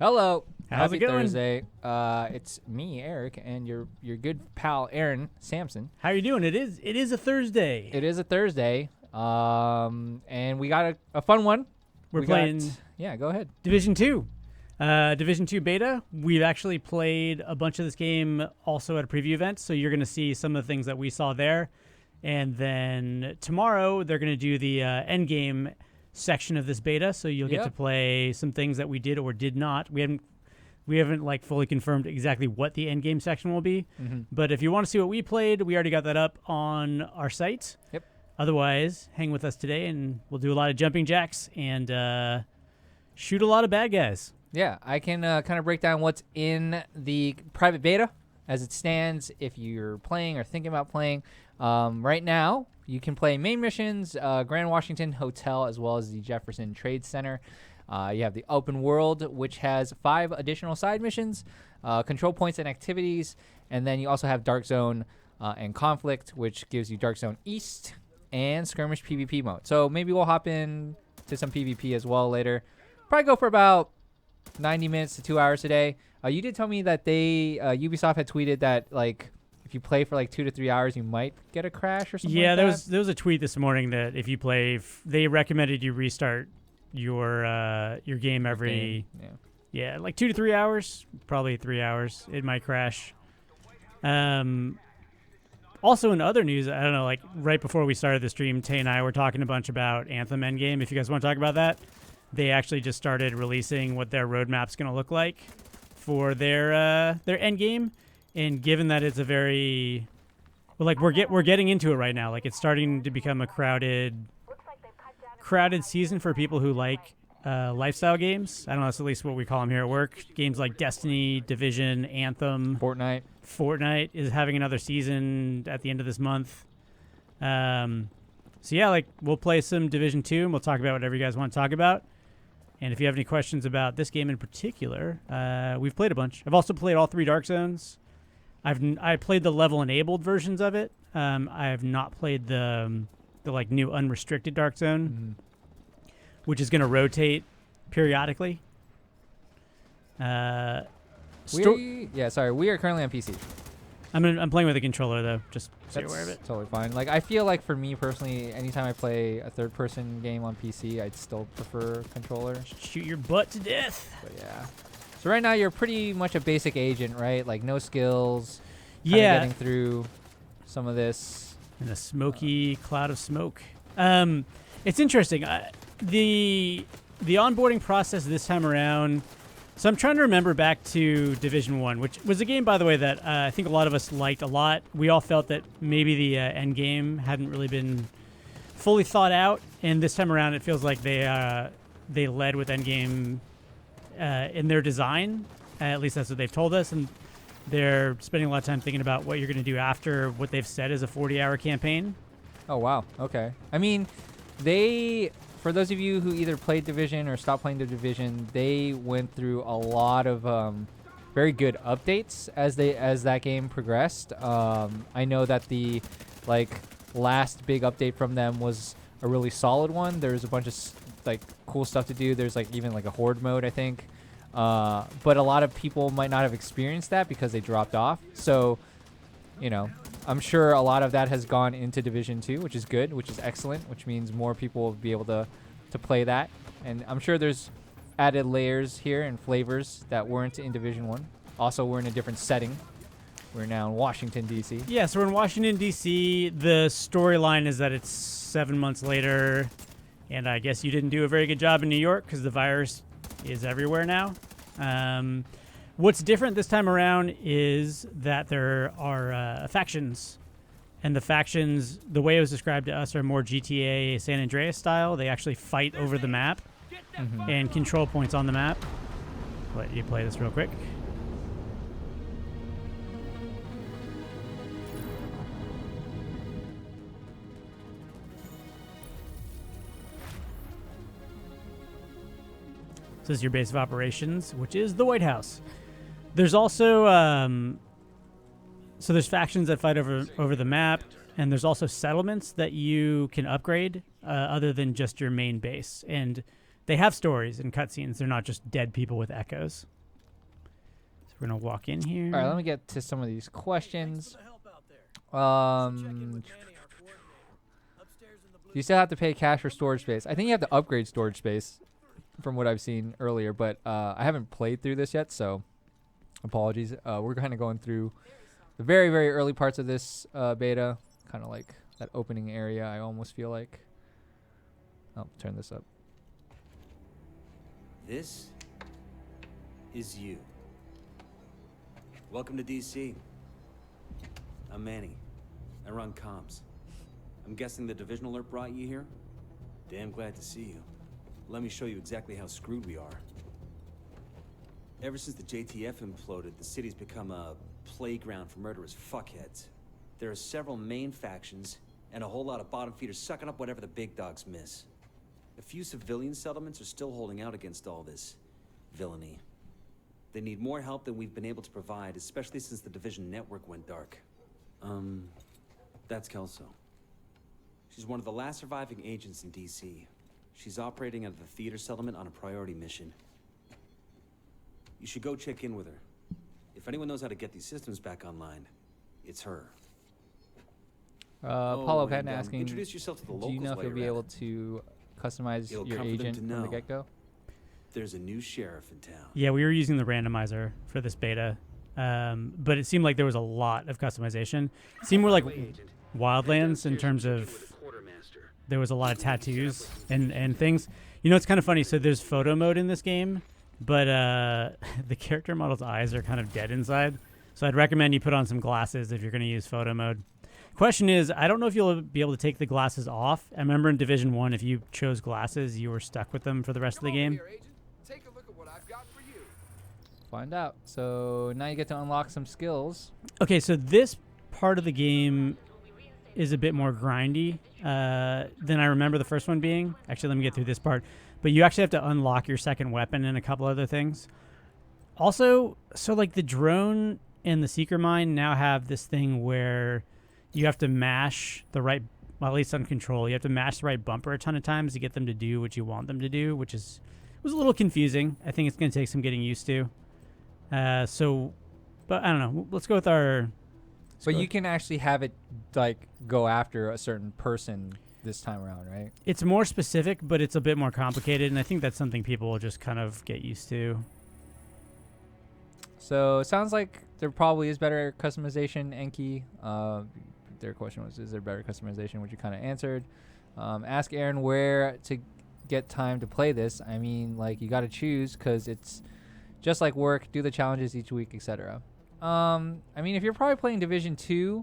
Hello. How's Happy it going? Thursday. It's me, Eric, and your good pal, Aaron Sampson. How are you doing? It is a Thursday. It is a Thursday, and we got a fun one. We're playing go ahead. Division 2. Division 2 beta. We've actually played a bunch of this game also at a preview event, so you're going to see some of the things that we saw there. And then tomorrow, they're going to do the end game section of this beta, so you'll get to play some things that we did or did not. We haven't like fully confirmed exactly what the end game section will be, but if you want to see what we played, we already got that up on our site. Yep. Otherwise, hang with us today, and we'll do a lot of jumping jacks and shoot a lot of bad guys. Yeah, I can kind of break down what's in the private beta as it stands. If you're playing or thinking about playing, right now you can play main missions, Grand Washington Hotel, as well as the Jefferson Trade Center. You have the open world, which has 5 additional side missions, control points and activities, and then you also have Dark Zone and Conflict, which gives you Dark Zone East and Skirmish PvP mode. So maybe we'll hop in to some PvP as well later. Probably go for about 90 minutes to 2 hours a day. You did tell me that Ubisoft had tweeted that like if you play for like 2 to 3 hours, you might get a crash or something. Yeah, like there was a tweet this morning that if you play, they recommended you restart your game every like 2 to 3 hours, probably 3 hours. It might crash. Also in other news, I don't know, like right before we started the stream, Tay and I were talking a bunch about Anthem Endgame. If you guys want to talk about that, they actually just started releasing what their roadmap's going to look like for their Endgame. And given that it's a very, well, like we're getting into it right now. Like it's starting to become a crowded season for people who like lifestyle games. I don't know, that's at least what we call them here at work. Games like Destiny, Division, Anthem, Fortnite is having another season at the end of this month. So yeah, like we'll play some Division 2 and we'll talk about whatever you guys want to talk about. And if you have any questions about this game in particular, we've played a bunch. I've also played all 3 Dark Zones. I played the level enabled versions of it. I have not played the like new unrestricted Dark Zone, which is going to rotate periodically. We are currently on PC. I'm playing with a controller though, just so you're aware of it. Totally fine. Like I feel like for me personally, anytime I play a third-person game on PC, I'd still prefer controller. Shoot your butt to death. But yeah. So right now you're pretty much a basic agent, right? Like no skills. Yeah. Getting through some of this. In a smoky cloud of smoke. It's interesting. The onboarding process this time around. So I'm trying to remember back to Division 1, which was a game, by the way, that I think a lot of us liked a lot. We all felt that maybe the end game hadn't really been fully thought out, and this time around it feels like they led with end game in their design. At least that's what they've told us, and they're spending a lot of time thinking about what you're going to do after what they've said is a 40-hour campaign. Oh, wow. Okay. I mean, for those of you who either played Division or stopped playing the Division, they went through a lot of very good updates as that game progressed. I know that the last big update from them was a really solid one. There's a bunch of cool stuff to do. There's even a horde mode, I think. But a lot of people might not have experienced that because they dropped off. So, I'm sure a lot of that has gone into Division 2, which is good, which is excellent, which means more people will be able to play that. And I'm sure there's added layers here and flavors that weren't in Division 1. Also, we're in a different setting. We're now in Washington, D.C. Yeah, so we're in Washington, D.C. The storyline is that it's 7 months later, and I guess you didn't do a very good job in New York because the virus is everywhere now. What's different this time around is that there are factions, and the factions, the way it was described to us, are more GTA San Andreas style. They actually fight over the map and control points on the map. Let you play this real quick. This is your base of operations, which is the White House. There's also so there's factions that fight over the map, and there's also settlements that you can upgrade other than just your main base. And they have stories and cutscenes. They're not just dead people with echoes. So we're going to walk in here. All right, let me get to some of these questions. Do you still have to pay cash for storage space? I think you have to upgrade storage space from what I've seen earlier, but I haven't played through this yet, so apologies. We're kind of going through the very, very early parts of this beta, kind of like that opening area, I almost feel like. Oh, turn this up. This is you. Welcome to D.C. I'm Manny. I run comms. I'm guessing the Division alert brought you here? Damn glad to see you. Let me show you exactly how screwed we are. Ever since the JTF imploded, the city's become a playground for murderous fuckheads. There are several main factions, and a whole lot of bottom feeders sucking up whatever the big dogs miss. A few civilian settlements are still holding out against all this villainy. They need more help than we've been able to provide, especially since the Division network went dark. That's Kelso. She's one of the last surviving agents in D.C. She's operating out of the theater settlement on a priority mission. You should go check in with her. If anyone knows how to get these systems back online, it's her. Paulo Patton asking, introduce yourself to the locals. do you know if you'll be able to customize your agent from the get-go? There's a new sheriff in town. Yeah, we were using the randomizer for this beta, but it seemed like there was a lot of customization. It seemed more like Wildlands in terms of there was a lot of tattoos and things. You know, it's kind of funny. So there's photo mode in this game, but the character model's eyes are kind of dead inside. So I'd recommend you put on some glasses if you're going to use photo mode. Question is, I don't know if you'll be able to take the glasses off. I remember in Division 1, if you chose glasses, you were stuck with them for the rest of the game. Take a look at what I've got for you. Find out. So now you get to unlock some skills. Okay, so this part of the game is a bit more grindy than I remember the first one being. Actually, let me get through this part. But you actually have to unlock your second weapon and a couple other things. Also, so like the drone and the seeker mine now have this thing where you have to mash the right, well, at least on control, you have to mash the right bumper a ton of times to get them to do what you want them to do, which was a little confusing. I think it's going to take some getting used to. But I don't know. Let's go with our... But you can actually have it like go after a certain person this time around, right? It's more specific, but it's a bit more complicated, and I think that's something people will just kind of get used to. So it sounds like there probably is better customization, Enki. Their question was, is there better customization, which you kind of answered. Ask Aaron where to get time to play this. I mean, like, you got to choose because it's just like work, do the challenges each week, etc. I mean, if you're probably playing Division 2,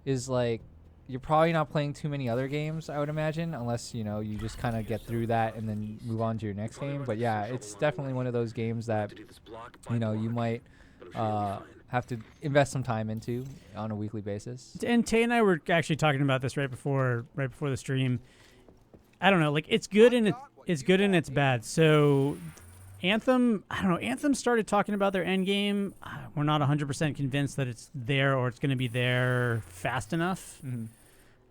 is like, you're probably not playing too many other games, I would imagine, unless, you know, you just kind of get through that and then move on to your next game. But yeah, it's definitely one of those games that, you know, you might have to invest some time into on a weekly basis. And Tay and I were actually talking about this right before the stream. I don't know, like, it's good and it's bad. So Anthem, I don't know, Anthem started talking about their end game. We're not 100% convinced that it's there or it's going to be there fast enough. Mm-hmm.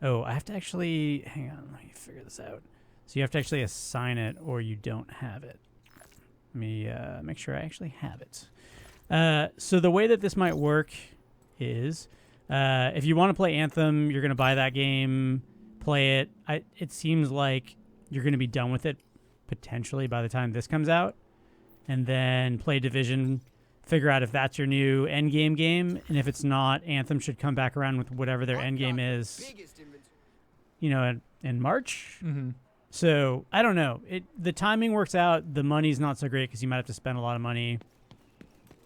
Oh, I have to actually, hang on, let me figure this out. So you have to actually assign it or you don't have it. Let me make sure I actually have it. So the way that this might work is if you want to play Anthem, you're going to buy that game, play it. It seems like you're going to be done with it potentially by the time this comes out, and then play Division, figure out if that's your new end game, and if it's not, Anthem should come back around with whatever their end game is, you know, in March. Mm-hmm. So I don't know. The timing works out. The money's not so great because you might have to spend a lot of money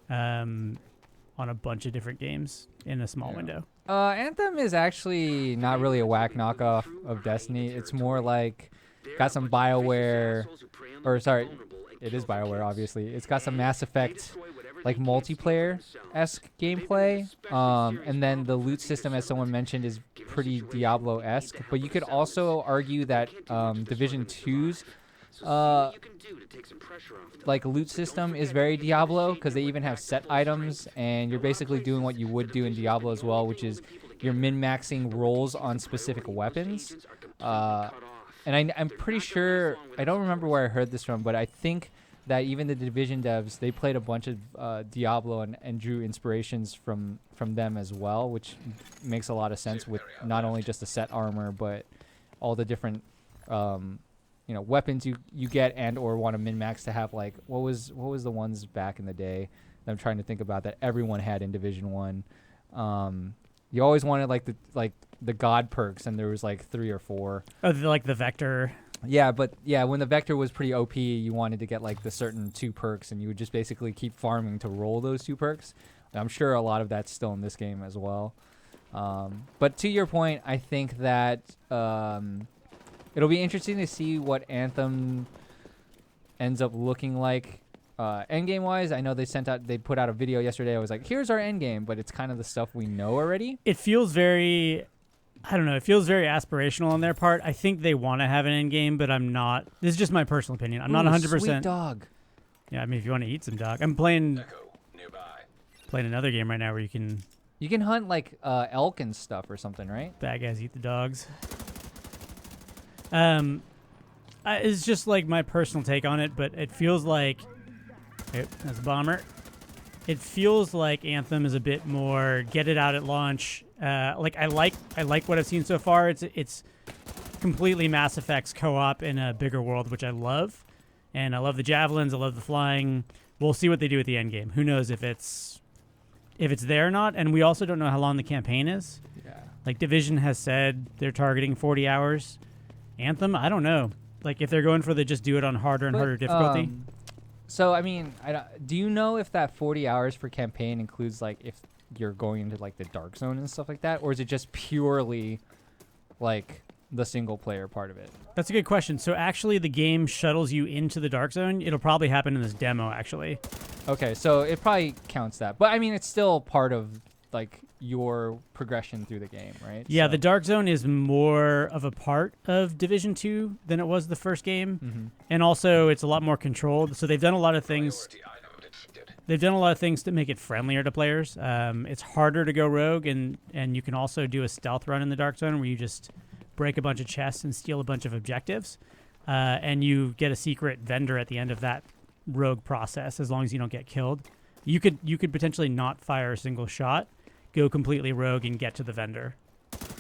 on a bunch of different games in a small window. Anthem is actually not really a whack knockoff of Destiny. It's more like got some BioWare, or sorry, it is BioWare, obviously. It's got some Mass Effect, like, multiplayer-esque gameplay. And then the loot system, as someone mentioned, is pretty Diablo-esque. But you could also argue that Division 2's like loot system is very Diablo, because they even have set items, and you're basically doing what you would do in Diablo as well, which is you're min-maxing rolls on specific weapons. and I'm pretty sure, I don't remember where I heard this from, but I think that even the Division devs, they played a bunch of Diablo and drew inspirations from them as well, which makes a lot of sense with not only just the set armor, but all the different weapons you get and or want to min-max to have. Like what was the ones back in the day that I'm trying to think about that everyone had in Division 1. You always wanted like the god perks, and there was like 3 or 4. Oh, like the Vector. Yeah, but when the Vector was pretty OP, you wanted to get like the certain 2 perks, and you would just basically keep farming to roll those 2 perks. And I'm sure a lot of that's still in this game as well. But to your point, I think that it'll be interesting to see what Anthem ends up looking like. Endgame wise, I know they put out a video yesterday. I was like, here's our endgame, but it's kind of the stuff we know already. It feels very, I don't know, it feels very aspirational on their part. I think they want to have an endgame, but I'm not. This is just my personal opinion. I'm not 100%. Sweet dog. Yeah, I mean, if you want to eat some dog. I'm playing another game right now where you can hunt like elk and stuff or something, right? Bad guys eat the dogs. It's just like my personal take on it, but it feels like that's a bomber. It feels like Anthem is a bit more get it out at launch. Like I like what I've seen so far. It's completely Mass Effect's co-op in a bigger world, which I love, and I love the javelins. I love the flying. We'll see what they do at the end game. Who knows if it's there or not? And we also don't know how long the campaign is. Yeah. Like Division has said they're targeting 40 hours. Anthem, I don't know. Like if they're going for the just do it on harder and harder difficulty. So I mean, do you know if that 40 hours for campaign includes like if you're going into like the dark zone and stuff like that, or is it just purely like the single player part of it? That's a good question. So actually the game shuttles you into the dark zone. It'll probably happen in this demo actually. Okay, so it probably counts that. But I mean, it's still part of like your progression through the game, right? Yeah, so. The dark zone is more of a part of Division 2 than it was the first game. Mm-hmm. And also it's a lot more controlled. So they've done a lot of things. They've done a lot of things to make it friendlier to players. It's harder to go rogue, and you can also do a stealth run in the dark zone where you just break a bunch of chests and steal a bunch of objectives. And you get a secret vendor at the end of that rogue process as long as you don't get killed. You could potentially not fire a single shot, go completely rogue, and get to the vendor.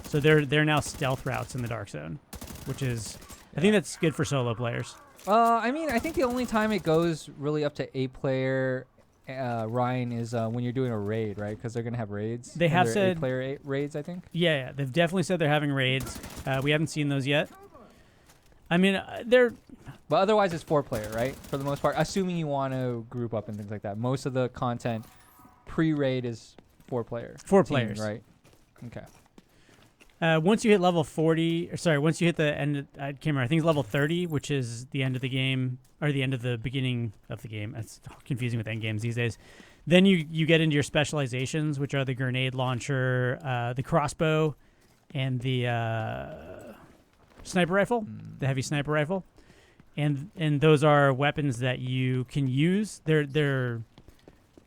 So they're now stealth routes in the dark zone, which is I think that's good for solo players. I mean, I think the only time it goes really up to 8-player Ryan is when you're doing a raid, right? Because they're gonna have raids. They have said 8-player raids, I think. Yeah, they've definitely said they're having raids. We haven't seen those yet. I mean, they're. But otherwise, it's 4-player, right? For the most part, assuming you want to group up and things like that. Most of the content pre-raid is 4-player. 4 team, players, right? Okay. Once you hit level 40, once you hit the end, I can't remember. I think it's level 30, which is the end of the game, or the end of the beginning of the game. That's confusing with end games these days. Then you get into your specializations, which are the grenade launcher, the crossbow, and the sniper rifle, the heavy sniper rifle. And those are weapons that you can use. They're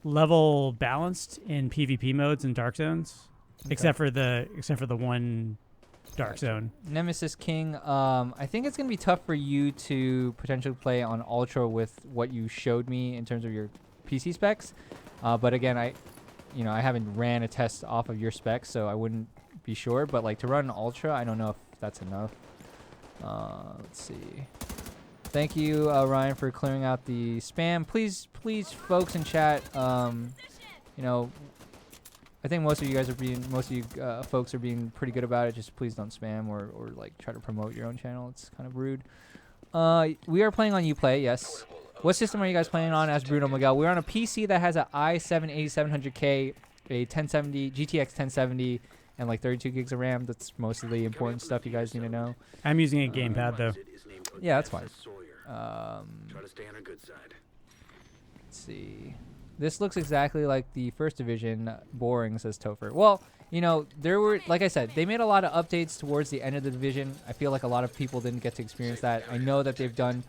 level balanced in PvP modes and dark zones. Okay. Except for the one dark zone. Nemesis King, I think it's going to be tough for you to potentially play on Ultra with what you showed me in terms of your PC specs. But again, I haven't ran a test off of your specs, so I wouldn't be sure. But like to run Ultra, I don't know if that's enough. Let's see. Thank you, Ryan, for clearing out the spam. Please, folks in chat, I think most of you folks are being pretty good about it. Just please don't spam or like try to promote your own channel. It's kind of rude. We are playing on Uplay, yes. What system are you guys playing on? Asked Bruno Miguel. We're on a PC that has an i7 8700K, a 1070 GTX 1070, and like 32 gigs of RAM. That's most of the important stuff you guys need to know. I'm using a gamepad though. Yeah, that's fine. Try to stay on our good side. Let's see. This looks exactly like the first division. Boring, says Topher. Well, there were, like I said, they made a lot of updates towards the end of the division. I feel like a lot of people didn't get to experience that. I know that they've done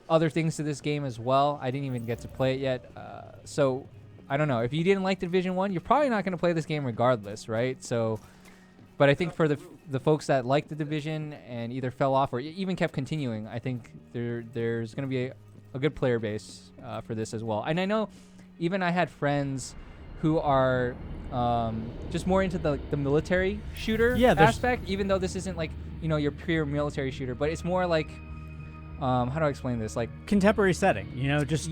other things to this game as well. I didn't even get to play it yet. So, I don't know. If you didn't like Division 1, you're probably not going to play this game regardless, right? So, But I think for the folks that like the Division and either fell off or even kept continuing, I think there's going to be a good player base for this as well. And I know even I had friends who are just more into the military shooter aspect, even though this isn't like, your pure military shooter, but it's more like, how do I explain this? Like contemporary setting, just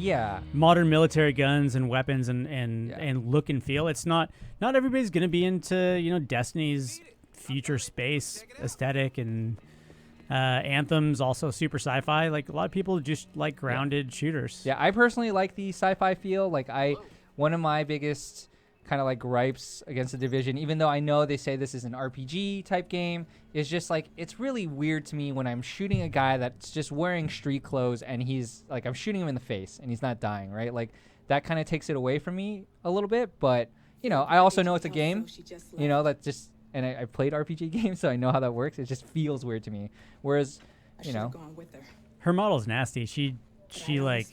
modern military guns and weapons and look and feel. It's not everybody's going to be into, Destiny's future space aesthetic, and Anthem's also super sci-fi. Like a lot of people just like grounded shooters. Yeah, I personally like the sci-fi feel. Like one of my biggest kind of like gripes against the Division, even though I know they say this is an RPG type game, is just like it's really weird to me when I'm shooting a guy that's just wearing street clothes and he's like, I'm shooting him in the face and he's not dying, right? Like that kind of takes it away from me a little bit. But I also know it's a game, that just, and I played RPG games, so I know how that works. It just feels weird to me. Whereas, her model's nasty. She like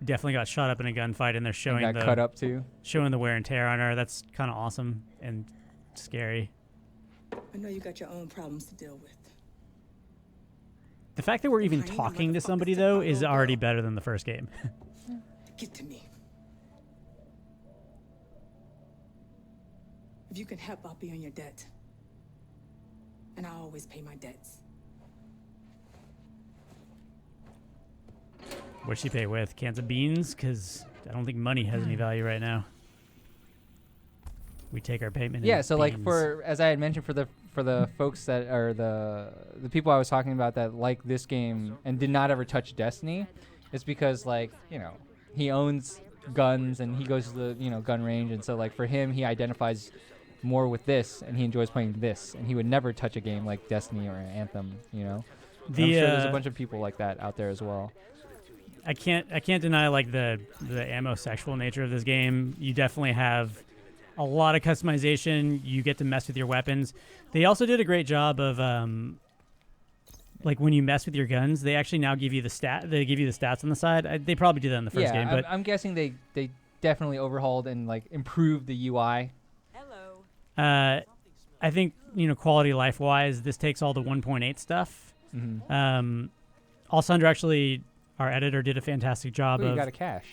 definitely got shot up in a gunfight, and they're showing cut up too, showing the wear and tear on her. That's kind of awesome and scary. I know you got your own problems to deal with. The fact that we're even talking to somebody though is already better than the first game. Get to me. If you can help, I'll be on your debt. And I always pay my debts. What'd she pay with? Cans of beans? Because I don't think money has any value right now. We take our payment. Yeah, in so beans. like as I had mentioned, for the folks that are the people I was talking about that like this game and did not ever touch Destiny, it's because like he owns guns and he goes to the gun range, and so like for him he identifies more with this and he enjoys playing this, and he would never touch a game like Destiny or Anthem. I'm sure there's a bunch of people like that out there as well. I can't deny like the ammo sexual nature of this game. You definitely have a lot of customization. You get to mess with your weapons. They also did a great job of like when you mess with your guns, they actually now give you the stats on the side. They probably did that in the first game, but I'm guessing they definitely overhauled and like improved the UI. Hello. I think quality of life wise, this takes all the 1.8 stuff. Mm-hmm. Alessandro actually, our editor, did a fantastic job of. You got a cache.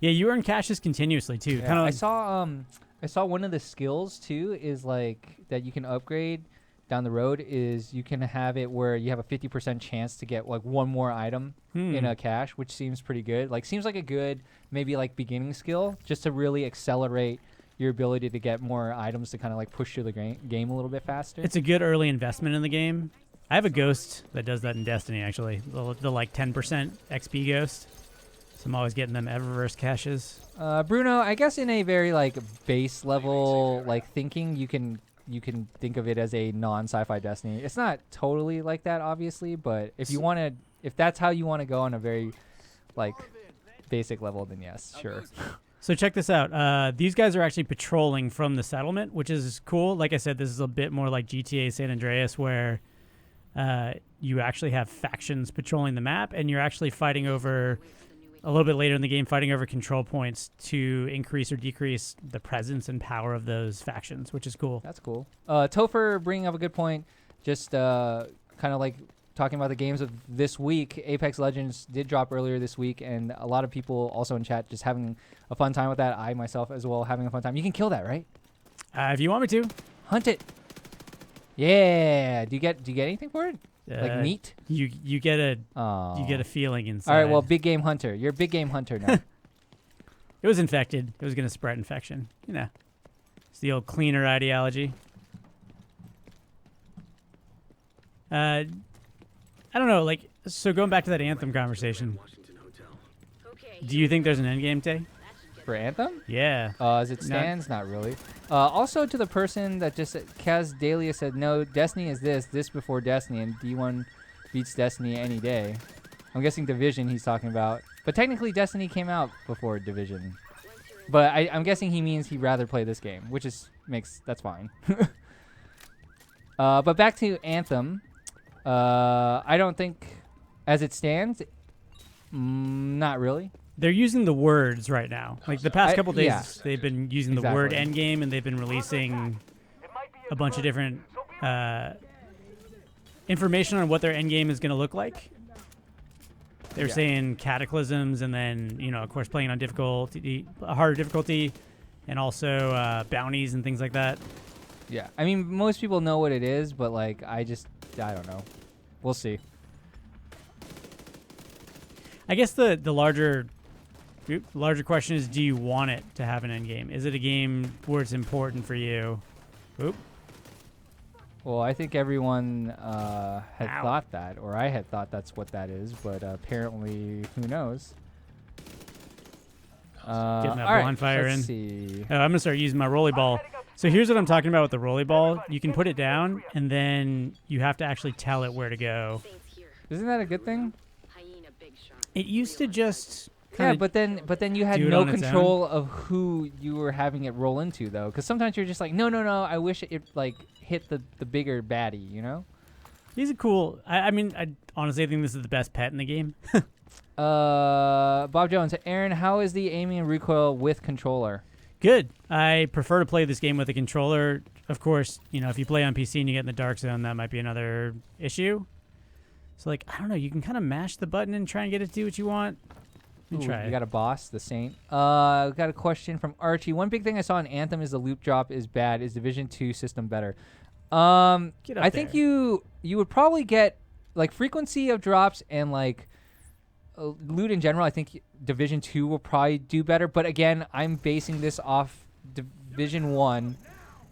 Yeah, you earn caches continuously too. Yeah, I saw one of the skills too is like that you can upgrade down the road is you can have it where you have a 50% chance to get like one more item in a cache, which seems pretty good. Like seems like a good maybe like beginning skill just to really accelerate your ability to get more items to kind of like push through the game a little bit faster. It's a good early investment in the game. I have a ghost that does that in Destiny actually, the like 10% XP ghost. So I'm always getting them Eververse caches. Bruno, I guess in a very like base level like thinking, you can think of it as a non-sci-fi Destiny. It's not totally like that, obviously, but if that's how you want to go on a very like basic level, then yes, sure. So check this out. These guys are actually patrolling from the settlement, which is cool. Like I said, this is a bit more like GTA San Andreas, where you actually have factions patrolling the map, and you're actually fighting over. A little bit later in the game, fighting over control points to increase or decrease the presence and power of those factions, which is cool. That's cool. Topher bringing up a good point. Just kind of like talking about the games of this week. Apex Legends did drop earlier this week, and a lot of people also in chat just having a fun time with that. I myself as well having a fun time. You can kill that, right? If you want me to. Hunt it. Yeah. Do you get anything for it? Like meat? You get a feeling inside. All right, well, big game hunter. You're a big game hunter now. It was infected. It was going to spread infection. It's the old cleaner ideology. I don't know, like, so going back to that Anthem conversation, do you think there's an endgame, Tay? For Anthem? Yeah. As it stands, not really. Also, to the person that just Kaz Dahlia said, no, Destiny is this before Destiny, and D1 beats Destiny any day. I'm guessing Division he's talking about. But technically, Destiny came out before Division. But I'm guessing he means he'd rather play this game, which that's fine. But back to Anthem. I don't think, as it stands, not really. They're using the words right now. Like the past couple days, they've been using the word endgame, and they've been releasing a bunch of different information on what their end game is going to look like. They're Yeah. saying cataclysms, and then of course playing on a harder difficulty, and also bounties and things like that. Yeah. I mean, most people know what it is, but like, I don't know. We'll see. I guess the larger question is, do you want it to have an end game? Is it a game where it's important for you? Oop. Well, I think everyone had Ow. thought that, or I had thought that's what that is, but apparently, who knows? Getting that all right, bonfire let's in. see. I'm gonna start using my rolly ball. So here's what I'm talking about with the rolly ball. You can put it down, and then you have to actually tell it where to go. Isn't that a good thing? It used to just Yeah, kinda but then you had do it no on its control of who you were having it roll into, though. Because sometimes you're just like, no, I wish it like hit the bigger baddie, you know? These are cool. I mean, I honestly think this is the best pet in the game. Bob Jones, Aaron, how is the aiming and recoil with controller? Good. I prefer to play this game with a controller. Of course, if you play on PC and you get in the dark zone, that might be another issue. So, like, I don't know. You can kind of mash the button and try and get it to do what you want. Ooh, Try you it. got a boss, the Saint. Got a question from Archie. One big thing I saw in Anthem is the loop drop is bad. Is Division 2 system better? Get up I think there. you would probably get like frequency of drops and like loot in general. I think Division 2 will probably do better. But again, I'm basing this off Division 1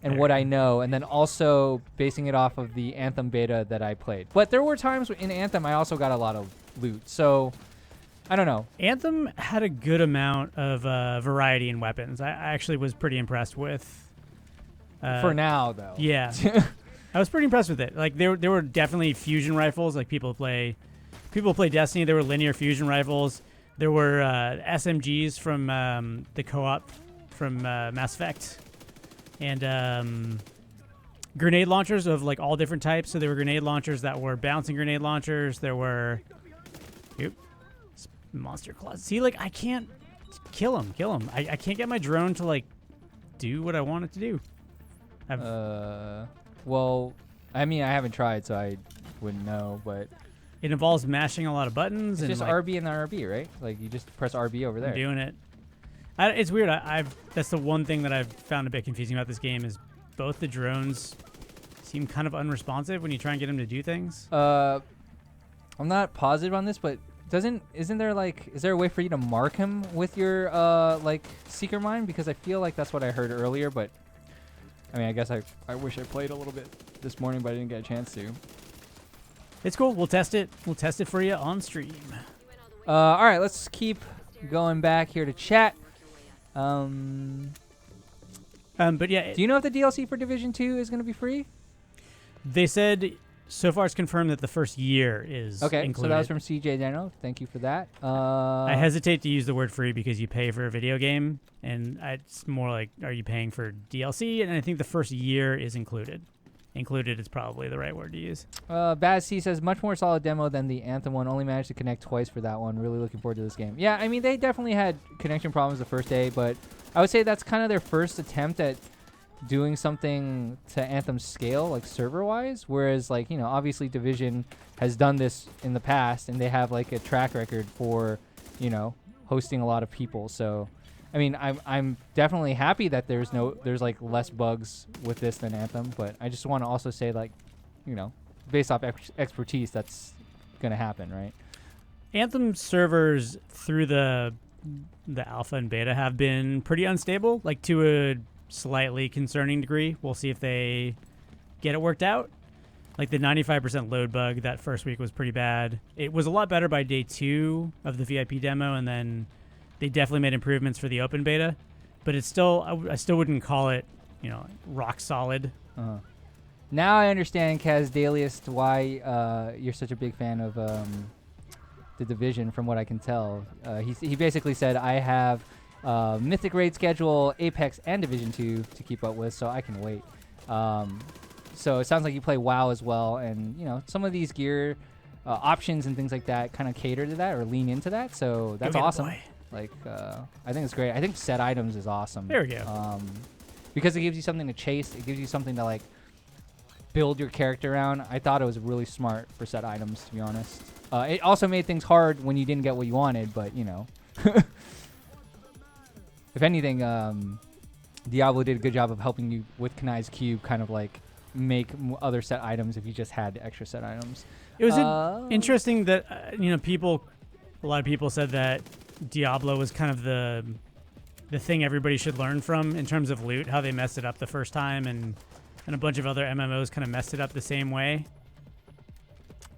and what I know, and then also basing it off of the Anthem beta that I played. But there were times in Anthem I also got a lot of loot. So I don't know. Anthem had a good amount of variety in weapons. I actually was pretty impressed with. For now, though. Yeah. I was pretty impressed with it. Like there were definitely fusion rifles. Like people play Destiny. There were linear fusion rifles. There were SMGs from the co-op from Mass Effect, and grenade launchers of like all different types. So there were grenade launchers that were bouncing grenade launchers. There were monster claws. See, like I can't kill him. I can't get my drone to like do what I want it to do. Well, I mean, I haven't tried, so I wouldn't know, but It involves mashing a lot of buttons. it's and just like, RB and RB, right? Like you just press RB over there. I'm doing it. It's weird. That's the one thing that I've found a bit confusing about this game is both the drones seem kind of unresponsive when you try and get them to do things. I'm not positive on this, but is there a way for you to mark him with your like seeker mine? Because I feel like that's what I heard earlier, but I mean, I guess I wish I played a little bit this morning, but I didn't get a chance to. It's cool. We'll test it. We'll test it for you on stream. All right, let's keep going back here to chat. But yeah, Do you know if the DLC for Division 2 is going to be free? they said so far it's confirmed that the first year is Okay, included. so that was from CJ Dano. Thank you for that. I hesitate to use the word free because you pay for a video game, and it's more like, are you paying for DLC? And I think the first year is included. Included is probably the right word to use. Baz C says, much more solid demo than the Anthem one. Only managed to connect twice for that one. Really looking forward to this game. Yeah, I mean, they definitely had connection problems the first day, but I would say that's kind of their first attempt at doing something to Anthem's scale, like server-wise. Whereas, like, obviously Division has done this in the past, and they have, like, a track record for, hosting a lot of people. So, I mean, I'm definitely happy that there's like less bugs with this than Anthem, but I just want to also say, like, based off expertise, that's gonna happen, right? Anthem servers through the alpha and beta have been pretty unstable, like to a slightly concerning degree. We'll see if they get it worked out. Like the 95% load bug that first week was pretty bad. It was a lot better by day 2 of the VIP demo, and then they definitely made improvements for the open beta. But it's still, I still wouldn't call it, rock solid. Now I understand, Kaz Dailiest, why you're such a big fan of the Division. From what I can tell, he basically said, I have Mythic raid schedule, Apex, and Division 2 to keep up with, so I can wait. So it sounds like you play WoW as well, and some of these gear options and things like that kind of cater to that or lean into that. So that's awesome. Like, I think it's great. I think set items is awesome. There we go. Because it gives you something to chase. It gives you something to, like, build your character around. I thought it was really smart for set items, to be honest. It also made things hard when you didn't get what you wanted, but you know. If anything, Diablo did a good job of helping you with Kanai's Cube kind of like make other set items if you just had extra set items. It was interesting that, a lot of people said that Diablo was kind of the thing everybody should learn from in terms of loot, how they messed it up the first time, and a bunch of other MMOs kind of messed it up the same way.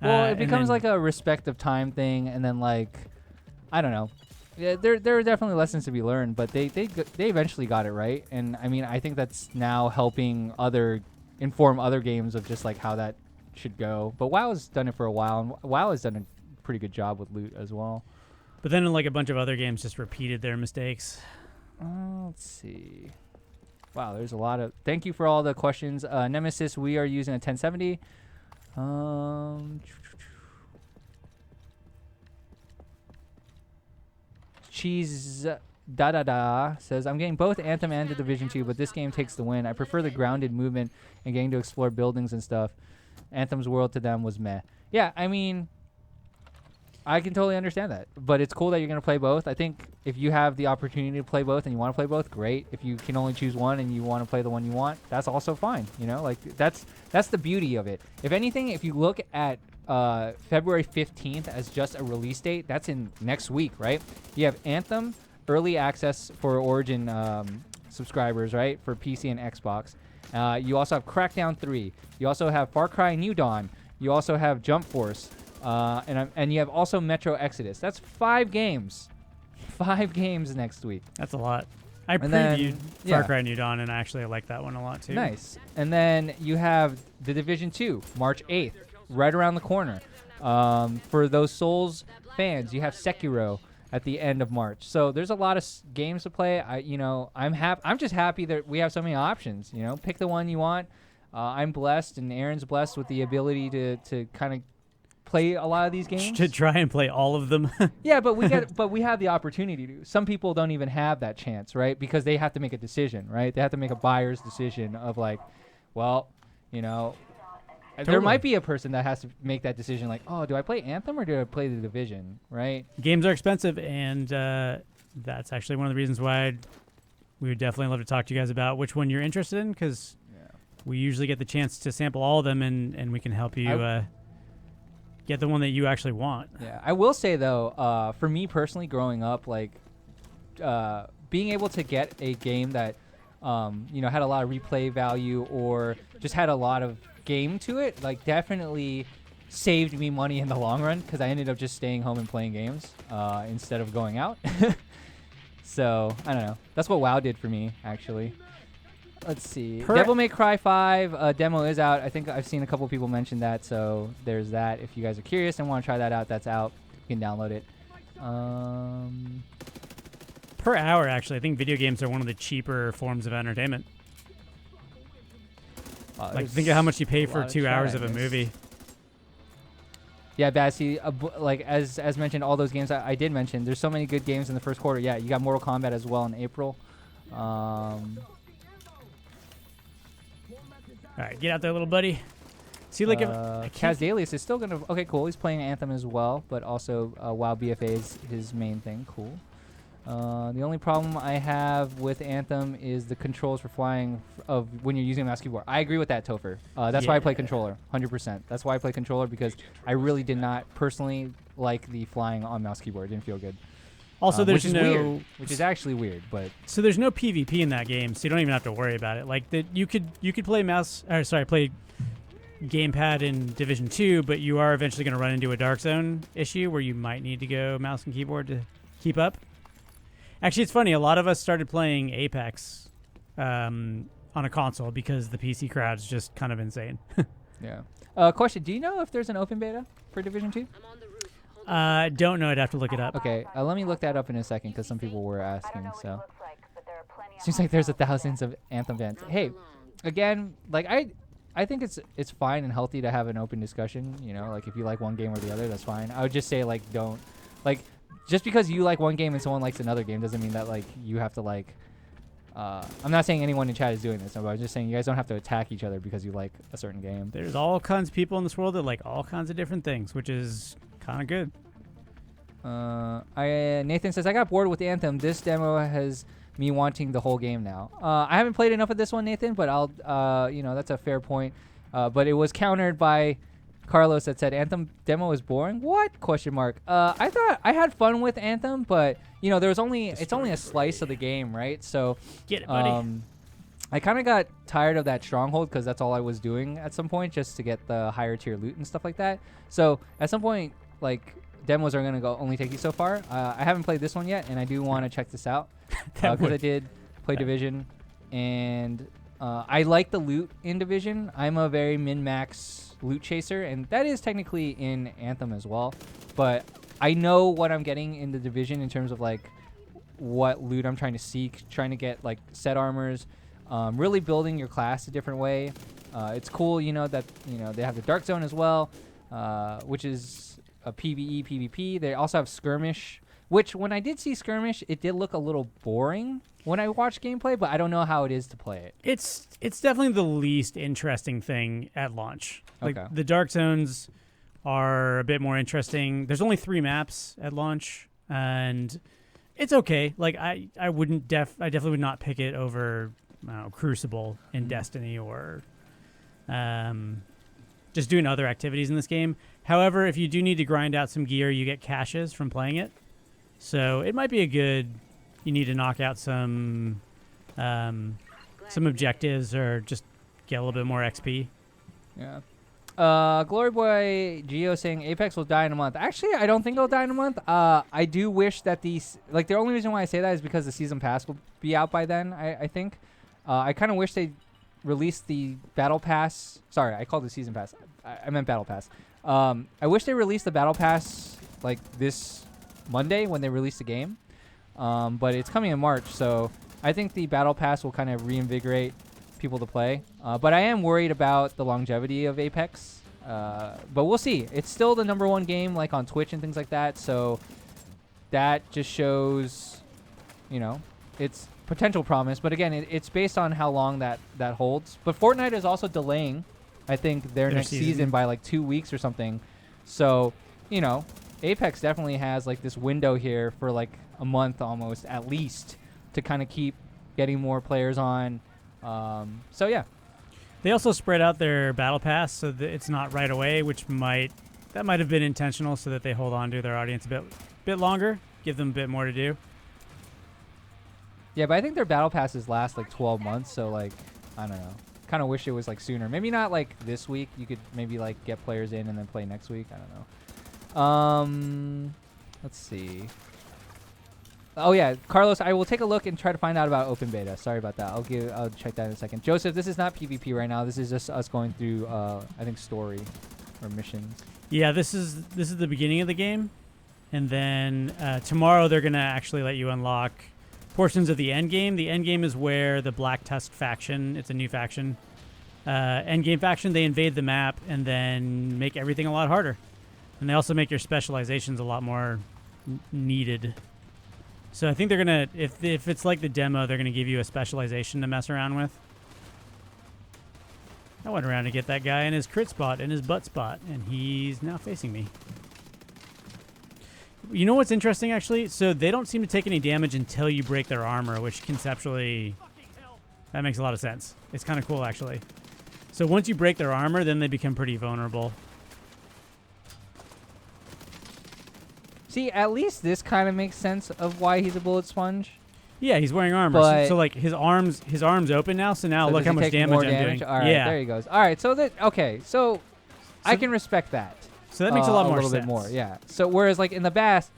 Well, it becomes like a respect of time thing, and then like, I don't know. Yeah, there are definitely lessons to be learned, but they eventually got it right, and I mean I think that's now helping inform other games of just like how that should go. But WoW has done it for a while, and WoW has done a pretty good job with loot as well. But then like a bunch of other games just repeated their mistakes. Let's see. Wow, there's a lot of. Thank you for all the questions. Nemesis, we are using a 1070. Cheese da says, I'm getting both Anthem and The Division 2, but this game takes the win. I prefer the grounded movement and getting to explore buildings and stuff. Anthem's world to them was meh. Yeah, I mean, I can totally understand that, but it's cool that you're going to play both. I think if you have the opportunity to play both and you want to play both, great. If you can only choose one and you want to play the one you want, that's also fine. You know, like that's the beauty of it. If anything, if you look at February 15th as just a release date, that's in next week, right? You have Anthem early access for Origin subscribers, right, for PC and Xbox. You also have Crackdown 3. You also have Far Cry New Dawn. You also have Jump Force. And you have also Metro Exodus. That's 5 games. 5 games next week. That's a lot. I previewed Far Cry New Dawn, and actually I like that one a lot too. Nice. And then you have The Division 2, March 8th, right around the corner. For those Souls fans, you have Sekiro at the end of March. So there's a lot of games to play. I'm just happy that we have so many options. You know, pick the one you want. I'm blessed, and Aaron's blessed with the ability to kind of play a lot of these games. To try and play all of them. Yeah, but we have the opportunity to. Some people don't even have that chance, right? Because they have to make a decision, right? They have to make a buyer's decision of like, well, you know, there might be a person that has to make that decision like, oh, do I play Anthem or do I play The Division, right? Games are expensive, and that's actually one of the reasons why we would definitely love to talk to you guys about which one you're interested in, because we usually get the chance to sample all of them, and we can help you get the one that you actually want. Yeah, I will say, though, for me personally, growing up, like, being able to get a game that, had a lot of replay value or just had a lot of game to it, like, definitely saved me money in the long run, because I ended up just staying home and playing games instead of going out. So, I don't know. That's what WoW did for me, actually. Let's see. Devil May Cry 5 demo is out. I think I've seen a couple people mention that, so there's that. If you guys are curious and want to try that out, that's out. You can download it. Per hour, actually, I think video games are one of the cheaper forms of entertainment. Like, think of how much you pay for 2 hours of a movie. Yeah, Bassy, like as mentioned, all those games I did mention, there's so many good games in the first quarter. Yeah, you got Mortal Kombat as well in April. All right, get out there, little buddy. See, like, Kaz Dalius is still gonna. Okay, cool. He's playing Anthem as well, but also WoW BFA is his main thing. Cool. The only problem I have with Anthem is the controls for flying of when you're using a mouse keyboard. I agree with that, Topher. That's why I play controller, 100%. That's why I play controller, because I really did not personally like the flying on mouse keyboard. It didn't feel good. Also, there's which is actually weird, but so there's no PvP in that game, so you don't even have to worry about it. Like you could play play gamepad in Division 2, but you are eventually going to run into a Dark Zone issue where you might need to go mouse and keyboard to keep up. Actually, it's funny. A lot of us started playing Apex on a console because the PC crowd's just kind of insane. Yeah. Question: do you know if there's an open beta for Division 2? Don't know. I'd have to look it up. Okay, let me look that up in a second, because some people were asking. So seems like there's thousands of Anthem fans. Hey, again, like I think it's fine and healthy to have an open discussion. You know, like if you like one game or the other, that's fine. I would just say, like, don't, like, just because you like one game and someone likes another game doesn't mean that, like, you have to, like, I'm not saying anyone in chat is doing this, but I'm just saying you guys don't have to attack each other because you like a certain game. There's all kinds of people in this world that like all kinds of different things, which is kind of good. Nathan says, I got bored with Anthem. This demo has me wanting the whole game now. I haven't played enough of this one, Nathan, but I'll, that's a fair point. But it was countered by Carlos that said Anthem demo is boring. What? Question mark. I thought I had fun with Anthem, but there was it's only a slice of the game, right? So Get it, buddy. I kind of got tired of that stronghold because that's all I was doing at some point, just to get the higher tier loot and stuff like that. So at some point, like, demos are going to only take you so far. I haven't played this one yet, and I do want to check this out because I did play Division, and I like the loot in Division. I'm a very min-max loot chaser, and that is technically in Anthem as well. But I know what I'm getting in the Division in terms of, like, what loot I'm trying to seek, trying to get, like, set armors, really building your class a different way. It's cool, that, they have the Dark Zone as well, which is a PvE, PvP. They also have Skirmish, which when I did see Skirmish, it did look a little boring when I watched gameplay, but I don't know how it is to play it. It's definitely the least interesting thing at launch. Like, Okay. the Dark Zones are a bit more interesting. There's only 3 maps at launch, and it's okay. Like, I definitely would not pick it over Crucible in Destiny or just doing other activities in this game. However, if you do need to grind out some gear, you get caches from playing it. So it might be you need to knock out some objectives or just get a little bit more XP. Yeah. Glory Boy Geo saying Apex will die in a month. Actually, I don't think it'll die in a month. I do wish that the only reason why I say that is because the season pass will be out by then, I think. I kind of wish they released the battle pass. Sorry, I called it season pass. I meant battle pass. I wish they released the battle pass like this Monday when they release the game. But it's coming in March, so I think the battle pass will kind of reinvigorate people to play. But I am worried about the longevity of Apex. But we'll see. It's still the #1 game, like on Twitch and things like that. So that just shows, its potential promise. But again, it's based on how long that holds. But Fortnite is also delaying, I think, their next season by like 2 weeks or something. So, Apex definitely has like this window here for like a month almost at least to kind of keep getting more players on. So yeah. They also spread out their battle pass so that it's not right away, which might have been intentional so that they hold on to their audience a bit longer, give them a bit more to do. Yeah, but I think their battle passes last like 12 months, so like I don't know. Kind of wish it was like sooner. Maybe not like this week. You could maybe like get players in and then play next week. I don't know. Let's see. Oh yeah, Carlos, I will take a look and try to find out about open beta. Sorry about that. I'll check that in a second. Joseph, this is not PvP right now. This is just us going through I think story or missions. Yeah, this is the beginning of the game, and then tomorrow they're gonna actually let you unlock portions of the end game. The end game is where the Black Tusk faction, it's a new faction, end game faction, they invade the map and then make everything a lot harder, and they also make your specializations a lot more needed. So I think they're gonna, if it's like the demo, they're gonna give you a specialization to mess around with. I went around to get that guy in his crit spot, in his butt spot, and he's now facing me. You know what's interesting, actually? So they don't seem to take any damage until you break their armor, which conceptually, that makes a lot of sense. It's kind of cool, actually. So once you break their armor, then they become pretty vulnerable. See, at least this kind of makes sense of why he's a bullet sponge. Yeah, he's wearing armor. So like his arms open now. So now look how much damage I'm doing. All right, yeah, there he goes. All right, so so I can respect that. So that makes a lot more sense. A little bit more, yeah. So whereas like in the past,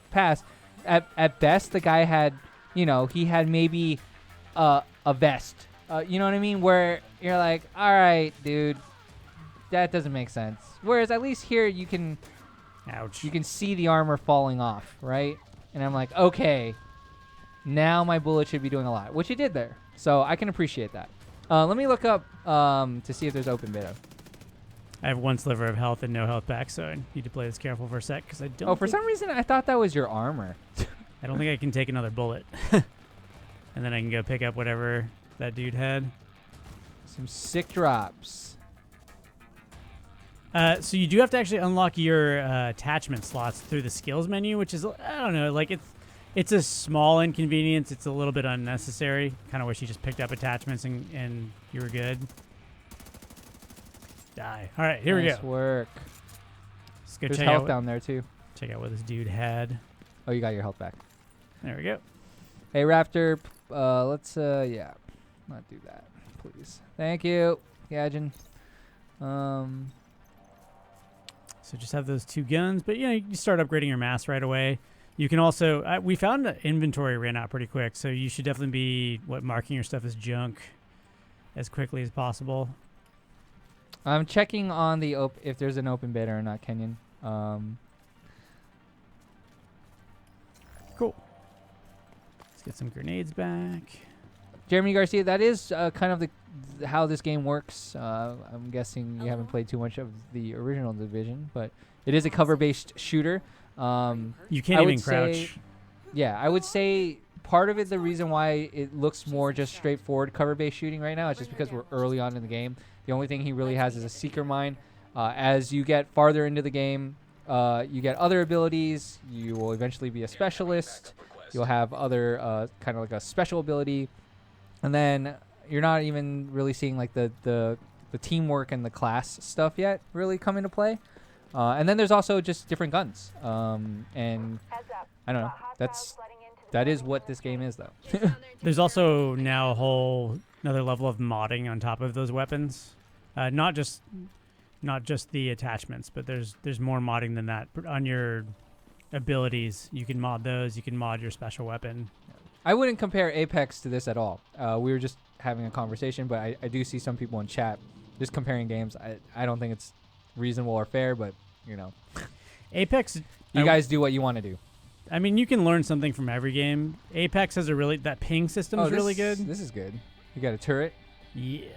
at best the guy had, he had maybe a vest. You know what I mean? Where you're like, all right, dude, that doesn't make sense. Whereas at least here you can, ouch, you can see the armor falling off, right? And I'm like, okay, now my bullet should be doing a lot, which it did there. So I can appreciate that. Let me look up to see if there's open beta. I have 1 sliver of health and no health back, so I need to play this careful for a sec because I don't. Oh, for some reason I thought that was your armor. I don't think I can take another bullet. and then I can go pick up whatever that dude had. Some sick drops. So you do have to actually unlock your attachment slots through the skills menu, which is, I don't know, like it's a small inconvenience. It's a little bit unnecessary. Kind of wish you just picked up attachments and you were good. Die. All right, here we go. Nice work. Let's go There's check health out, down there too. check out what this dude had. Oh, you got your health back. There we go. Hey, Raptor. Let's yeah, not do that, please. Thank you, Gadgen. So just have those 2 guns, but you start upgrading your mass right away. You can also, we found that inventory ran out pretty quick, so you should definitely be marking your stuff as junk as quickly as possible. I'm checking on the if there's an open beta or not, Kenyon. Cool. Let's get some grenades back. Jeremy Garcia, that is kind of how this game works. I'm guessing you haven't played too much of the original Division, but it is a cover-based shooter. You can't even crouch. Yeah, I would say part of it, the reason why it looks more just straightforward cover-based shooting right now is just because we're early on in the game. The only thing he really has is a Seeker Mine. As you get farther into the game, you get other abilities. You will eventually be a specialist. You'll have other kind of like a special ability. And then you're not even really seeing like the teamwork and the class stuff yet really come into play. And then there's also just different guns. And I don't know. That is what this game is, though. There's also now another level of modding on top of those weapons. Not just the attachments, but there's more modding than that. On your abilities, you can mod those. You can mod your special weapon. I wouldn't compare Apex to this at all. We were just having a conversation, but I do see some people in chat just comparing games. I don't think it's reasonable or fair, but Apex, you guys do what you want to do. I mean, you can learn something from every game. Apex has that ping system is really good. This is good. You got a turret. Yeah,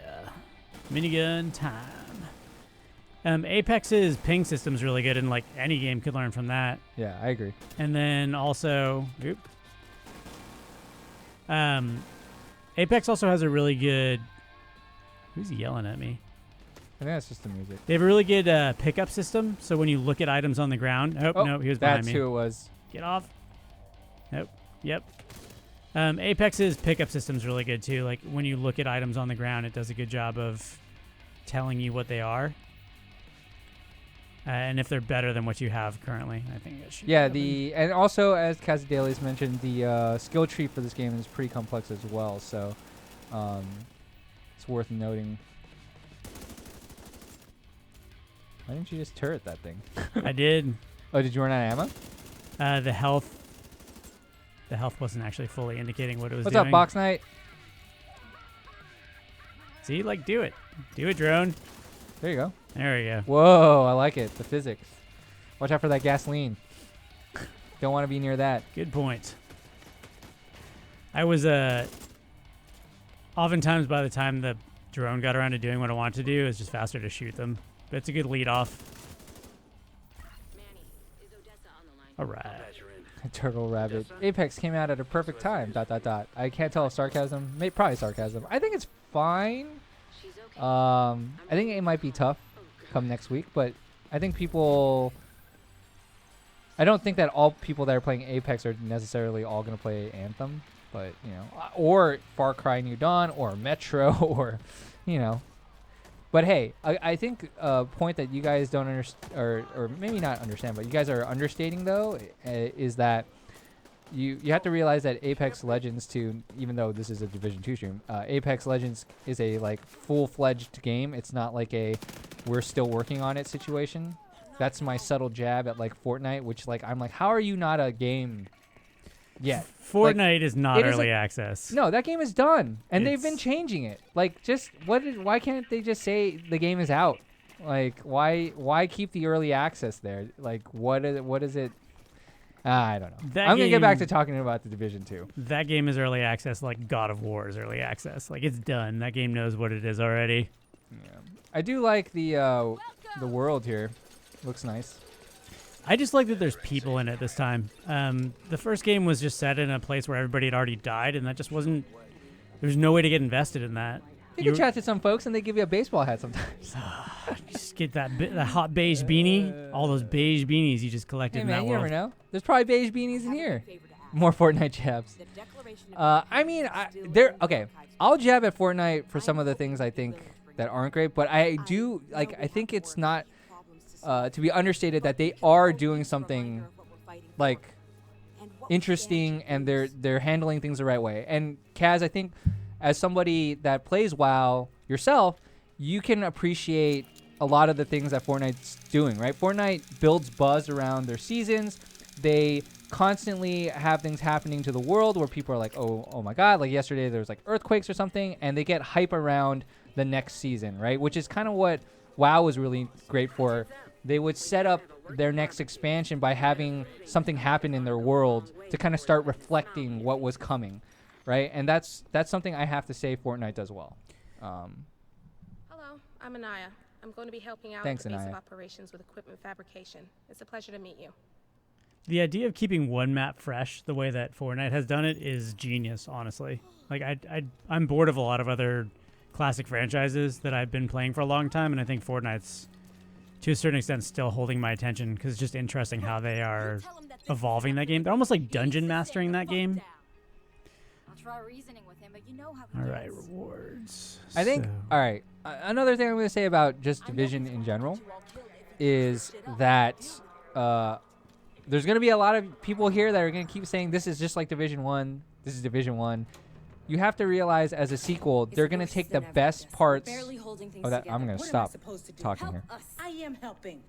minigun time. Apex's ping system is really good, and like any game could learn from that. Yeah, I agree. And then also, Apex also has a really good. Who's yelling at me? I think that's just the music. They have a really good pickup system. So when you look at items on the ground, no, he was behind me. That's who it was. Get off. Nope. Yep. Apex's pickup system is really good too. Like when you look at items on the ground, it does a good job of telling you what they are. And if they're better than what you have currently, I think it should. Yeah, and also as Casadelius mentioned, the skill tree for this game is pretty complex as well. So it's worth noting. Why didn't you just turret that thing? I did. Oh, did you run out of ammo? The health wasn't actually fully indicating what it was What's doing. up, Box Knight? See, do it. Do it, drone. There you go. There we go. Whoa, I like it. The physics. Watch out for that gasoline. Don't want to be near that. Good point. I was oftentimes by the time the drone got around to doing what I wanted to do, it was just faster to shoot them. But it's a good lead off. All right. Turtle Rabbit. Apex came out at a perfect time. ... I can't tell if sarcasm. Probably sarcasm. I think it's fine. I think it might be tough come next week, but I think I don't think that all people that are playing Apex are necessarily all going to play Anthem, but or Far Cry New Dawn or Metro or But hey, I think a point that you guys don't understand, or maybe not understand, but you guys are understating though, is that you have to realize that Apex Legends 2, even though this is a Division 2 stream, Apex Legends is a full-fledged game. It's not like a we're still working on it situation. That's my subtle jab at Fortnite, which I'm like, how are you not a game yet? Fortnite is not early access. No, that game is done, and they've been changing it. Why can't they just say the game is out? Why keep the early access there? What is it? I don't know. I'm gonna get back to talking about the Division 2. That game is early access, like God of War is early access. It's done. That game knows what it is already. Yeah. I do like the world here. Looks nice. I just like that there's people in it this time. The first game was just set in a place where everybody had already died, and that just wasn't. There's no way to get invested in that. You can chat to some folks, and they give you a baseball hat sometimes. Just get that hot beige beanie. All those beige beanies you just collected Hey, in man, that you world. never know. There's probably beige beanies in here. More Fortnite jabs. I mean, okay. I'll jab at Fortnite for some of the things I think that aren't great, but I do like. I think it's not to be understated that they are doing something like interesting, and they're handling things the right way. And Kaz, I think, as somebody that plays WoW yourself, you can appreciate a lot of the things that Fortnite's doing, right? Fortnite builds buzz around their seasons. They constantly have things happening to the world where people are like, oh my God, like yesterday there was like earthquakes or something, and they get hype around the next season, right? Which is kind of what WoW was really great for. They would set up their next expansion by having something happen in their world to kind of start reflecting what was coming, right? And that's something I have to say Fortnite does well. Hello, I'm Anaya. I'm going to be helping out Thanks, with the base of Anaya. operations with equipment fabrication. It's a pleasure to meet you. The idea of keeping one map fresh the way that Fortnite has done it is genius, honestly. Like, I'm bored of a lot of other classic franchises that I've been playing for a long time, and I think Fortnite's, to a certain extent, still holding my attention because it's just interesting how they are evolving that game. They're almost like dungeon mastering that game. All right, rewards. I think, all right, another thing I'm going to say about just Division in general is that there's going to be a lot of people here that are going to keep saying this is just like Division 1, this is Division 1. You have to realize as a sequel, they're going to take the best parts of that. I'm going to stop talking here. I am helping.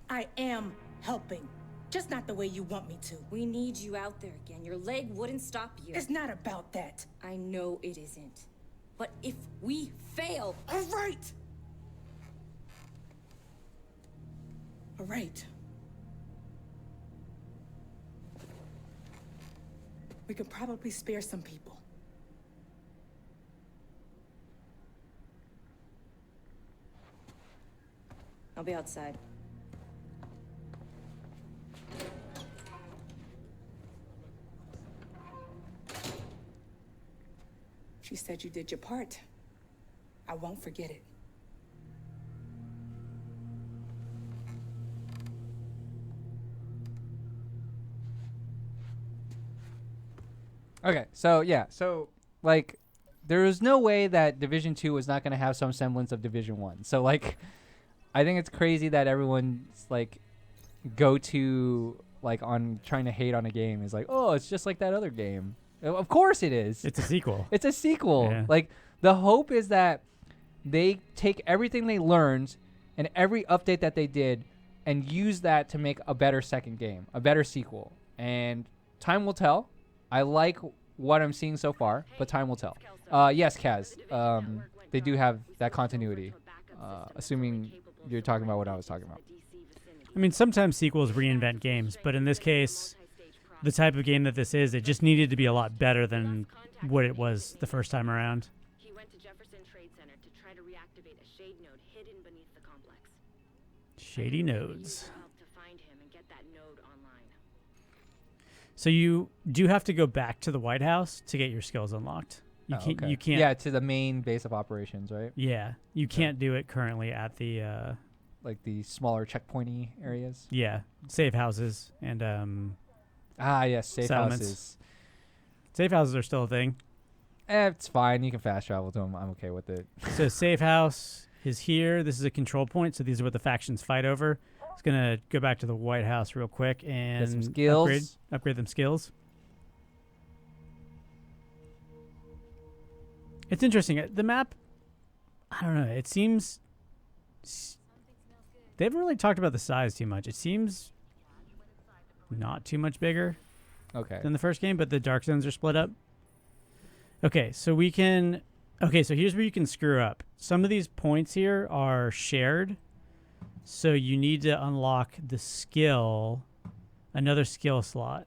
I am helping. Just not the way you want me to. We need you out there again. Your leg wouldn't stop you. It's not about that. I know it isn't. But if we fail... All right. All right. We could probably spare some people. I'll be outside. She said you did your part. I won't forget it. Okay, so yeah, so like there is no way that Division 2 was not going to have some semblance of Division 1. So like I think it's crazy that everyone's like go to like on trying to hate on a game is like, "Oh, it's just like that other game." Of course it is. It's a sequel. It's a sequel. Yeah. Like the hope is that they take everything they learned and every update that they did and use that to make a better second game, a better sequel. And time will tell. I like what I'm seeing so far, but time will tell. Yes, Kaz. They do have that continuity, assuming you're talking about what I was talking about. I mean, sometimes sequels reinvent games, but in this case, the type of game that this is, it just needed to be a lot better than what it was the first time around. He went to Jefferson Trade Center to try to reactivate a shade node hidden beneath the complex. Shady nodes. Help to find him and get that node online. So you do have to go back to the White House to get your skills unlocked. You can't. Okay. You can't. Yeah, to the main base of operations, right? Yeah, you can't do it currently at the. Like the smaller checkpointy areas. Yeah, safe houses and Yes, safe settlements. houses. Safe houses are still a thing. It's fine. You can fast travel to them. I'm okay with it. So safe house is here. This is a control point. So these are what the factions fight over. It's gonna go back to the White House real quick and Get some skills. upgrade them skills. It's interesting. The map, I don't know. It seems they haven't really talked about the size too much. It seems not too much bigger Okay. than the first game, but the dark zones are split up. Okay, so we can... Okay, so here's where you can screw up. Some of these points here are shared, so you need to unlock the skill, another skill slot.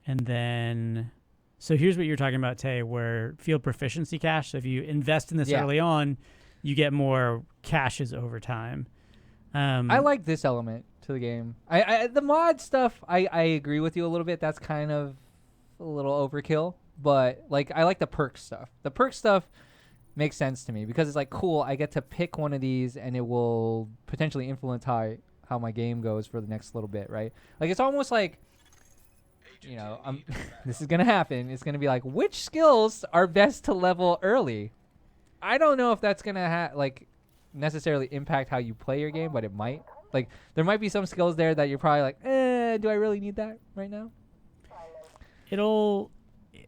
And then... So here's what you're talking about, Tay, where field proficiency cache. So if you invest in this Yeah. early on, you get more caches over time. I like this element to to the game. I the mod stuff, I agree with you a little bit. That's kind of a little overkill. But like I like the perk stuff. The perk stuff makes sense to me because it's like cool. I get to pick one of these and it will potentially influence how my game goes for the next little bit, right? Like it's almost like, you know, this is gonna happen. It's gonna be like, which skills are best to level early? I don't know if that's gonna like necessarily impact how you play your game, but it might. Like there might be some skills there that you're probably like, do I really need that right now?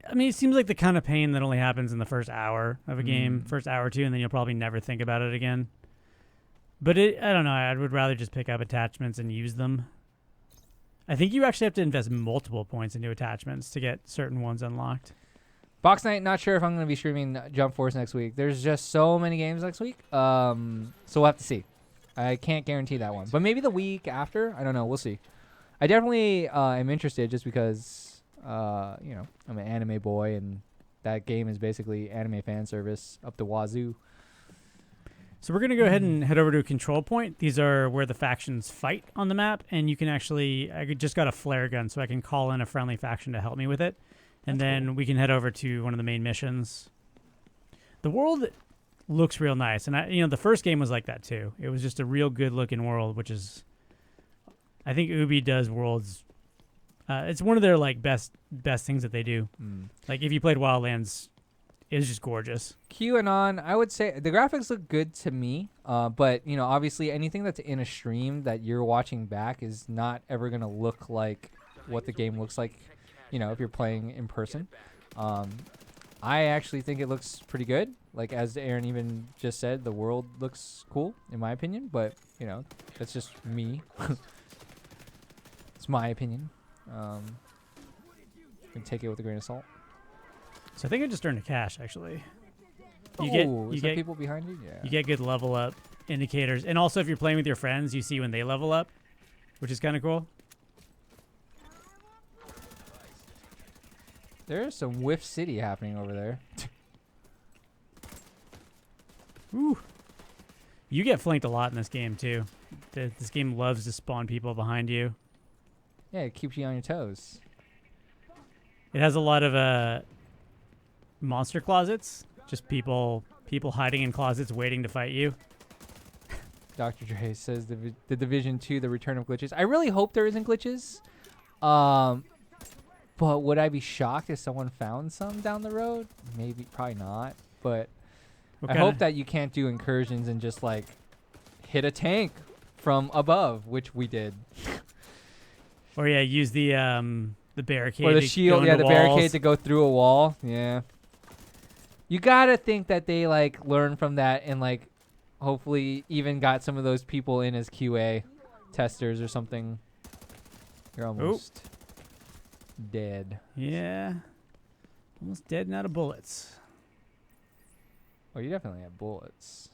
I mean, it seems like the kind of pain that only happens in the first hour of a game, first hour or two, and then you'll probably never think about it again. But I don't know. I would rather just pick up attachments and use them. I think you actually have to invest multiple points into attachments to get certain ones unlocked. Box Night, not sure if I'm going to be streaming Jump Force next week. There's just so many games next week. So we'll have to see. I can't guarantee that one. But maybe the week after. I don't know. We'll see. I definitely am interested just because... you know, I'm an anime boy, and that game is basically anime fan service up the wazoo. So we're going to go ahead and head over to a control point. These are where the factions fight on the map, and you can actually, I just got a flare gun, so I can call in a friendly faction to help me with it. And then we can head over to one of the main missions. The world looks real nice, and the first game was like that too. It was just a real good looking world, which is, I think Ubi does worlds. It's one of their like best things that they do. Like if you played Wildlands, it's just gorgeous. QAnon, I would say the graphics look good to me, but you know, obviously anything that's in a stream that you're watching back is not ever gonna look like what the game looks like. You know, if you're playing in person, I actually think it looks pretty good. Like as Aaron even just said, the world looks cool in my opinion. But you know, that's just me. It's my opinion. You can take it with a grain of salt. So I think I just earned a cash actually. You Is there people behind you? Yeah. You get good level up indicators, and also if you're playing with your friends, you see when they level up, which is kind of cool. There's some Whiff City happening over there. Ooh. You get flanked a lot in this game too. This game loves to spawn people behind you. Yeah, it keeps you on your toes. It has a lot of monster closets. Just people hiding in closets waiting to fight you. Dr. Dre says the Division 2, the return of glitches. I really hope there isn't glitches. But would I be shocked if someone found some down the road? Maybe, probably not. But I hope that you can't do incursions and just like hit a tank from above, which we did. Or yeah, use the barricade or the to shield, go yeah, into the walls. barricade to go through a wall. Yeah. You gotta think that they like learned from that and like hopefully even got some of those people in as QA testers or something. You're almost dead. Yeah. Almost dead and out of bullets. Oh, you definitely have bullets.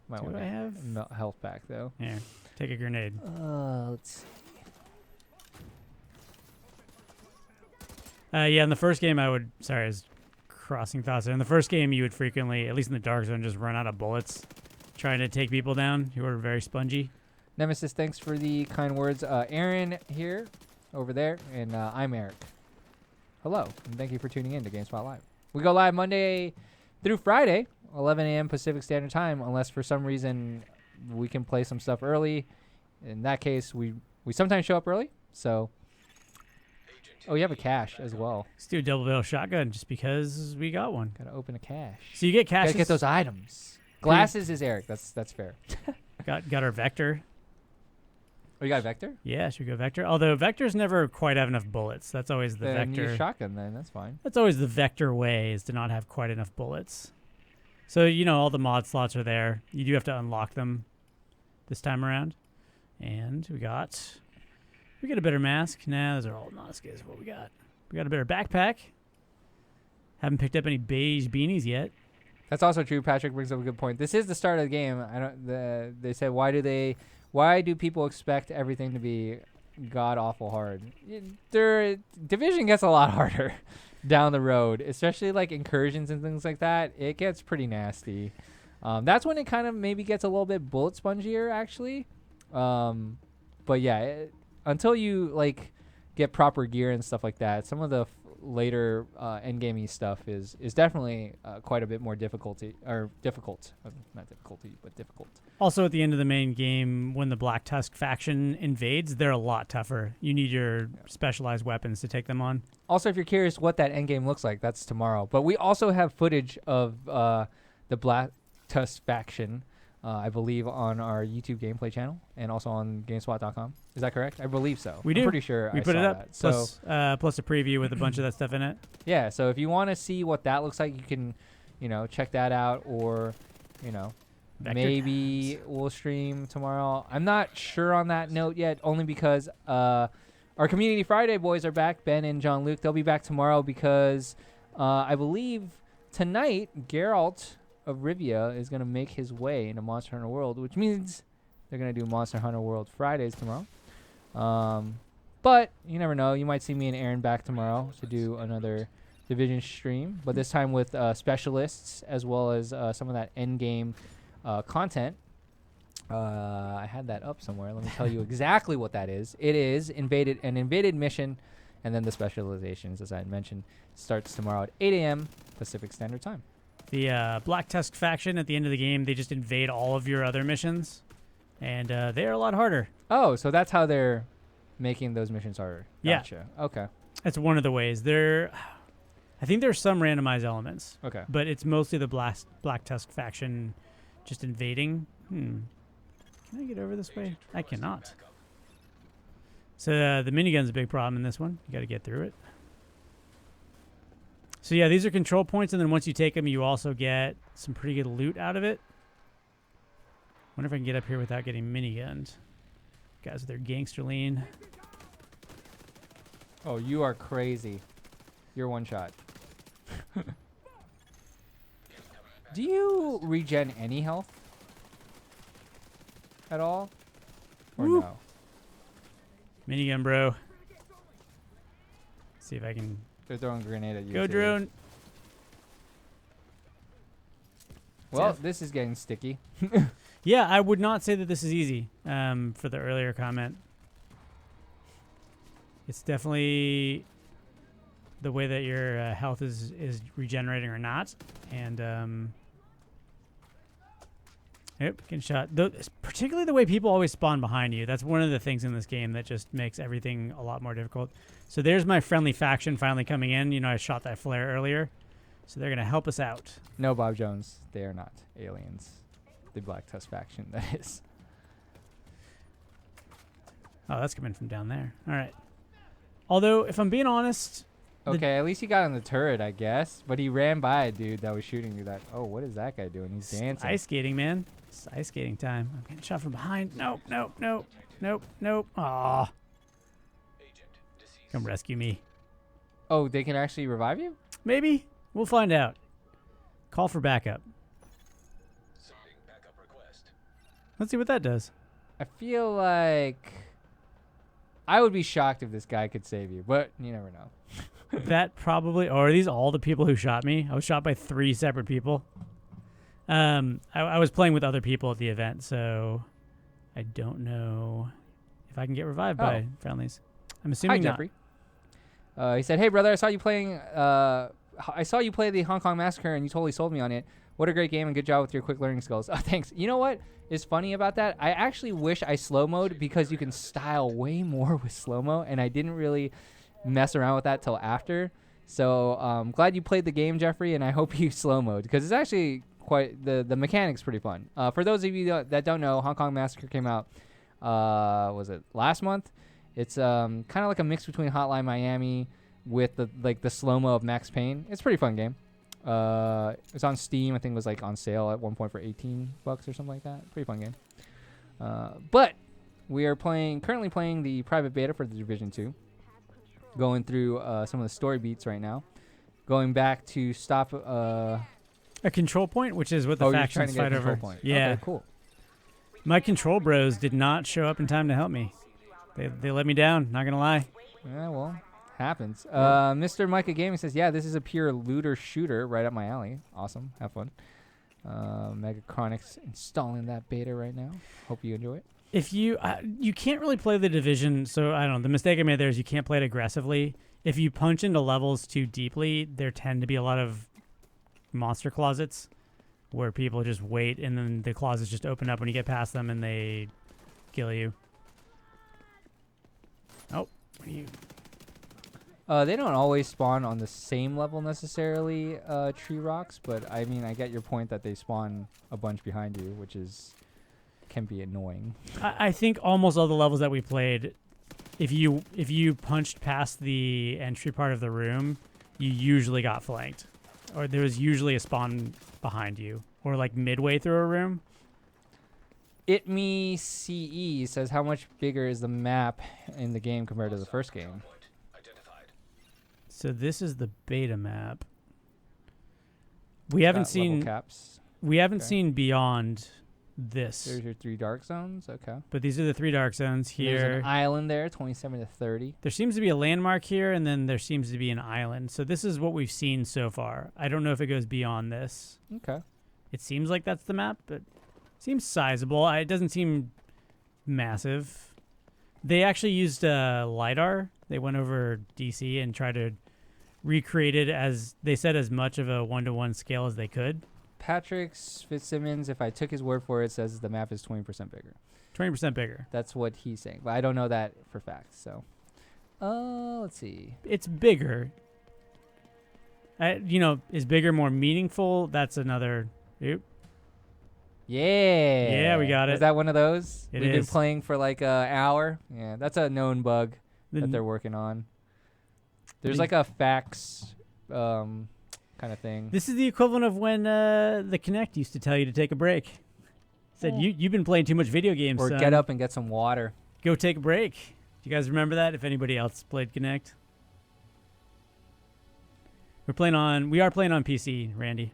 Might Do want I to have health back though. Yeah. Take a grenade. Let's see. Yeah, in the first game I was crossing thoughts there. In the first game you would frequently, at least in the dark zone, just run out of bullets trying to take people down who are very spongy. Nemesis, thanks for the kind words. Aaron here, over there, and I'm Eric. Hello, and thank you for tuning in to GameSpot Live. We go live Monday through Friday, 11 a.m. Pacific Standard Time, unless for some reason we can play some stuff early. In that case, we sometimes show up early, so... Oh, you have a cache as well. Let's do a double barrel shotgun just because we got one. Gotta open a cache. So you get caches. Gotta get those items. Glasses is Eric. That's fair. Got our Vector. Oh, you got a Vector? Yeah, should we go Vector? Although Vectors never quite have enough bullets. That's always the then Vector. Use shotgun then. That's fine. That's always the Vector way, is to not have quite enough bullets. So, you know, all the mod slots are there. You do have to unlock them this time around. And we got a better mask. Nah, those are all not as good as what we got. We got a better backpack. Haven't picked up any beige beanies yet. That's also true. Patrick brings up a good point. This is the start of the game. They said why do people expect everything to be god awful hard? Their Division gets a lot harder down the road, especially like incursions and things like that. It gets pretty nasty. That's when it kind of maybe gets a little bit bullet spongier actually. But yeah, until you like get proper gear and stuff like that, some of the later endgamey stuff is definitely quite a bit more difficult, not difficulty, but difficult. Also, at the end of the main game, when the Black Tusk faction invades, they're a lot tougher. You need your specialized weapons to take them on. Also, if you're curious what that endgame looks like, that's tomorrow. But we also have footage of the Black Tusk faction, I believe, on our YouTube gameplay channel and also on GameSpot.com. Is that correct? I believe so. We do. I'm pretty sure we I put saw it up. that. Plus, plus a preview with a bunch of that stuff in it. Yeah, so if you want to see what that looks like, you can, check that out, or, Vector maybe we'll stream tomorrow. I'm not sure on that note yet, only because our Community Friday boys are back, Ben and John Luke. They'll be back tomorrow because I believe tonight Geralt of Rivia is going to make his way into Monster Hunter World, which means they're going to do Monster Hunter World Fridays tomorrow. But you never know. You might see me and Aaron back tomorrow to do another Division stream, but this time with specialists as well as some of that end game content. I had that up somewhere. Let me tell you exactly what that is. It is an invaded mission, and then the specializations, as I had mentioned, starts tomorrow at 8 a.m. Pacific Standard Time. The Black Tusk faction at the end of the game, they just invade all of your other missions, and they are a lot harder. Oh, so that's how they're making those missions harder. Gotcha. Yeah. Okay. That's one of the ways. I think there's some randomized elements. Okay. But it's mostly the Black Tusk faction just invading. Can I get over this way? I cannot. So the minigun's a big problem in this one. You got to get through it. So yeah, these are control points, and then once you take them, you also get some pretty good loot out of it. Wonder if I can get up here without getting minigunned. Guys with their gangster lean. Oh, you are crazy. You're one shot. Do you regen any health at all? Or Woo. no? Minigun, bro. See if I can... They're throwing a grenade at you. Go, too. drone. Well, this is getting sticky. Yeah, I would not say that this is easy, for the earlier comment. It's definitely the way that your health is regenerating or not. And, yep, getting shot. Particularly the way people always spawn behind you. That's one of the things in this game that just makes everything a lot more difficult. So there's my friendly faction finally coming in. I shot that flare earlier. So they're going to help us out. No, Bob Jones. They are not aliens. The Black Tusk faction, that is. Oh, that's coming from down there. All right. Although, if I'm being honest... Okay, at least he got on the turret, I guess. But he ran by a dude that was shooting you. Oh, what is that guy doing? He's dancing. Ice skating, man. It's ice skating time. I'm getting shot from behind. Nope, nope, nope. Nope, nope. Aw. Come rescue me. Oh, they can actually revive you? Maybe. We'll find out. Call for backup. Let's see what that does. I feel like I would be shocked if this guy could save you, but you never know. That probably... Oh, are these all the people who shot me? I was shot by 3 separate people. I was playing with other people at the event, so I don't know if I can get revived by friendlies. I'm assuming Hi, not. Jeffrey. He said, "Hey, brother, I saw you playing... I saw you play the Hong Kong Massacre, and you totally sold me on it. What a great game, and good job with your quick learning skills." Oh, thanks. You know what is funny about that? I actually wish I slow-mode because you can style way more with slow-mo, and I didn't really mess around with that till after. So glad you played the game, Jeffrey, and I hope you slow-mode because it's actually quite... The mechanic's pretty fun. For those of you that don't know, Hong Kong Massacre came out, was it last month? It's kind of like a mix between Hotline Miami with the slow-mo of Max Payne. It's a pretty fun game. It's on Steam. I think it was on sale at one point for $18 or something like that. Pretty fun game. But we are currently playing the private beta for the Division 2. Going through some of the story beats right now. Going back to stop a control point, which is what the factions fight over. Point. Yeah, okay, cool. My control bros did not show up in time to help me. They let me down. Not gonna lie. Yeah, well. Happens. Mr. Micah Gaming says, "Yeah, this is a pure looter shooter right up my alley. Awesome. Have fun." Megatronics installing that beta right now. Hope you enjoy it. If you you can't really play the Division, so I don't know. The mistake I made there is you can't play it aggressively. If you punch into levels too deeply, there tend to be a lot of monster closets where people just wait and then the closets just open up when you get past them and they kill you. Oh, what are you? They don't always spawn on the same level necessarily, tree rocks, but I mean, I get your point that they spawn a bunch behind you, which can be annoying. I think almost all the levels that we played, if you punched past the entry part of the room, you usually got flanked. Or there was usually a spawn behind you. Or like midway through a room. CE says, how much bigger is the map in the game compared to the first game? So this is the beta map. We haven't seen caps. We haven't seen beyond this. There's your 3 dark zones. Okay. But these are the 3 dark zones here. There's an island there, 27 to 30. There seems to be a landmark here, and then there seems to be an island. So this is what we've seen so far. I don't know if it goes beyond this. Okay. It seems like that's the map, but it seems sizable. It doesn't seem massive. They actually used LiDAR. They went over DC and tried to recreate it as, they said, as much of a 1-to-1 scale as they could. Patrick Fitzsimmons, if I took his word for it, says the map is 20% bigger. 20% bigger. That's what he's saying, but I don't know that for fact. So, let's see. It's bigger. Is bigger more meaningful? That's another. Oop. Yeah. Yeah, we got it. Is that one of those? It We've been is. playing for like an hour. Yeah, that's a known bug that they're working on. There's like a fax kind of thing. This is the equivalent of when the Kinect used to tell you to take a break. Said, you've been playing too much video games, Or son. get up and get some water. Go take a break. Do you guys remember that, if anybody else played Kinect? We are playing on PC, Randy.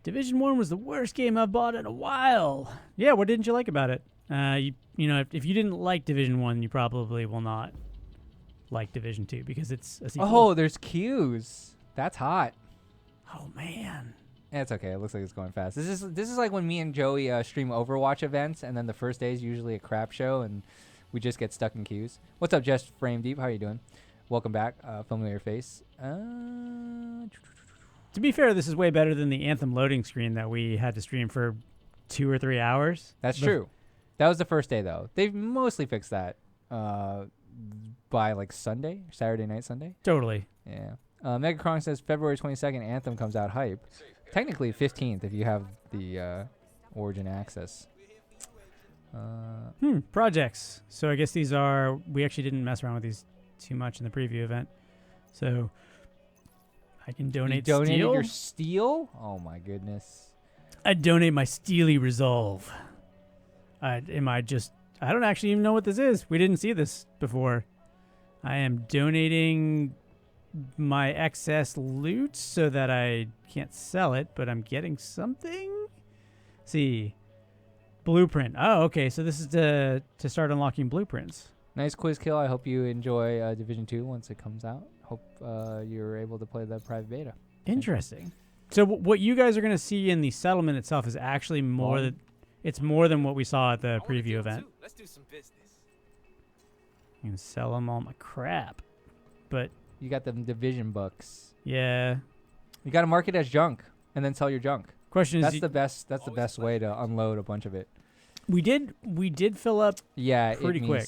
Division 1 was the worst game I've bought in a while. Yeah, what didn't you like about it? If you didn't like Division 1, you probably will not like Division 2 because it's a sequel. Oh, there's queues. That's hot. Oh, man. Yeah, it's okay. It looks like it's going fast. This is like when me and Joey stream Overwatch events, and then the first day is usually a crap show, and we just get stuck in queues. What's up, Just Frame Deep? How are you doing? Welcome back. Familiar face. To be fair, this is way better than the Anthem loading screen that we had to stream for 2 or 3 hours. That's true. That was the first day, though. They've mostly fixed that by like Sunday, Saturday night, Sunday. Totally. Yeah. Megacron says February 22nd, Anthem comes out hype. Technically 15th if you have the Origin access. Projects. So I guess these are, we actually didn't mess around with these too much in the preview event. So I can donate You donated steel. your steel? Oh my goodness. I donate my Steely Resolve. I don't actually even know what this is. We didn't see this before. I am donating my excess loot so that I can't sell it, but I'm getting something. Let's see. Blueprint. Oh, okay. So this is to start unlocking blueprints. Nice quiz kill. I hope you enjoy Division 2 once it comes out. Hope you're able to play the private beta. Interesting. So what you guys are going to see in the settlement itself is actually more than what we saw at the preview event. Let's do some business. I can sell them all my crap. But You got them Division bucks. yeah. You got to mark it as junk and then sell your junk. Question is, That's the best way to unload a bunch of it. we did fill up. Yeah, Pretty quick.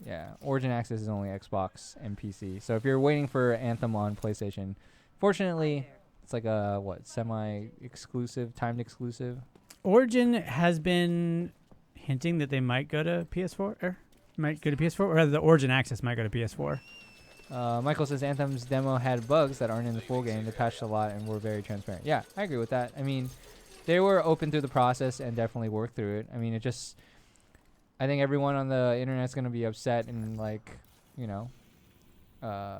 Yeah, Origin Access is only Xbox and PC. So if you're waiting for Anthem on PlayStation, fortunately, it's like a semi-exclusive, timed exclusive. Origin has been hinting that they might go to PS4, or rather the Origin Access might go to PS4. Michael says Anthem's demo had bugs that aren't in the full game. They patched a lot and were very transparent. Yeah, I agree with that. I mean, they were open through the process and definitely worked through it. I mean, I think everyone on the internet's going to be upset and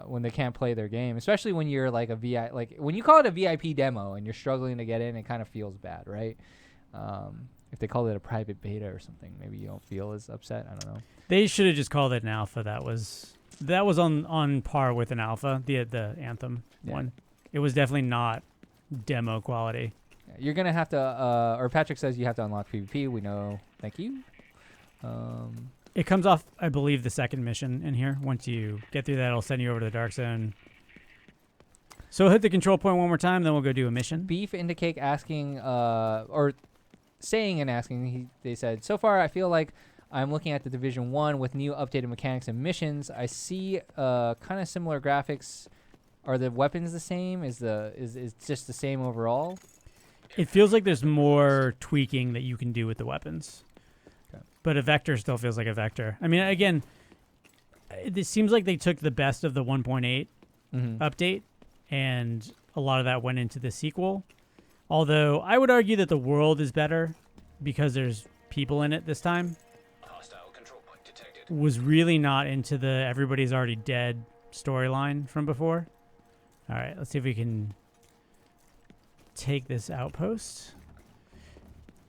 when they can't play their game, especially when you're like when you call it a VIP demo and you're struggling to get in, it kind of feels bad, right? If they call it a private beta or something, maybe you don't feel as upset. I don't know. They should have just called it an alpha. That was on par with an alpha. The Anthem one. It was definitely not demo quality. You're gonna have to, or Patrick says you have to unlock PvP. We know. Thank you. It comes off, I believe, the second mission in here. Once you get through that, it'll send you over to the Dark Zone. So hit the control point one more time, then we'll go do a mission. Beef Indicake asking, or saying and asking, they said, so far I feel like I'm looking at the Division 1 with new updated mechanics and missions. I see kind of similar graphics. Are the weapons the same? Is just the same overall? It feels like there's more tweaking that you can do with the weapons. Okay. But a vector still feels like a vector. I mean, again, it seems like they took the best of the 1.8 update, and a lot of that went into the sequel. Although I would argue that the world is better because there's people in it this time. Hostile control point detected. Was really not into the everybody's already dead storyline from before. All right, let's see if we can take this outpost.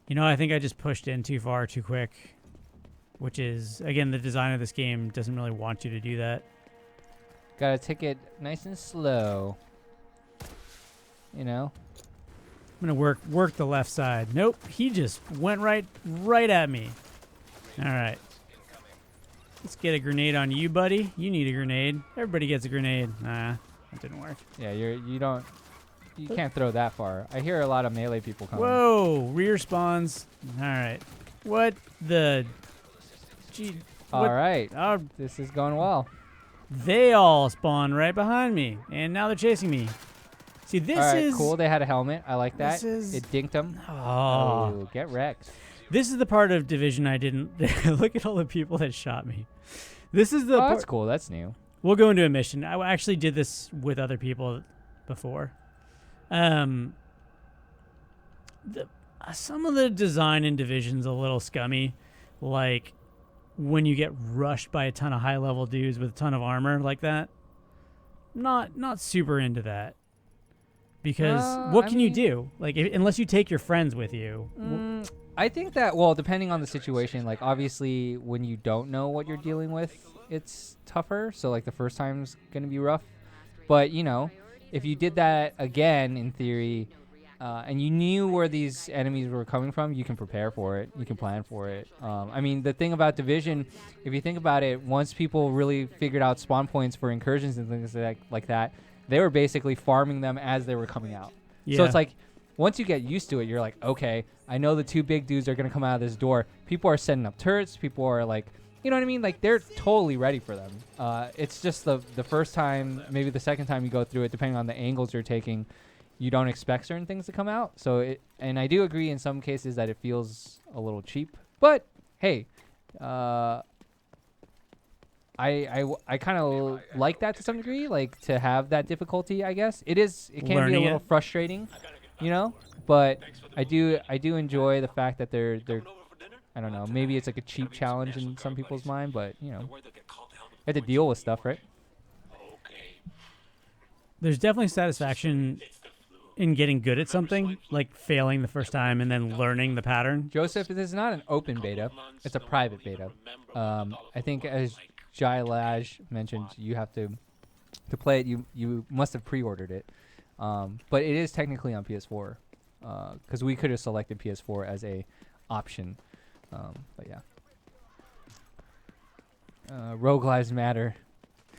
You know, I think I just pushed in too far too quick, which is, again, the design of this game doesn't really want you to do that. Gotta take it nice and slow. You know? I'm going to work the left side. Nope, he just went right at me. All right. Let's get a grenade on you, buddy. You need a grenade. Everybody gets a grenade. Nah. That didn't work. Yeah, you can't throw that far. I hear a lot of melee people coming. Whoa, rear spawns. All right. What the? Gee. All right. This is going well. They all spawn right behind me, and now they're chasing me. See, this all right, is cool. They had a helmet. I like that. This is, it dinked them. Oh, get wrecked. This is the part of Division I didn't look at all the people that shot me. This is the. Oh, that's cool. That's new. We'll go into a mission. I actually did this with other people before. Some of the design in Division's a little scummy, like when you get rushed by a ton of high-level dudes with a ton of armor like that. Not super into that. Because what can you do? Like, unless you take your friends with you. I think that, well, depending on the situation, like, obviously, when you don't know what you're dealing with, it's tougher. So, like, the first time's going to be rough. But, you know, if you did that again, in theory, and you knew where these enemies were coming from, you can prepare for it. You can plan for it. I mean, the thing about Division, if you think about it, once people really figured out spawn points for incursions and things like that, they were basically farming them as they were coming out. Yeah. So it's like, once you get used to it, you're like, okay, I know the two big dudes are going to come out of this door. People are setting up turrets. People are like, you know what I mean? Like, they're totally ready for them. It's just the first time, maybe the second time you go through it, depending on the angles you're taking, you don't expect certain things to come out. So and I do agree in some cases that it feels a little cheap. But, hey, I kind of like that to some degree, like to have that difficulty, I guess. It can be a little frustrating, you know, but I do enjoy the fact that they're I don't know, maybe it's like a cheap challenge in some people's mind, but you know, you have to deal with stuff, right? There's definitely satisfaction in getting good at something, like failing the first time and then learning the pattern. Joseph, this is not an open beta, it's a private beta. I think as Jai mentioned, you have to play it. You must have pre-ordered it, but it is technically on PS4 because we could have selected PS4 as a option. But yeah, Rogue Lives Matter,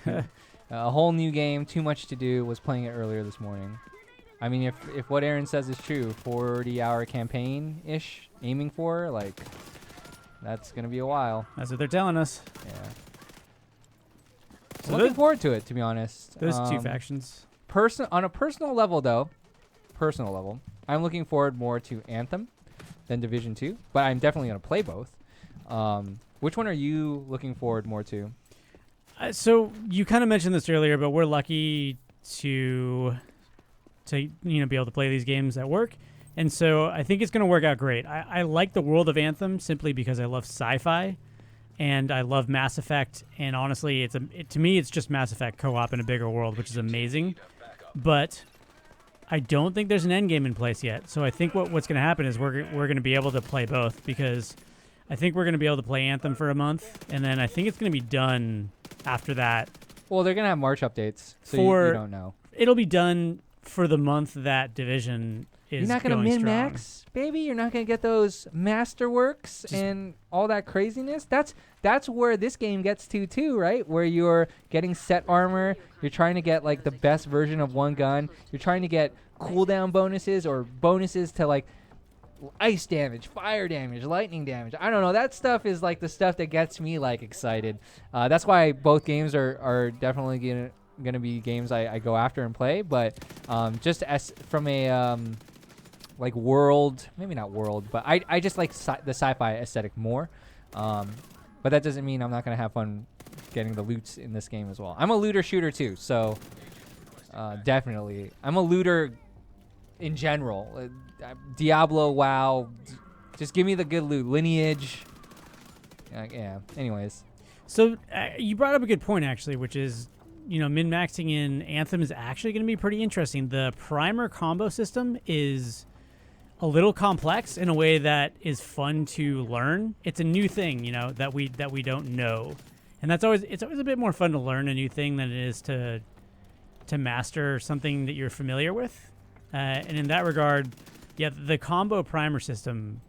a whole new game. Too much to do. Was playing it earlier this morning. I mean, if what Aaron says is true, 40-hour campaign ish, aiming for, like, that's gonna be a while. That's what they're telling us. Yeah. So looking forward to it, to be honest. Those two factions. On a personal level, though, I'm looking forward more to Anthem than Division 2, but I'm definitely going to play both. Which one are you looking forward more to? So you kind of mentioned this earlier, but we're lucky to be able to play these games at work. And so I think it's going to work out great. I like the world of Anthem simply because I love sci-fi. And I love Mass Effect, and honestly, to me, it's just Mass Effect co-op in a bigger world, which is amazing. But I don't think there's an end game in place yet. So I think what's going to happen is we're going to be able to play both, because I think we're going to be able to play Anthem for a month, and then I think it's going to be done after that. Well, they're going to have March updates, so you don't know. It'll be done for the month that Division is You're not gonna going min strong. max, baby. You're not gonna get those masterworks and all that craziness. That's where this game gets to too, right? Where you're getting set armor. You're trying to get like the best version of one gun. You're trying to get cooldown bonuses or bonuses to like ice damage, fire damage, lightning damage. I don't know. That stuff is like the stuff that gets me like excited. That's why both games are definitely gonna be games I go after and play. But just as from a like world, maybe not world, but I just like the sci-fi aesthetic more. But that doesn't mean I'm not gonna have fun getting the loots in this game as well. I'm a looter shooter too, so definitely I'm a looter in general. Diablo, WoW, just give me the good loot. Lineage, yeah. Anyways, So you brought up a good point actually, which is, you know, min-maxing in Anthem is actually going to be pretty interesting. The primer combo system is a little complex in a way that is fun to learn. It's a new thing, you know, that we don't know, and it's always a bit more fun to learn a new thing than it is to master something that you're familiar with. And in that regard, yeah, the combo primer system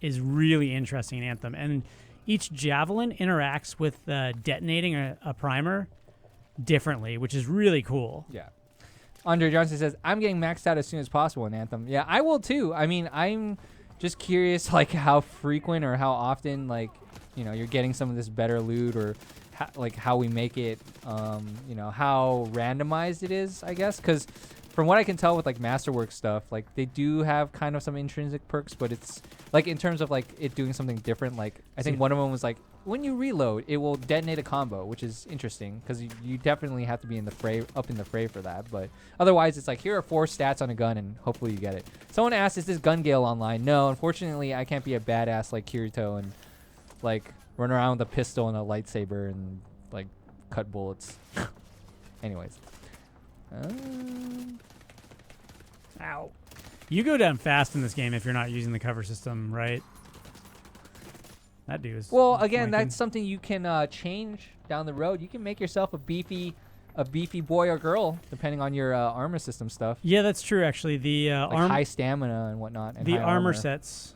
is really interesting in Anthem, and each javelin interacts with detonating a primer differently, which is really cool. yeah. Andre Johnson says, I'm getting maxed out as soon as possible in Anthem. Yeah, I will too. I mean, I'm just curious, like, how frequent or how often, like, you know, you're getting some of this better loot, or like how we make it, you know, how randomized it is, I guess. Because from what I can tell with like Masterwork stuff, like they do have kind of some intrinsic perks, but it's like in terms of like it doing something different. Like I think one of them was like when you reload, it will detonate a combo, which is interesting because you definitely have to be in the fray, up in the fray for that. But otherwise, it's like here are 4 stats on a gun, and hopefully you get it. Someone asked, "Is this Gun Gale online?" No, unfortunately, I can't be a badass like Kirito and like run around with a pistol and a lightsaber and like cut bullets. Anyways. Ow. You go down fast in this game if you're not using the cover system, right? That dude is. Well, again, flanking. that's something you can change down the road. You can make yourself a beefy boy or girl, depending on your armor system stuff. Yeah, that's true. Actually, the Like high stamina and whatnot. And the high armor sets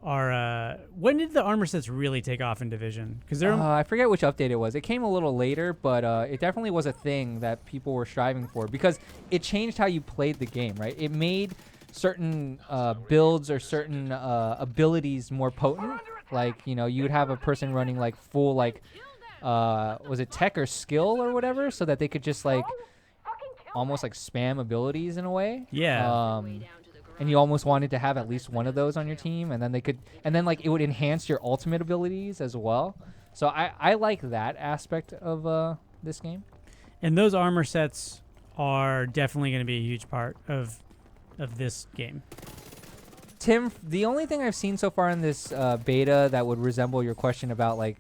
are. When did the armor sets really take off in Division? Because they're. I forget which update it was. It came a little later, but it definitely was a thing that people were striving for because it changed how you played the game, right? It made certain builds or certain abilities more potent. Like, you know, you would have a person running like full like was it tech or skill or whatever, so that they could just like almost like spam abilities in a way. Yeah. And you almost wanted to have at least one of those on your team, and then like it would enhance your ultimate abilities as well. So I like that aspect of this game. And those armor sets are definitely going to be a huge part of this game. Tim, the only thing I've seen so far in this beta that would resemble your question about like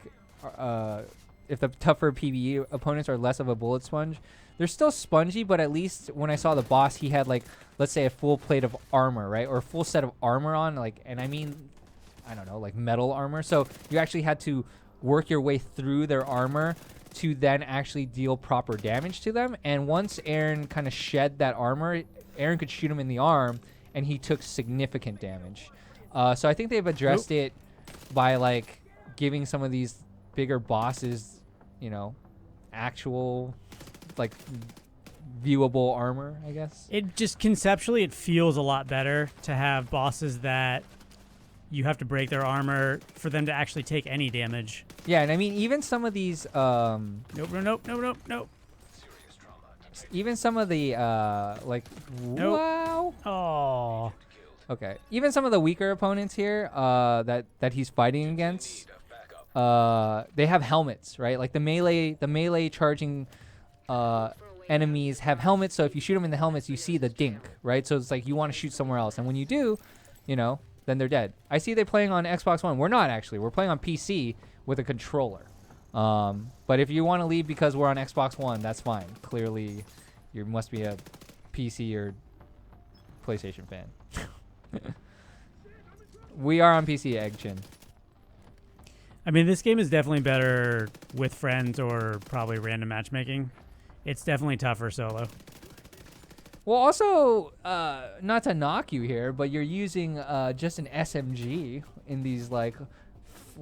if the tougher PvE opponents are less of a bullet sponge, they're still spongy, but at least when I saw the boss, he had like, let's say a full plate of armor, right? Or a full set of armor on, like, and I mean, I don't know, like metal armor. So you actually had to work your way through their armor to then actually deal proper damage to them. And once Aaron kind of shed that armor, Aaron could shoot him in the arm, and he took significant damage. So I think they've addressed it by like giving some of these bigger bosses, you know, actual like viewable armor, I guess. It just conceptually, it feels a lot better to have bosses that you have to break their armor for them to actually take any damage. Yeah, and I mean, even some of these Nope. even some of the like Nope. wow. Oh. Okay. Even some of the weaker opponents here that he's fighting against, they have helmets, right? Like the melee charging enemies have helmets, so if you shoot them in the helmets, you see the dink, right? So it's like you want to shoot somewhere else, and when you do, you know, then they're dead. I see they're playing on Xbox One. We're not actually. We're playing on PC with a controller. But if you want to leave because we're on Xbox One, that's fine. Clearly, you must be a PC or PlayStation fan. We are on PC, Eggchin. I mean, this game is definitely better with friends or probably random matchmaking. It's definitely tougher solo. Well, also, not to knock you here, but you're using just an SMG in these like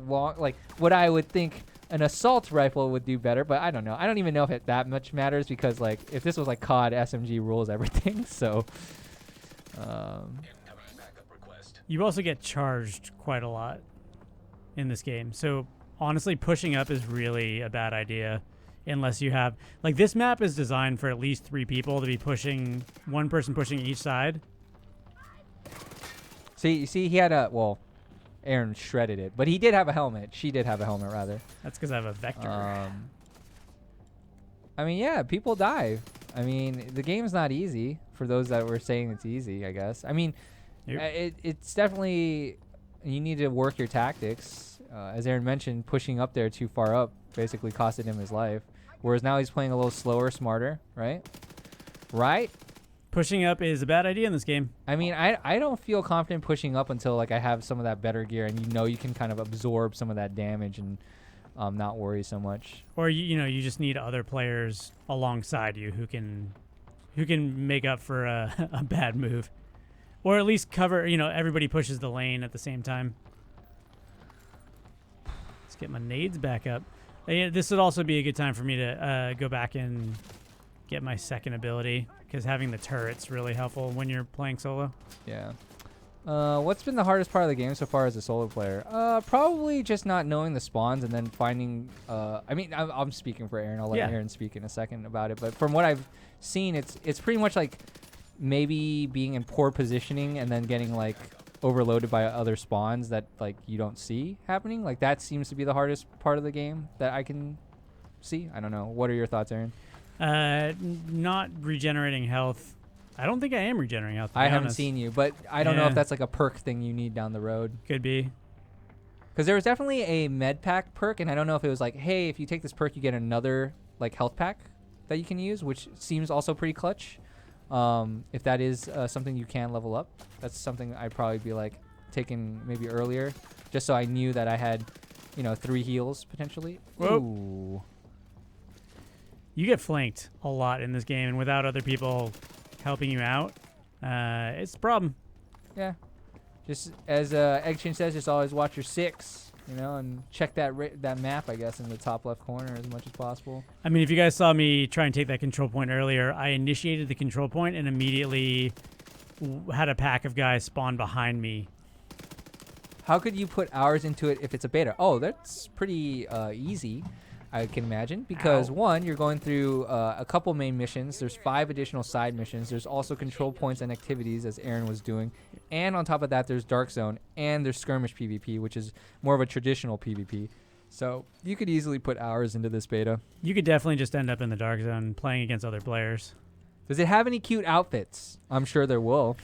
long, like what I would think an assault rifle would do better, but I don't know. I don't even know if it that much matters because like if this was like COD, SMG rules everything. So, you also get charged quite a lot in this game. So honestly, pushing up is really a bad idea. Unless you have, like, this map is designed for at least 3 people to be pushing, one person pushing each side. see, he had a, well, Aaron shredded it, but he did have a helmet. She did have a helmet, rather. That's because I have a vector. I mean, yeah, people die. I mean, the game's not easy for those that were saying it's easy, I guess. I mean, it's definitely, you need to work your tactics. As Aaron mentioned, pushing up there too far up basically costed him his life. Whereas now he's playing a little slower, smarter, right? Right? Pushing up is a bad idea in this game. I mean, I don't feel confident pushing up until like I have some of that better gear and you can kind of absorb some of that damage and not worry so much. Or you just need other players alongside you who can make up for a bad move. Or at least cover, everybody pushes the lane at the same time. Let's get my nades back up. This would also be a good time for me to go back and get my second ability, because having the turret's really helpful when you're playing solo. Yeah. What's been the hardest part of the game so far as a solo player? Probably just not knowing the spawns and then finding... I mean, I'm speaking for Aaron. I'll let Aaron speak in a second about it. But from what I've seen, it's pretty much like maybe being in poor positioning and then getting like overloaded by other spawns that like you don't see happening. Like that seems to be the hardest part of the game that I can see. I don't know. What are your thoughts, Aaron? Not regenerating health. I don't think I am regenerating health. I haven't seen you, but I don't know if that's like a perk thing you need down the road. Could be. Because there was definitely a med pack perk, and I don't know if it was like, hey, if you take this perk, you get another like health pack that you can use, which seems also pretty clutch. If that is something you can level up, that's something I'd probably be like taking maybe earlier, just so I knew that I had, 3 heals potentially. Whoa. Ooh. You get flanked a lot in this game, and without other people helping you out, it's a problem. Yeah. Just as Eggchange says, just always watch your 6. And check that map, I guess, in the top left corner as much as possible. I mean, if you guys saw me try and take that control point earlier, I initiated the control point and immediately had a pack of guys spawn behind me. How could you put hours into it if it's a beta? Oh, that's pretty easy, I can imagine, because one, you're going through a couple main missions. There's 5 additional side missions. There's also control points and activities, as Aaron was doing. And on top of that, there's Dark Zone, and there's Skirmish PvP, which is more of a traditional PvP. So you could easily put hours into this beta. You could definitely just end up in the Dark Zone playing against other players. Does it have any cute outfits? I'm sure there will.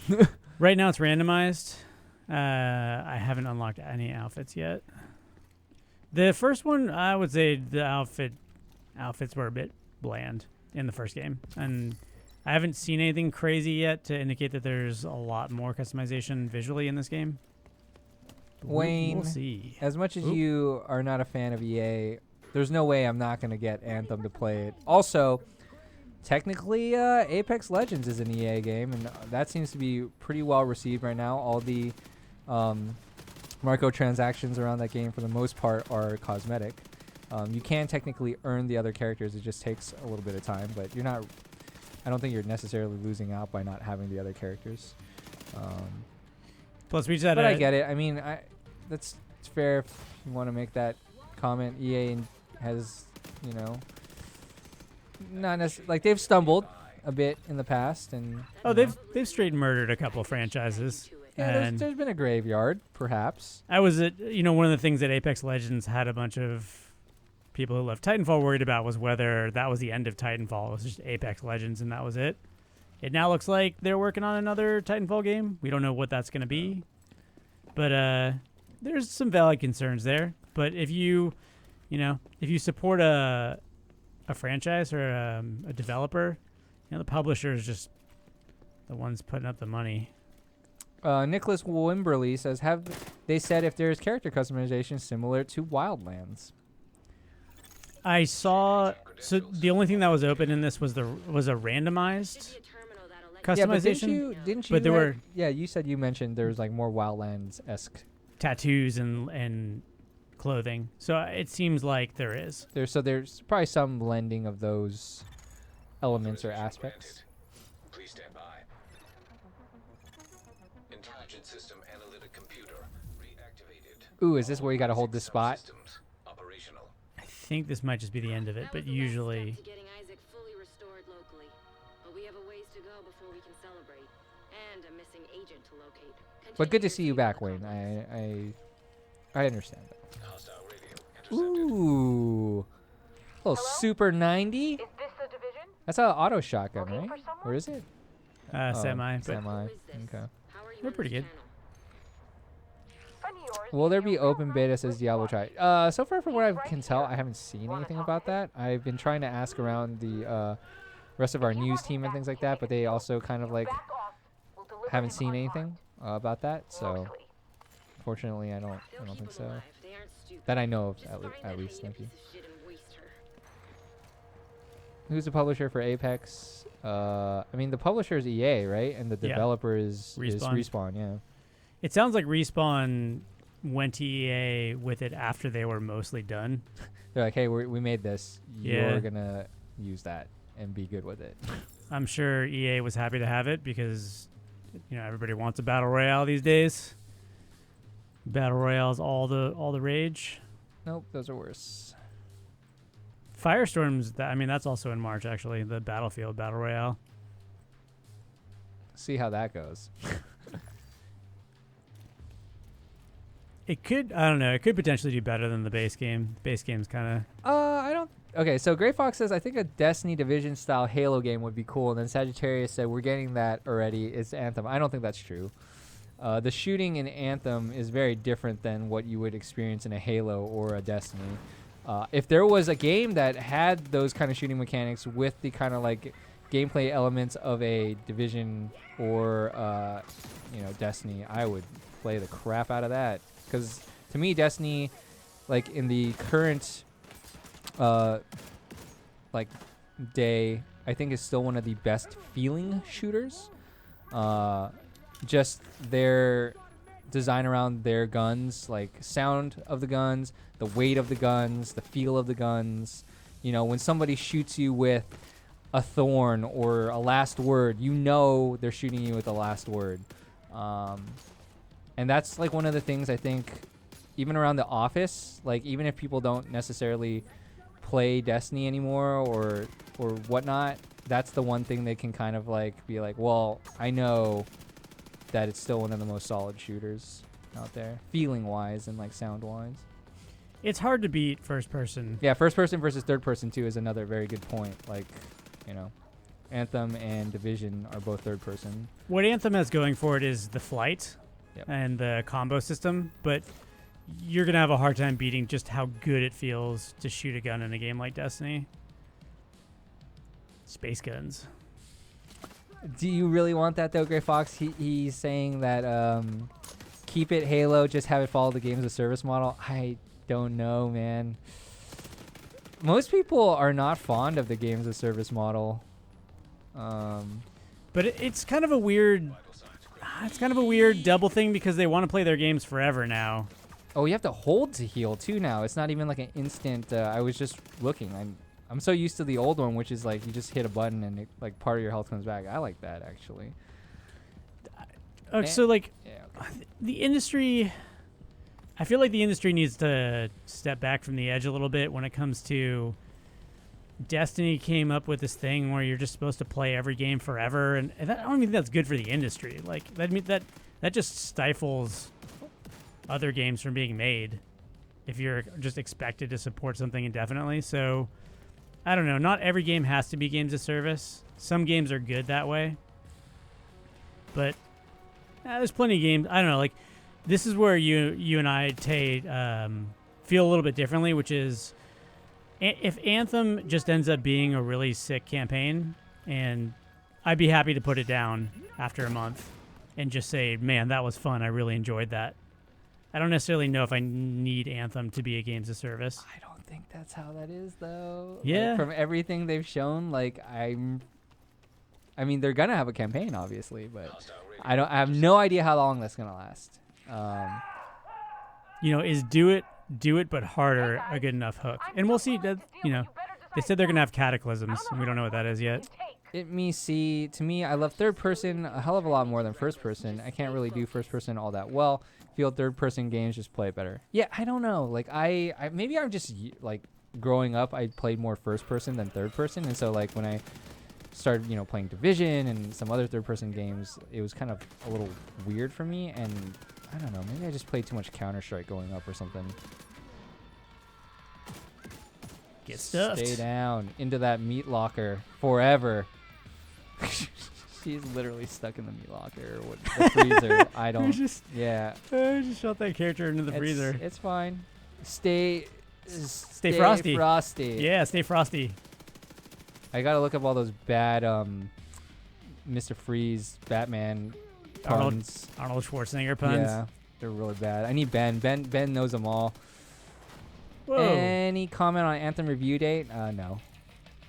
Right now it's randomized. I haven't unlocked any outfits yet. The first one, I would say the outfits were a bit bland in the first game. And I haven't seen anything crazy yet to indicate that there's a lot more customization visually in this game. Wayne, we'll see. As much as you are not a fan of EA, there's no way I'm not going to get Anthem to play it. Also, technically, Apex Legends is an EA game, and that seems to be pretty well received right now. All the microtransactions around that game, for the most part, are cosmetic. You can technically earn the other characters. It just takes a little bit of time, but you're not... I don't think you're necessarily losing out by not having the other characters. Plus, we just had but I get it. I mean, it's fair if you want to make that comment. EA has, not necessarily... Like, they've stumbled a bit in the past. And they've straight murdered a couple franchises. Yeah, there's been a graveyard, perhaps. I was one of the things that Apex Legends had a bunch of people who left Titanfall worried about was whether that was the end of Titanfall. It was just Apex Legends and that was it. It now looks like they're working on another Titanfall game. We don't know what that's going to be. But there's some valid concerns there. But if you support a franchise or a developer, the publisher is just the ones putting up the money. Nicholas Wimberly says, have they said if there's character customization similar to Wildlands? I saw... So the only thing that was open in this was a randomized customization. Yeah, but didn't you? But there were Yeah, you said you mentioned there's like more Wildlands-esque. tattoos and clothing. So it seems like there is. There's probably some blending of those elements or aspects. Please stand by. Intelligent system analytic computer reactivated. Ooh, is this where you got to hold this spot? Systems operational. I think this might just be the end of it, but usually To getting Isaac fully restored locally. But we have a ways to go before we can celebrate. And a missing agent to locate. But good to Continue see you your back, field Wayne. I understand that. Hostile radio intercepted. Ooh, little Super 90. Is this the division? That's an auto shotgun, Looking right? for someone? Or is it? semi. But Semi. Who is this? Okay. How are you They're on pretty this good. channel? Funny yours. Will there be You open real beta? nice Says with Diablo watch. Try. So far, from what I He's can right tell, here. I haven't seen Wanna anything talk about to him? that. I've been trying to ask around the rest of our news team and things like that, but they also kind of like Back off. We'll deliver haven't him seen unharmed. anything about that. So, Mostly. fortunately, I They'll don't keep think him so. alive. They aren't stupid. That I know of, Just at find that least. hyena Thank you. piece of shit and waste her. Who's the publisher for Apex? I mean, the publisher is EA, right? And the Yeah. developer is Respawn. Respawn. Yeah. it sounds like Respawn went to EA with it after they were mostly done. They're like, hey, we made this. Yeah. You're gonna use that and be good with it. I'm sure EA was happy to have it because everybody wants a battle royale these days. Battle royale's all the rage. Nope, those are worse. Firestorm's that's also in March actually, the Battlefield Battle Royale. See how that goes. It could potentially do better than the base game. Base game's kind of I don't. Okay, so Gray Fox says I think a Destiny Division style Halo game would be cool, and then Sagittarius said we're getting that already. It's Anthem. I don't think that's true. The shooting in Anthem is very different than what you would experience in a Halo or a Destiny. If there was a game that had those kind of shooting mechanics with the kind of like gameplay elements of a Division or Destiny, I would play the crap out of that. Because to me, Destiny, like in the current day, I think is still one of the best feeling shooters. Just their design around their guns, like sound of the guns, the weight of the guns, the feel of the guns. When somebody shoots you with a thorn or a last word, they're shooting you with the last word. And that's like one of the things I think, even around the office, like even if people don't necessarily play Destiny anymore or whatnot, that's the one thing they can kind of like be like, well, I know that it's still one of the most solid shooters out there, feeling wise and like sound wise. it's hard to beat first person. Yeah, first person versus third person too is another very good point. Like, Anthem and Division are both third person. What Anthem has going for it is the flight Yep. and the combo system, but you're going to have a hard time beating just how good it feels to shoot a gun in a game like Destiny. Space guns. Do you really want that though, Gray Fox? He's saying that keep it Halo, just have it follow the games of service model. I don't know, man. Most people are not fond of the games of service model. But it's kind of a weird double thing because they want to play their games forever now. Oh, you have to hold to heal too now. It's not even like an instant. I was just looking. I'm so used to the old one, which is like you just hit a button and it, like part of your health comes back. I like that actually. So like Yeah, okay. the industry, I feel like the industry needs to step back from the edge a little bit when it comes to Destiny came up with this thing where you're just supposed to play every game forever, and that, I don't think that's good for the industry. Like that just stifles other games from being made if you're just expected to support something indefinitely. So I don't know. Not every game has to be games of service. Some games are good that way, but there's plenty of games. I don't know. Like this is where you and I, Tay, feel a little bit differently, which is if Anthem just ends up being a really sick campaign, and I'd be happy to put it down after a month and just say, man, that was fun. I really enjoyed that. I don't necessarily know if I need Anthem to be a games of service. I don't think that's how that is though. Yeah. Like, from everything they've shown, like I mean, they're gonna have a campaign, obviously, but I have no idea how long that's gonna last. Is do it, but harder a good enough hook? And we'll see. That they said they're gonna have cataclysms, and we don't know what that is yet. To me, I love third person a hell of a lot more than first person. I can't really do first person all that well. Feel third person games just play better. Yeah, I don't know. Like I maybe I'm just like growing up, I played more first person than third person, and so like when I started, playing Division and some other third person games, it was kind of a little weird for me, and I don't know, maybe I just played too much Counter-Strike going up or something. Get stuffed. Stay down into that meat locker forever. She's literally stuck in the meat locker or the freezer. I don't. Yeah. I just shot that character into the freezer. It's fine. Stay frosty. Frosty. Yeah, stay frosty. I gotta look up all those bad Mr. Freeze Batman puns. Arnold Schwarzenegger puns. Yeah, they're really bad. I need Ben. Ben knows them all. Whoa. Any comment on Anthem review date? No.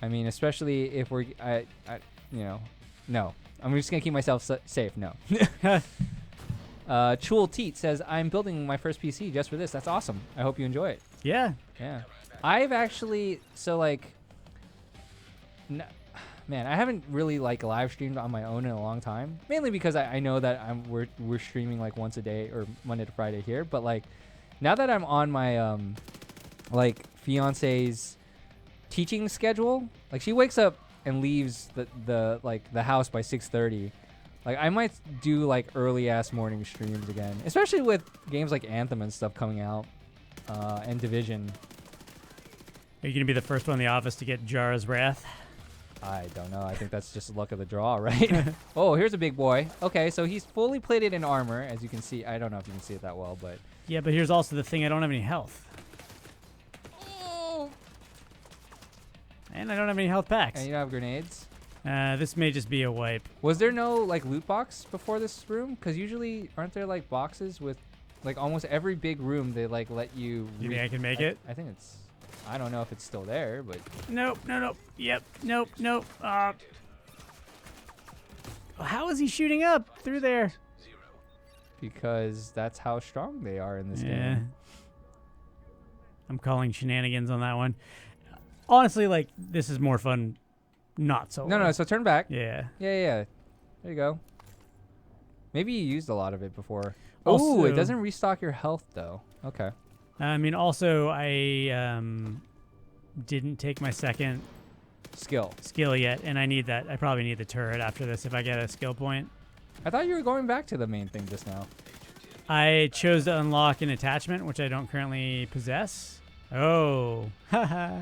I mean, especially if we're, no. I'm just gonna keep myself safe. No. Chul Teat says, "I'm building my first PC just for this. That's awesome. I hope you enjoy it." Yeah. Yeah. I've actually man, I haven't really live streamed on my own in a long time. Mainly because I know that we're streaming like once a day or Monday to Friday here. But like now that I'm on my fiance's teaching schedule, like she wakes up and leaves the house by 6:30. Like I might do like early ass morning streams again, especially with games like Anthem and stuff coming out, and Division. Are you gonna be the first one in the office to get Jara's wrath? I don't know. I think that's just luck of the draw, right? Oh, here's a big boy. Okay, so he's fully plated in armor, as you can see. I don't know if you can see it that well, but yeah. But here's also the thing: I don't have any health. And I don't have any health packs. And you don't have grenades? This may just be a wipe. Was there no loot box before this room? Because usually aren't there boxes with almost every big room they let you. You think I can make it? I think it's. I don't know if it's still there, but nope. Yep. Nope. How is he shooting up through there? Because that's how strong they are in this game. I'm calling shenanigans on that one. Honestly, this is more fun not solo. No, so turn back. Yeah. There you go. Maybe you used a lot of it before. Also, oh, it doesn't restock your health, though. Okay. I mean, also, I didn't take my second skill yet, and I need that. I probably need the turret after this if I get a skill point. I thought you were going back to the main thing just now. I chose to unlock an attachment, which I don't currently possess. Oh. Haha.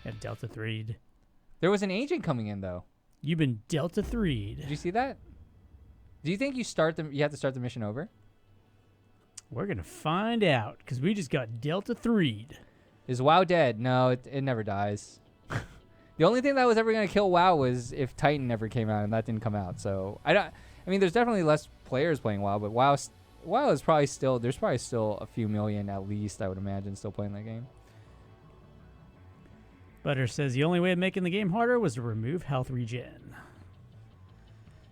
Got Delta 3'd. There was an agent coming in, though. You've been Delta 3'd. Did you see that? Do you think you have to start the mission over? We're going to find out, because we just got Delta 3'd. Is WoW dead? No, it never dies. The only thing that was ever going to kill WoW was if Titan never came out, and that didn't come out. So, I mean, there's definitely less players playing WoW, but WoW is probably still, there's probably still a few million at least, I would imagine, still playing that game. Butter says the only way of making the game harder was to remove health regen.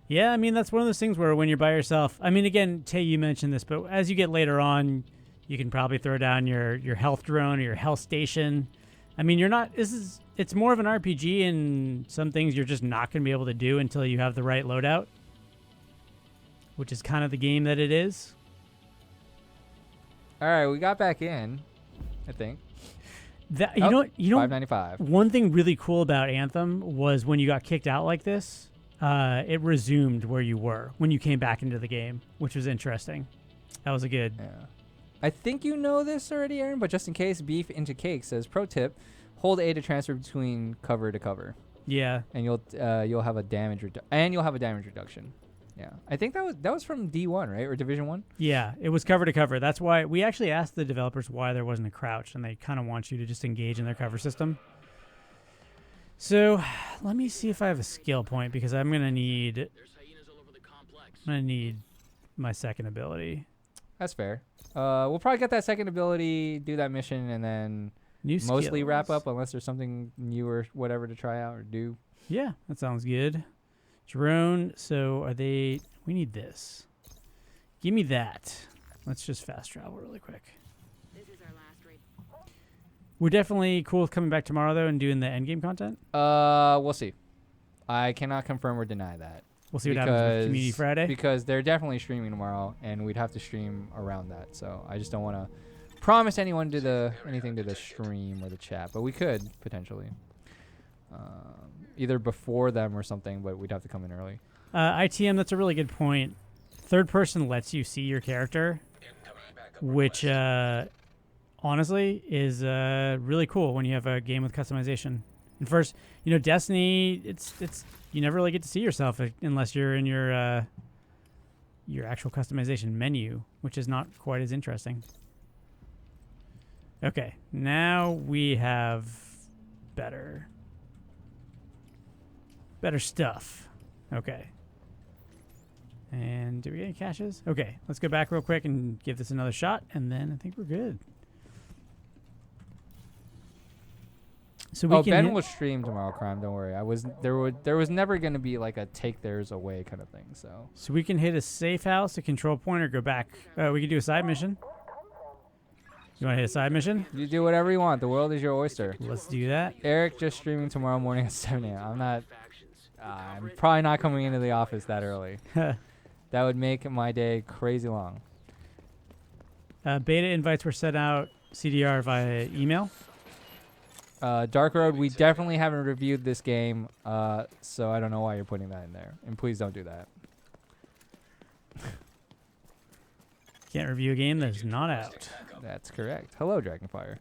Yeah, I mean, that's one of those things where when you're by yourself, I mean, again, Tay, you mentioned this, but as you get later on, you can probably throw down your health drone or your health station. I mean, it's more of an RPG, and some things you're just not going to be able to do until you have the right loadout, which is kind of the game that it is. All right, we got back in, I think. That you know, $5.95. One thing really cool about Anthem was when you got kicked out like this, it resumed where you were when you came back into the game, which was interesting. That was a good. Yeah. I think you know this already, Aaron, but just in case, Beef into Cake says, pro tip, hold A to transfer between cover to cover. Yeah. And you'll have a damage reduction. Yeah. I think that was from D1, right? Or Division 1? Yeah, it was cover to cover. That's why we actually asked the developers why there wasn't a crouch, and they kind of want you to just engage in their cover system. So, let me see if I have a skill point, because I'm going to need my second ability. That's fair. We'll probably get that second ability, do that mission, and then mostly wrap up unless there's something new or whatever to try out or do. Yeah, that sounds good. Drone. So are they? We need this. Give me that. Let's just fast travel really quick. This is our last raid. We're definitely cool with coming back tomorrow though and doing the endgame content. We'll see. I cannot confirm or deny that. We'll see what happens with Community Friday. Because they're definitely streaming tomorrow, and we'd have to stream around that. So I just don't want to promise anyone anything to the stream or the chat, but we could potentially, either before them or something. But we'd have to come in early. ITM, that's a really good point. Third person lets you see your character, which honestly is really cool when you have a game with customization. And first, Destiny, it's you never really get to see yourself unless you're in your actual customization menu, which is not quite as interesting. Okay, now we have better stuff. Okay. And do we get any caches? Okay, let's go back real quick and give this another shot, and then I think we're good. So Ben will stream tomorrow, Crime. Don't worry. There was never going to be like a take theirs away kind of thing. So we can hit a safe house, a control point, or go back. We can do a side mission. You want to hit a side mission? You do whatever you want. The world is your oyster. Let's do that. Eric just streaming tomorrow morning at 7 a.m. I'm probably not coming into the office that early. That would make my day crazy long. Beta invites were sent out CDR via email. Dark Road, we definitely haven't reviewed this game, so I don't know why you're putting that in there. And please don't do that. Can't review a game that is not out. That's correct. Hello, Dragonfire.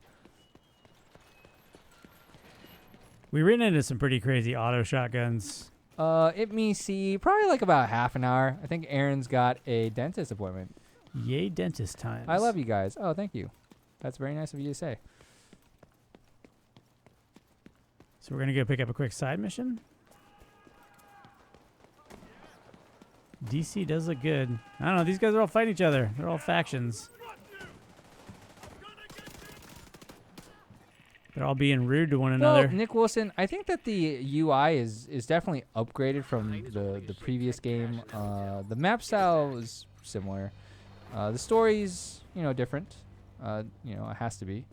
We ran into some pretty crazy auto shotguns. It me see probably like about half an hour. I think Aaron's got a dentist appointment. Yay, dentist times. I love you guys. Oh, thank you. That's very nice of you to say. So we're going to go pick up a quick side mission. DC does look good. I don't know. These guys are all fighting each other. They're all factions. They're all being rude to one another. Well, Nick Wilson, I think that the UI is definitely upgraded from the previous game. The map style is similar. The story's, different. It has to be.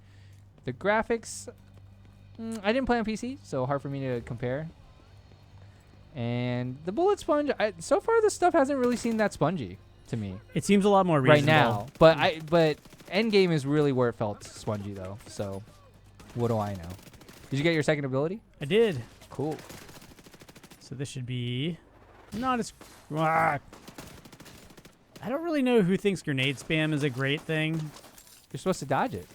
The graphics, I didn't play on PC, so hard for me to compare. And the bullet sponge, so far the stuff hasn't really seemed that spongy to me. It seems a lot more reasonable. Right now. But Endgame is really where it felt spongy, though, so... What do I know? Did you get your second ability? I did. Cool. So this should be not as... I don't really know who thinks grenade spam is a great thing. You're supposed to dodge it.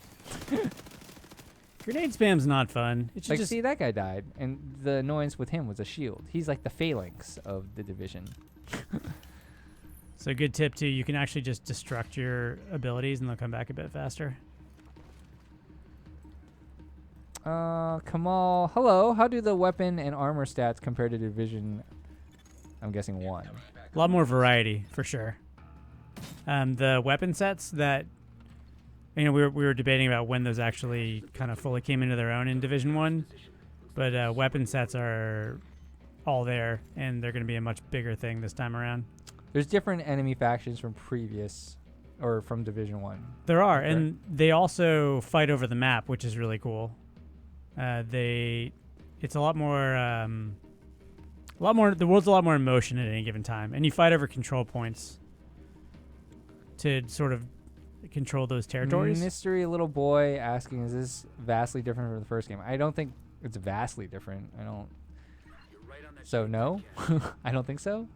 Grenade spam's not fun. It like, see, that guy died, and the annoyance with him was a shield. He's like the phalanx of the division. So good tip, too. You can actually just destruct your abilities, and they'll come back a bit faster. Kamal, hello. How do the weapon and armor stats compare to Division? I'm guessing 1. A lot more variety, for sure. The weapon sets that, we were debating about when those actually kind of fully came into their own in Division 1, but weapon sets are all there, and they're going to be a much bigger thing this time around. There's different enemy factions from from Division 1. There are, and they also fight over the map, which is really cool. It's a lot more, the world's a lot more in motion at any given time, and you fight over control points to sort of control those territories. Mystery little boy asking, is this vastly different from the first game? I don't think it's vastly different. So no, I don't think so.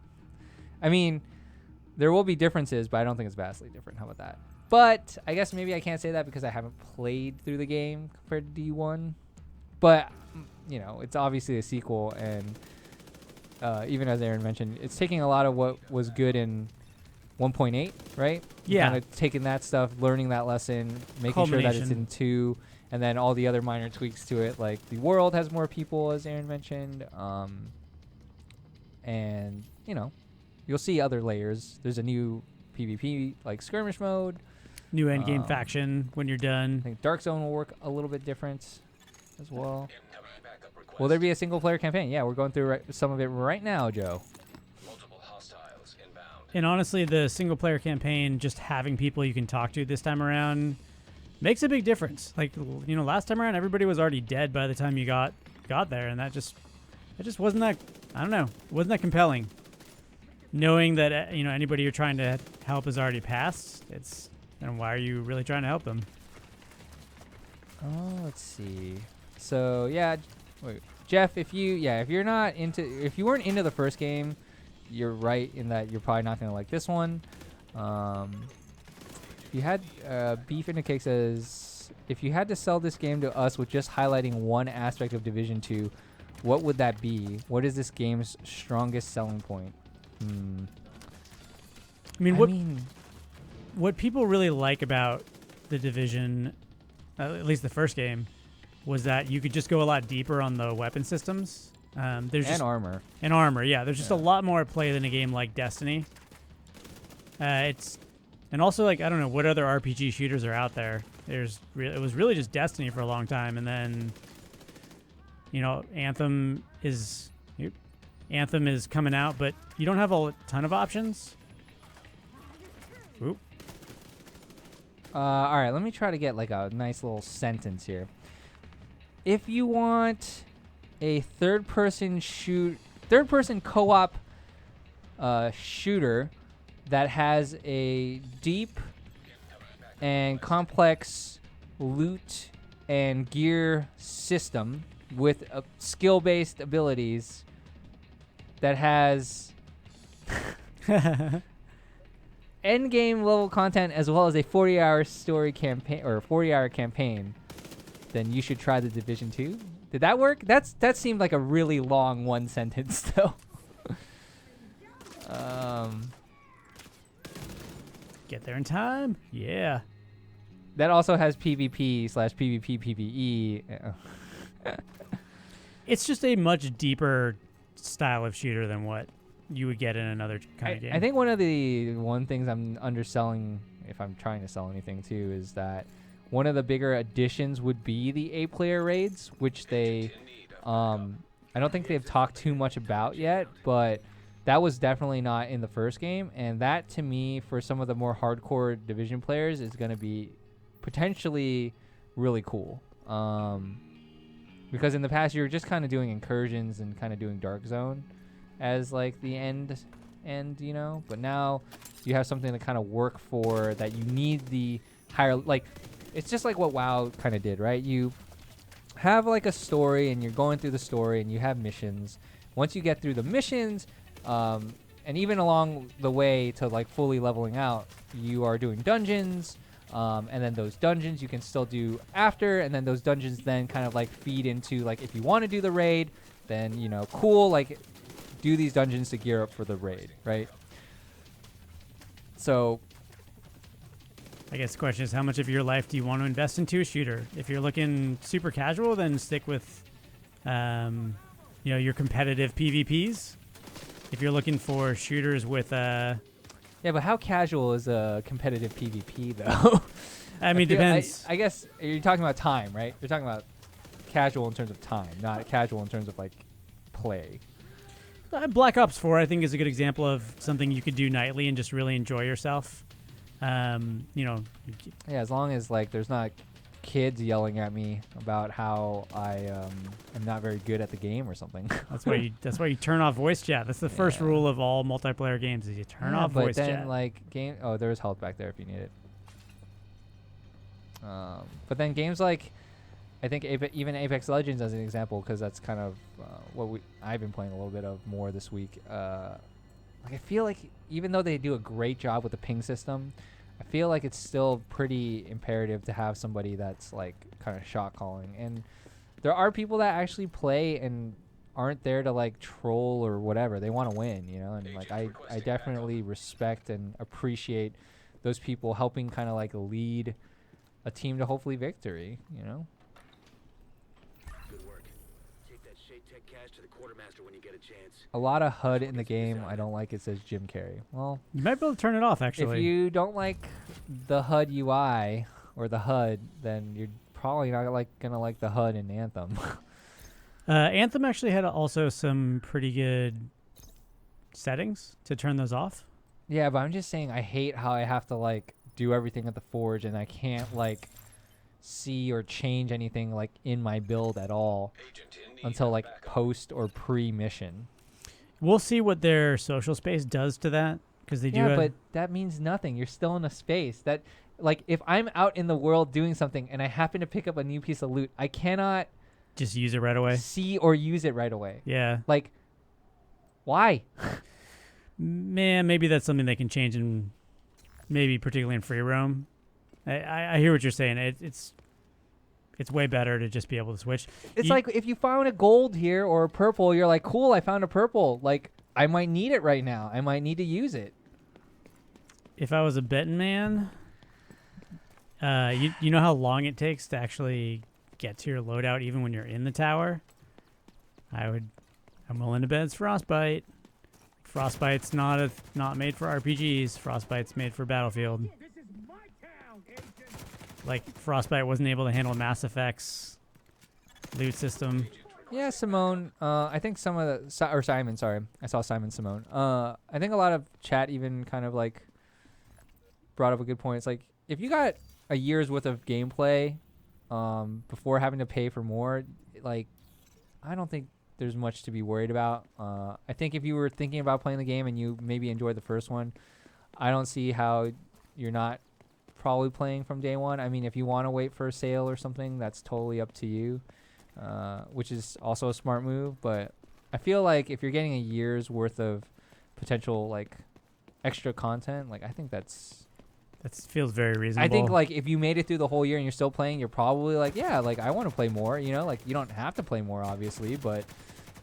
I mean, there will be differences, but I don't think it's vastly different. How about that? But I guess maybe I can't say that because I haven't played through the game compared to D1. But, it's obviously a sequel, and even as Aaron mentioned, it's taking a lot of what was good in 1.8, right? Yeah. Kind of taking that stuff, learning that lesson, making sure that it's in 2, and then all the other minor tweaks to it, like the world has more people, as Aaron mentioned, and, you'll see other layers. There's a new PvP, like skirmish mode. New endgame faction when you're done. I think Dark Zone will work a little bit different as well. Will there be a single-player campaign? Yeah, we're going through some of it right now, Joe. And honestly, the single-player campaign, just having people you can talk to this time around, makes a big difference. Like, you know, last time around, everybody was already dead by the time you got there, and that just wasn't that, I don't know, wasn't that compelling. Knowing that, you know, anybody you're trying to help has already passed, and why are you really trying to help them? Oh, let's see. So, yeah, wait, Jeff, if you weren't into the first game, you're right in that you're probably not going to like this one. You had Beef in the Cake says, if you had to sell this game to us with just highlighting one aspect of Division 2, what would that be? What is this game's strongest selling point? I mean, what people really like about the Division, at least the first game, was that you could just go a lot deeper on the weapon systems. Armor. And armor, yeah. There's just a lot more at play than a game like Destiny. And also, like, I don't know what other RPG shooters are out there. It was really just Destiny for a long time, and then, you know, Anthem is coming out, but you don't have a ton of options. Oop. All right, let me try to get like a nice little sentence here. If you want a third-person co-op shooter that has a deep and complex loot and gear system with skill-based abilities that has end-game level content as well as a 40-hour story campaign or 40-hour campaign, then you should try the Division 2. Did that work? That seemed like a really long one sentence though. Get there in time. Yeah. That also has PvP/PvP PvE. It's just a much deeper style of shooter than what you would get in another kind of game. I think one things I'm underselling, if I'm trying to sell anything too, is that one of the bigger additions would be the 8-player raids, which they, I don't think they've talked too much about yet, but that was definitely not in the first game, and that to me, for some of the more hardcore Division players, is going to be potentially really cool. Because in the past, you were just kind of doing incursions and kind of doing Dark Zone as like the end, you know, but now you have something to kind of work for that you need the higher, like, it's just like what WoW kind of did, right? You have like a story and you're going through the story and you have missions. Once you get through the missions, and even along the way to like fully leveling out, you are doing dungeons, and then those dungeons you can still do after, and then those dungeons then kind of like feed into like, if you want to do the raid, then, you know, cool, like do these dungeons to gear up for the raid, right? So I guess the question is, how much of your life do you want to invest into a shooter? If you're looking super casual, then stick with, you know, your competitive PvPs. If you're looking for shooters with, yeah, but how casual is a competitive PvP though? I mean, depends. I guess you're talking about time, right? You're talking about casual in terms of time, not casual in terms of like play. Black Ops 4, I think, is a good example of something you could do nightly and just really enjoy yourself. You know. Yeah, as long as like there's not kids yelling at me about how I am not very good at the game or something. That's why you turn off voice chat. That's the first rule of all multiplayer games: is you turn off voice chat. But then like there's health back there if you need it. But then games like, I think even Apex Legends as an example, because that's kind of what I've been playing a little bit of more this week. Like I feel like even though they do a great job with the ping system, I feel like it's still pretty imperative to have somebody that's like kind of shot calling. And there are people that actually play and aren't there to like troll or whatever. They want to win, you know. And like I definitely respect and appreciate those people helping kind of like lead a team to hopefully victory, you know. A lot of HUD in the game. I don't like it says Jim Carrey. Well, you might be able to turn it off, actually. If you don't like the HUD UI or the HUD, then you're probably not gonna like the HUD in Anthem. Anthem actually had also some pretty good settings to turn those off. Yeah, but I'm just saying I hate how I have to like do everything at the forge and I can't like see or change anything like in my build at all until like post or pre-mission. We'll see what their social space does to that, because they do. Yeah, but that means nothing. You're still in a space that, like, if I'm out in the world doing something and I happen to pick up a new piece of loot, I cannot just use it right away. See or use it right away. Yeah. Like, why? Man, maybe that's something they can change in, maybe particularly in free roam. I hear what you're saying. It's way better to just be able to switch. It's like if you found a gold here or a purple, you're like, cool, I found a purple. Like, I might need it right now. I might need to use it. If I was a betting man, you know how long it takes to actually get to your loadout even when you're in the tower? I'm willing to bet it's Frostbite. Frostbite's not made for RPGs. Frostbite's made for Battlefield. Like, Frostbite wasn't able to handle Mass Effect's loot system. Yeah, Simone. I think some of the or Simon. Sorry, I saw Simon Simone. I think a lot of chat even kind of like brought up a good point. It's like if you got a year's worth of gameplay before having to pay for more, like I don't think there's much to be worried about. I think if you were thinking about playing the game and you maybe enjoyed the first one, I don't see how you're not probably playing from day one. I mean, if you want to wait for a sale or something, that's totally up to you, which is also a smart move. But I feel like if you're getting a year's worth of potential like extra content, like I think that feels very reasonable. I think like if you made it through the whole year and you're still playing, you're probably like, yeah, like I want to play more, you know, like you don't have to play more obviously, but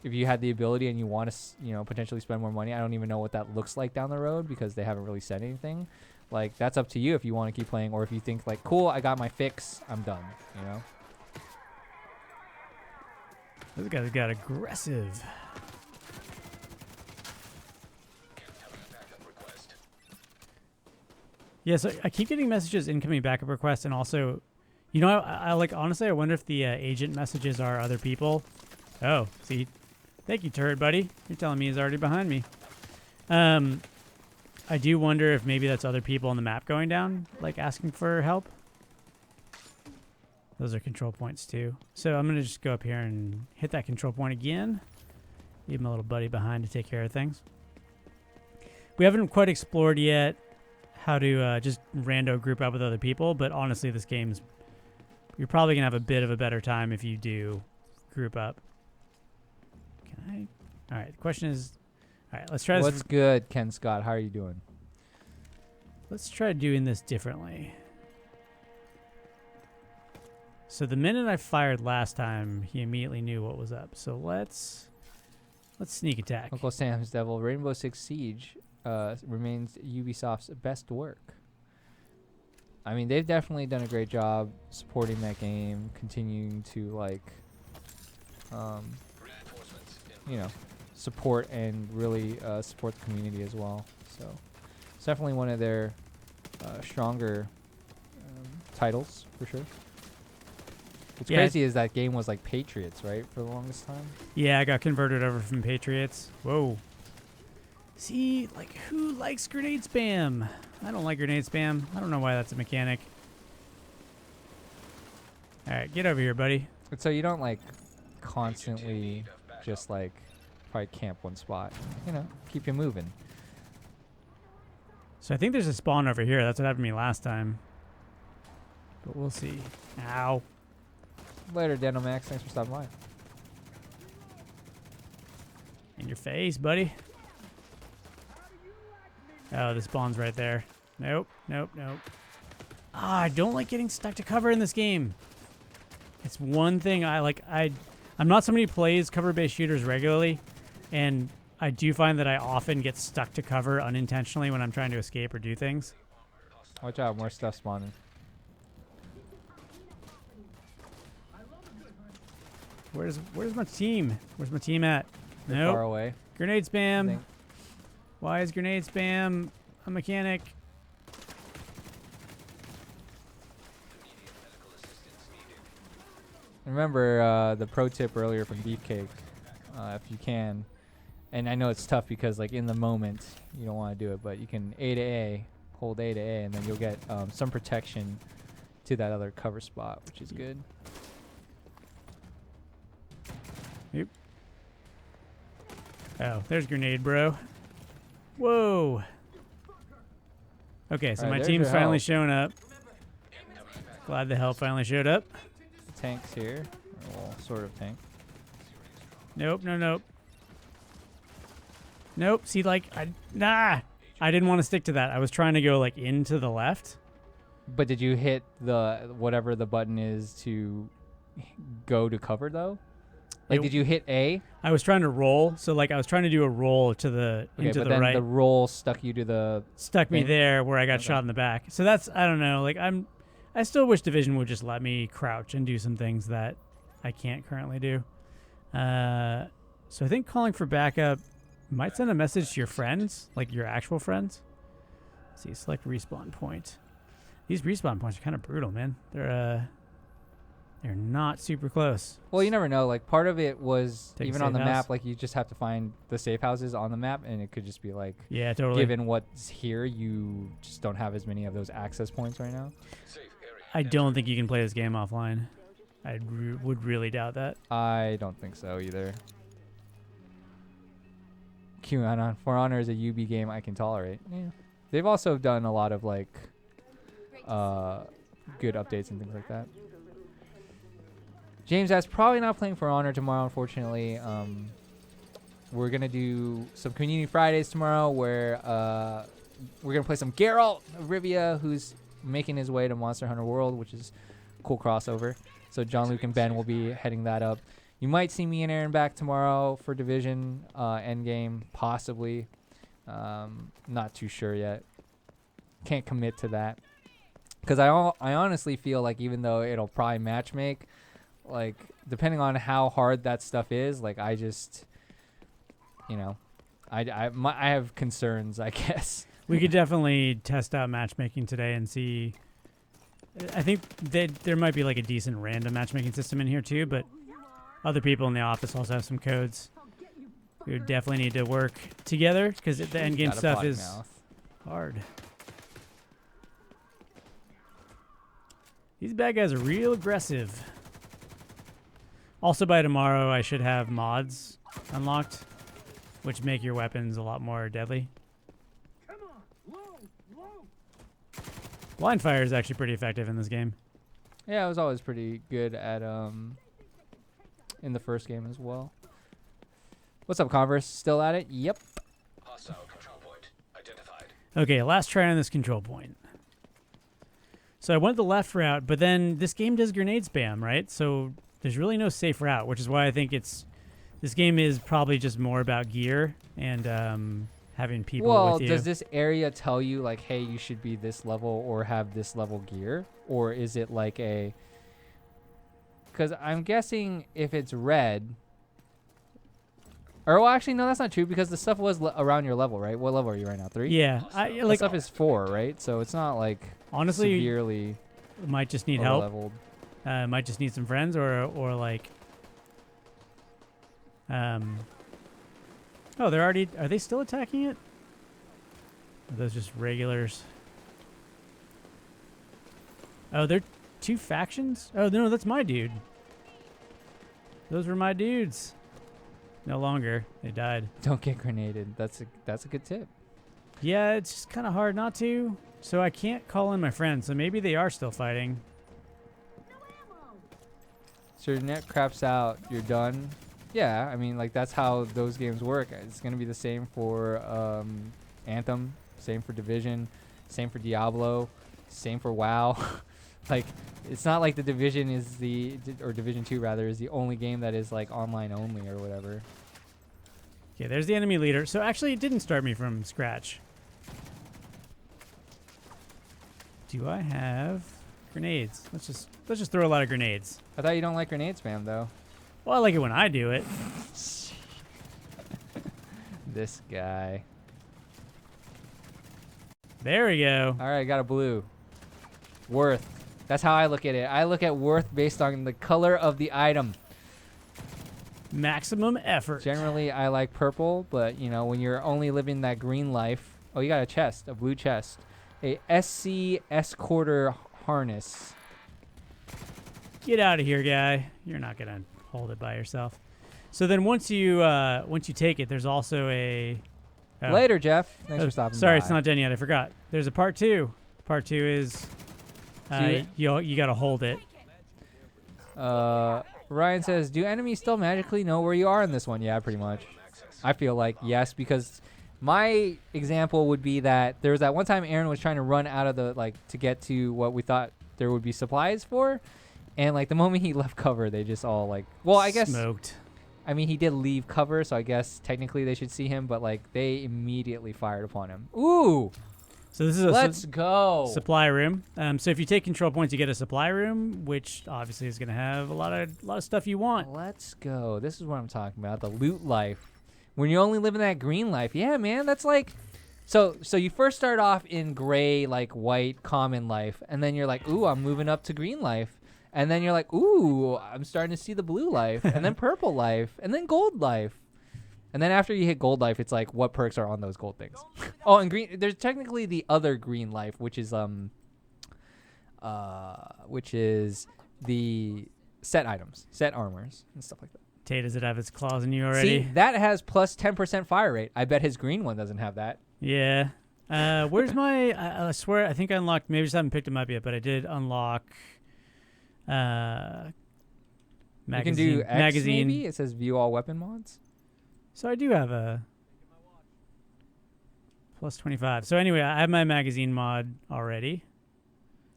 if you had the ability and you want to, you know, potentially spend more money, I don't even know what that looks like down the road because they haven't really said anything. Like that's up to you if you want to keep playing or if you think like, cool, I got my fix, I'm done, you know? This guy's got aggressive. Yeah, so I keep getting messages, incoming backup requests, and also, you know, I like, honestly, I wonder if the agent messages are other people. Oh, see, thank you, turret buddy. You're telling me he's already behind me. I do wonder if maybe that's other people on the map going down, like asking for help. Those are control points too. So I'm going to just go up here and hit that control point again. Leave my little buddy behind to take care of things. We haven't quite explored yet how to just rando group up with other people, but honestly, this game's... You're probably going to have a bit of a better time if you do group up. Can I? All right, the question is... All right, let's try this. What's good, Ken Scott? How are you doing? Let's try doing this differently. So the minute I fired last time, he immediately knew what was up. So let's sneak attack. Uncle Sam's Devil, Rainbow Six Siege remains Ubisoft's best work. I mean, they've definitely done a great job supporting that game, continuing to like, you know, support and really support the community as well. So it's definitely one of their stronger titles for sure. What's crazy is that game was like Patriots, right, for the longest time? Yeah, I got converted over from Patriots. Whoa. See, like, who likes grenade spam? I don't like grenade spam. I don't know why that's a mechanic. All right, get over here, buddy. But so you don't like constantly just like probably camp one spot, you know, keep you moving. So I think there's a spawn over here. That's what happened to me last time. But we'll see. Ow. Later, Denomax. Thanks for stopping by. In your face, buddy. Oh, the spawn's right there. Nope, nope, nope. Ah, I don't like getting stuck to cover in this game. It's one thing I like. I'm not somebody who plays cover-based shooters regularly, and I do find that I often get stuck to cover unintentionally when I'm trying to escape or do things. Watch out, more stuff spawning. Where's my team? Where's my team at? They're Nope. far away. Grenade spam. Why is grenade spam a mechanic? Remember the pro tip earlier from Beefcake, if you can, And I know it's tough because like in the moment you don't want to do it, but you can A to A, hold A to A, and then you'll get some protection to that other cover spot, which is good. Yep. Oh, there's grenade, bro. Whoa. Okay, so All right, my there's team's your finally help. showing up. Glad the help finally showed up. Tanks here. Well, sort of tank. Nope, nope. Nope, see, like, I didn't want to stick to that. I was trying to go, like, into the left. But did you hit the whatever the button is to go to cover though? Like, did you hit A? I was trying to roll, so like I was trying to do a roll to the into but the then right. the roll stuck you to the Stuck me thing? there where I got shot in the back. So that's I don't know. Like I still wish Division would just let me crouch and do some things that I can't currently do. So I think calling for backup might send a message to your friends, like your actual friends. Let's see, select respawn point. These respawn points are kind of brutal, man. They're not super close. Well, you never know. Like, part of it was Take a even on safe the house. map, like, you just have to find the safe houses on the map, and it could just be like, Yeah, totally. given what's here, you just don't have as many of those access points right now. I don't think you can play this game offline. I would really doubt that. I don't think so either. QAnon. For Honor is a UB game I can tolerate. Yeah. They've also done a lot of, like, good updates and things like that. James asks, probably not playing For Honor tomorrow, unfortunately. We're going to do some Community Fridays tomorrow where we're going to play some Geralt of Rivia, who's making his way to Monster Hunter World, which is a cool crossover. So John, Luke, and Ben will be heading that up. You might see me and Aaron back tomorrow for Division Endgame, possibly. Not too sure yet. Can't commit to that. Because I honestly feel like even though it'll probably matchmake, like, depending on how hard that stuff is, like, I just, you know, I have concerns, I guess. We could definitely test out matchmaking today and see. I think there might be like a decent random matchmaking system in here too, but other people in the office also have some codes. We would definitely need to work together because the end game Got a stuff potty is mouth. hard. These bad guys are real aggressive. Also, by tomorrow, I should have mods unlocked, which make your weapons a lot more deadly. Blind fire is actually pretty effective in this game. Yeah, I was always pretty good at in the first game as well. What's up, Converse? Still at it? Yep. Hostile control point identified. Okay, last try on this control point. So I went the left route, but then this game does grenade spam, right? So there's really no safe route, which is why I think this game is probably just more about gear and having people with you. Does this area tell you, like, hey, you should be this level or have this level gear? Or is it like a... Because I'm guessing if it's red... Or, well, actually, no, that's not true because the stuff was around your level, right? What level are you right now? 3? Yeah, The like stuff is 4, right? So it's not, like, honestly, severely might just need help. leveled. Might just need some friends or like. Oh, are they still attacking it? Or are those just regulars? Oh, they're 2 factions? Oh, no, that's my dude. Those were my dudes. No longer. They died. Don't get grenaded. That's a good tip. Yeah, it's just kind of hard not to. So I can't call in my friends. So maybe they are still fighting. So your net craps out, you're done. Yeah, I mean, like, that's how those games work. It's going to be the same for Anthem, same for Division, same for Diablo, same for WoW. Like, it's not like the Division is or Division 2 rather, is the only game that is, like, online only or whatever. Okay, there's the enemy leader. So actually, it didn't start me from scratch. Do I have grenades? Let's just throw a lot of grenades. I thought you don't like grenade spam, though. Well, I like it when I do it. This guy. There we go. All right, got a blue. Worth. That's how I look at it. I look at worth based on the color of the item. Maximum effort. Generally, I like purple, but you know, when you're only living that green life, oh, you got a chest, a blue chest, a SC S-quarter harness. Get out of here, guy. You're not gonna hold it by yourself. So then once you take it, there's also a Later, Jeff. Thanks for stopping Sorry, by. it's not done yet. I forgot. There's a part 2. Part 2 is you gotta hold it. Ryan says, do enemies still magically know where you are in this one? Yeah, pretty much. I feel like yes, because my example would be that there was that one time Aaron was trying to run out of the to get to what we thought there would be supplies for, and the moment he left cover, they just all I guess smoked. I mean, he did leave cover, so I guess technically they should see him, but they immediately fired upon him. Ooh. So this is Let's go. Supply room. So if you take control points, you get a supply room, which obviously is going to have a lot of stuff you want. Let's go. This is what I'm talking about. The loot life. When you only live in that green life. Yeah, man. That's so you first start off in gray, white, common life, and then you're like, ooh, I'm moving up to green life. And then you're like, ooh, I'm starting to see the blue life, and then purple life, and then gold life. And then after you hit gold life, it's what perks are on those gold things. Oh, and green. There's technically the other green life, which is the set items, set armors, and stuff like that. Tay, does it have its claws in you already? See, that has plus 10% fire rate. I bet his green one doesn't have that. Yeah. Where's my? I swear, I think I unlocked. Maybe I just haven't picked them up yet, but I did unlock. Magazine. You can do X, magazine. maybe? It says view all weapon mods. So I do have a plus 25. So anyway, I have my magazine mod already.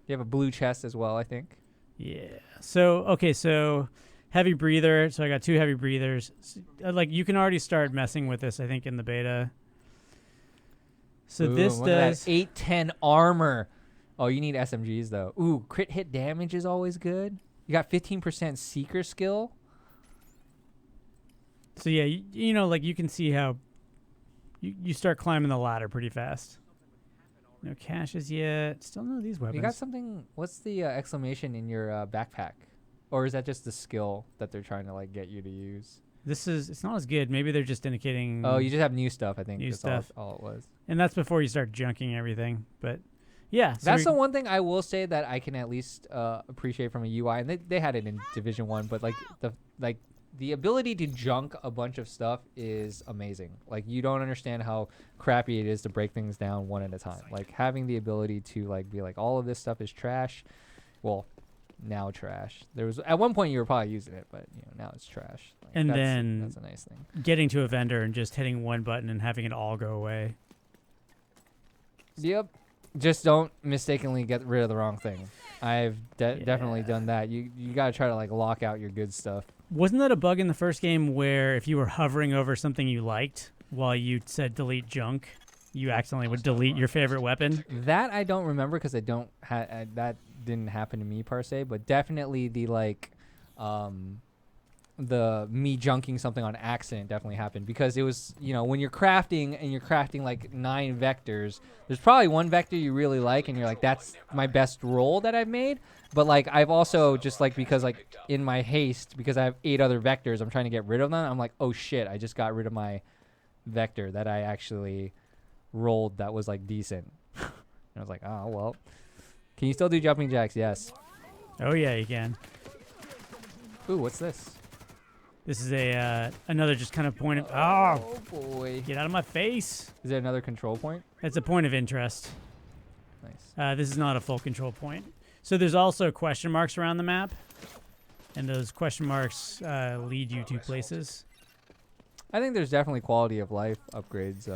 You have a blue chest as well, I think. Yeah. So, okay, so heavy breather. So I got 2 heavy breathers. You can already start messing with this, I think, in the beta. So Ooh, this does 810 armor. Oh, you need SMGs, though. Ooh, crit hit damage is always good. You got 15% seeker skill. So yeah, you know, you can see how you start climbing the ladder pretty fast. No caches yet. Still none of these weapons. You got something. What's the exclamation in your backpack? Or is that just the skill that they're trying to get you to use? It's not as good. Maybe they're just indicating. Oh, you just have new stuff. I think new that's stuff. all it was. And that's before you start junking everything. But yeah, so that's the one thing I will say that I can at least appreciate from a UI, and they had it in Division 1, but the ability to junk a bunch of stuff is amazing. You don't understand how crappy it is to break things down one at a time. Having the ability to be all of this stuff is trash. Well, now trash. There was at one point you were probably using it, but now it's trash. And then that's a nice thing. Getting to a vendor and just hitting one button and having it all go away. Yep. Just don't mistakenly get rid of the wrong thing. I've definitely done that. You got to try to lock out your good stuff. Wasn't that a bug in the first game where if you were hovering over something you liked while you said delete junk, you accidentally would delete your favorite weapon? That I don't remember because I don't that didn't happen to me per se, but definitely the me junking something on accident definitely happened because it was, when you're crafting and you're crafting 9 vectors, there's probably one vector you really like and you're like, that's my best roll that I've made. But I've also just because in my haste, because I have 8 other vectors, I'm trying to get rid of them. I'm like, oh shit, I just got rid of my vector that I actually rolled that was decent. And I was like, oh well. Can you still do jumping jacks? Yes. Oh yeah, you can. Ooh, what's this? This is another just kind of point of... Oh, boy. Get out of my face. Is there another control point? It's a point of interest. Nice. This is not a full control point. So there's also question marks around the map. And those question marks lead you to places. I think there's definitely quality of life upgrades.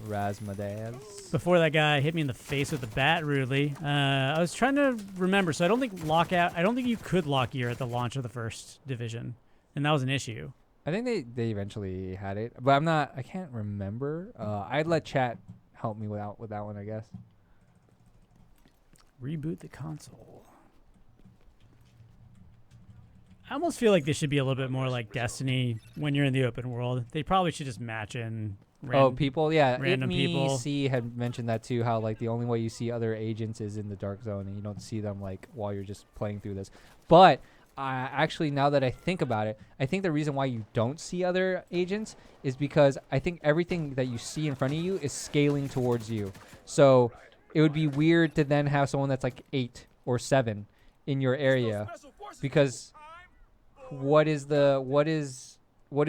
Razmadaz. Before that guy hit me in the face with the bat rudely. I was trying to remember. So I don't think you could lock gear at the launch of the first division. And that was an issue. I think they eventually had it, but I can't remember. I'd let chat help me with that one, I guess. Reboot the console. I almost feel like this should be a little bit more like Destiny when you're in the open world. They probably should just match in people, yeah. Random people. C had mentioned that too, how the only way you see other agents is in the dark zone and you don't see them while you're just playing through this. But actually, now that I think about it, I think the reason why you don't see other agents is because I think everything that you see in front of you is scaling towards you. So it would be weird to then have someone that's like 8 or 7 in your area, because what is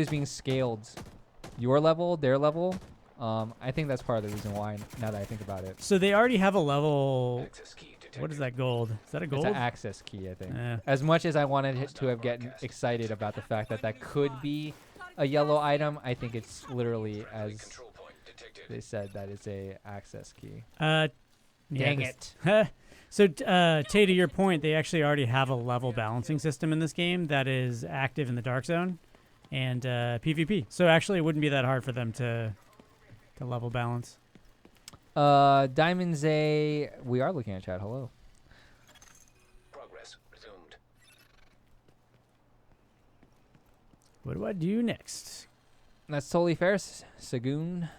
being scaled? Your level, their level? I think that's part of the reason why, now that I think about it. So they already have a level. What is that gold? Is that a gold? It's an access key, I think. As much as I wanted to have gotten excited about the fact that that could be a yellow item, I think it's literally, as they said, that it's a access key. Dang it. So, Tay, to your point, they actually already have a level balancing system in this game that is active in the Dark Zone and PvP. So actually, it wouldn't be that hard for them to level balance. Diamond Zay, we are looking at chat. Hello. Progress resumed. What do I do next? That's totally fair. Sagoon.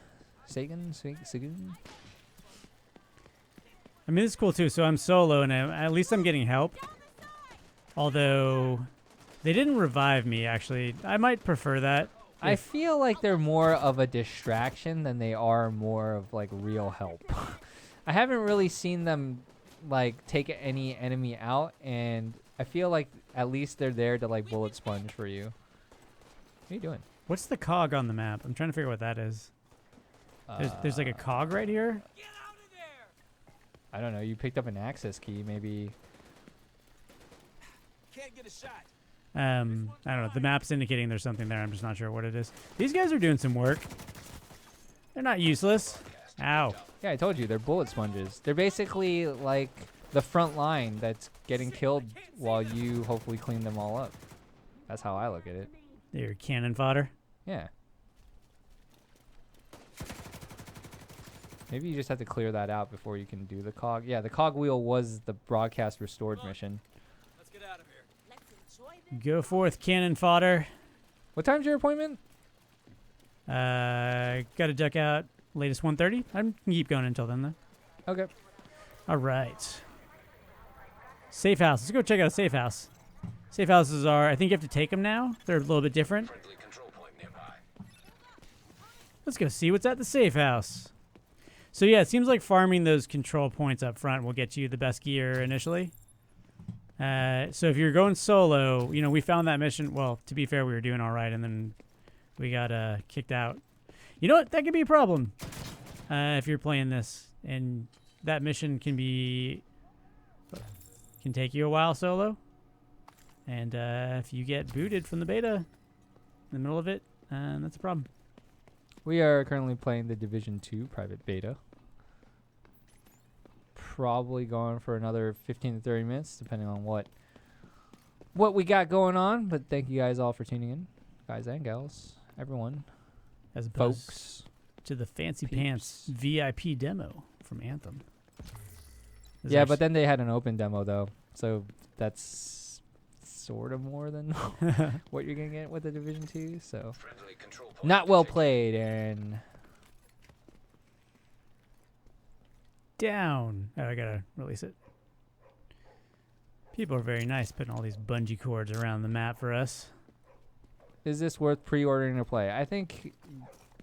I mean, this is cool too. So I'm solo, and at least I'm getting help. Although they didn't revive me, actually. I might prefer that. I feel like they're more of a distraction than they are more of like real help. I haven't really seen them like take any enemy out, and I feel like at least they're there to like bullet sponge for you. What are you doing? What's the cog on the map? I'm trying to figure out what that is. There's like a cog right here. I don't know. You picked up an access key, maybe. Can't get a shot. I don't know. The map's indicating there's something there. I'm just not sure what it is. These guys are doing some work. They're not useless. Ow. Yeah, I told you, they're bullet sponges. They're basically like the front line that's getting killed while you hopefully clean them all up. That's how I look at it. They're cannon fodder. Yeah. Maybe you just have to clear that out before you can do the cog. Yeah, the cog wheel was the broadcast restored mission. Let's get out of here. Go forth, cannon fodder. What time's your appointment? Got to duck out latest 1:30. I can keep going until then, though. Okay. All right. Safe house. Let's go check out a safe house. Safe houses are, I think you have to take them now. They're a little bit different. Friendly control point nearby. Let's go see what's at the safe house. So yeah, it seems like farming those control points up front will get you the best gear initially. So if you're going solo, you know, we found that mission. Well, to be fair, we were doing all right, and then we got kicked out. You know what? That could be a problem if you're playing this, and that mission can take you a while solo. And if you get booted from the beta in the middle of it, that's a problem. We are currently playing the Division 2 private beta. Probably going for another 15 to 30 minutes, depending on what we got going on. But thank you guys all for tuning in, guys and gals, everyone, As folks, to the fancy peeps. pants VIP demo from Anthem. Yeah, but then they had an open demo though, so that's sort of more than what you're gonna get with the Division 2. So Friendly control point not well detected. played, and down. Oh, I gotta release it. People are very nice putting all these bungee cords around the map for us. is this worth pre-ordering to play? I think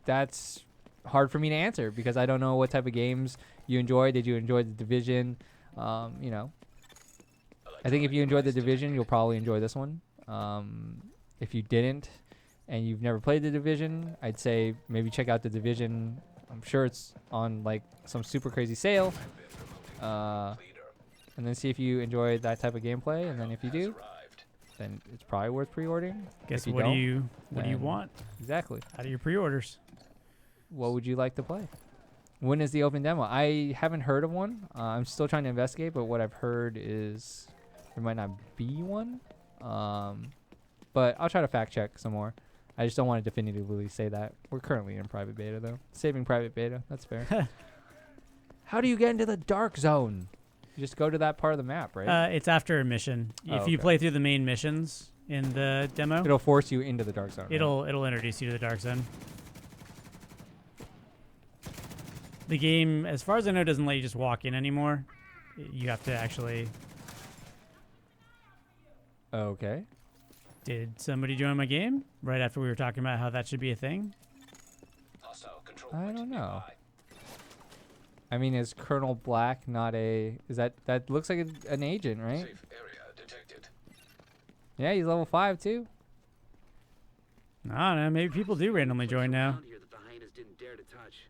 that's hard for me to answer because I don't know what type of games you enjoy. Did you enjoy the Division? You know, I think if you enjoyed the Division, you'll probably enjoy this one. If you didn't and you've never played the Division, I'd say maybe check out the Division. I'm sure it's on like some super crazy sale. And then see if you enjoy that type of gameplay, and then if you do, then it's probably worth pre-ordering. Guess If what do don't, you then- want Exactly. out of your pre-orders? What would you like to play? When is the open demo? I haven't heard of one. I'm still trying to investigate, but what I've heard is there might not be one. But I'll try to fact check some more. I just don't want to definitively say that. We're currently in private beta, though. Saving private beta. That's fair. How do you get into the dark zone? You just go to that part of the map, right? It's after a mission. Oh, If you okay. play through the main missions in the demo, It'll force you into the dark zone. right? it'll introduce you to the dark zone. The game, as far as I know, doesn't let you just walk in anymore. You have to actually Okay. Did somebody join my game right after we were talking about how that should be a thing? Hostile control I point don't know. nearby. I mean, is Colonel Black not a... Is that looks like an agent, right? Safe area detected. Yeah, he's level 5 too. I don't know. Maybe people do randomly join now. Around here that the hyenas didn't dare to touch.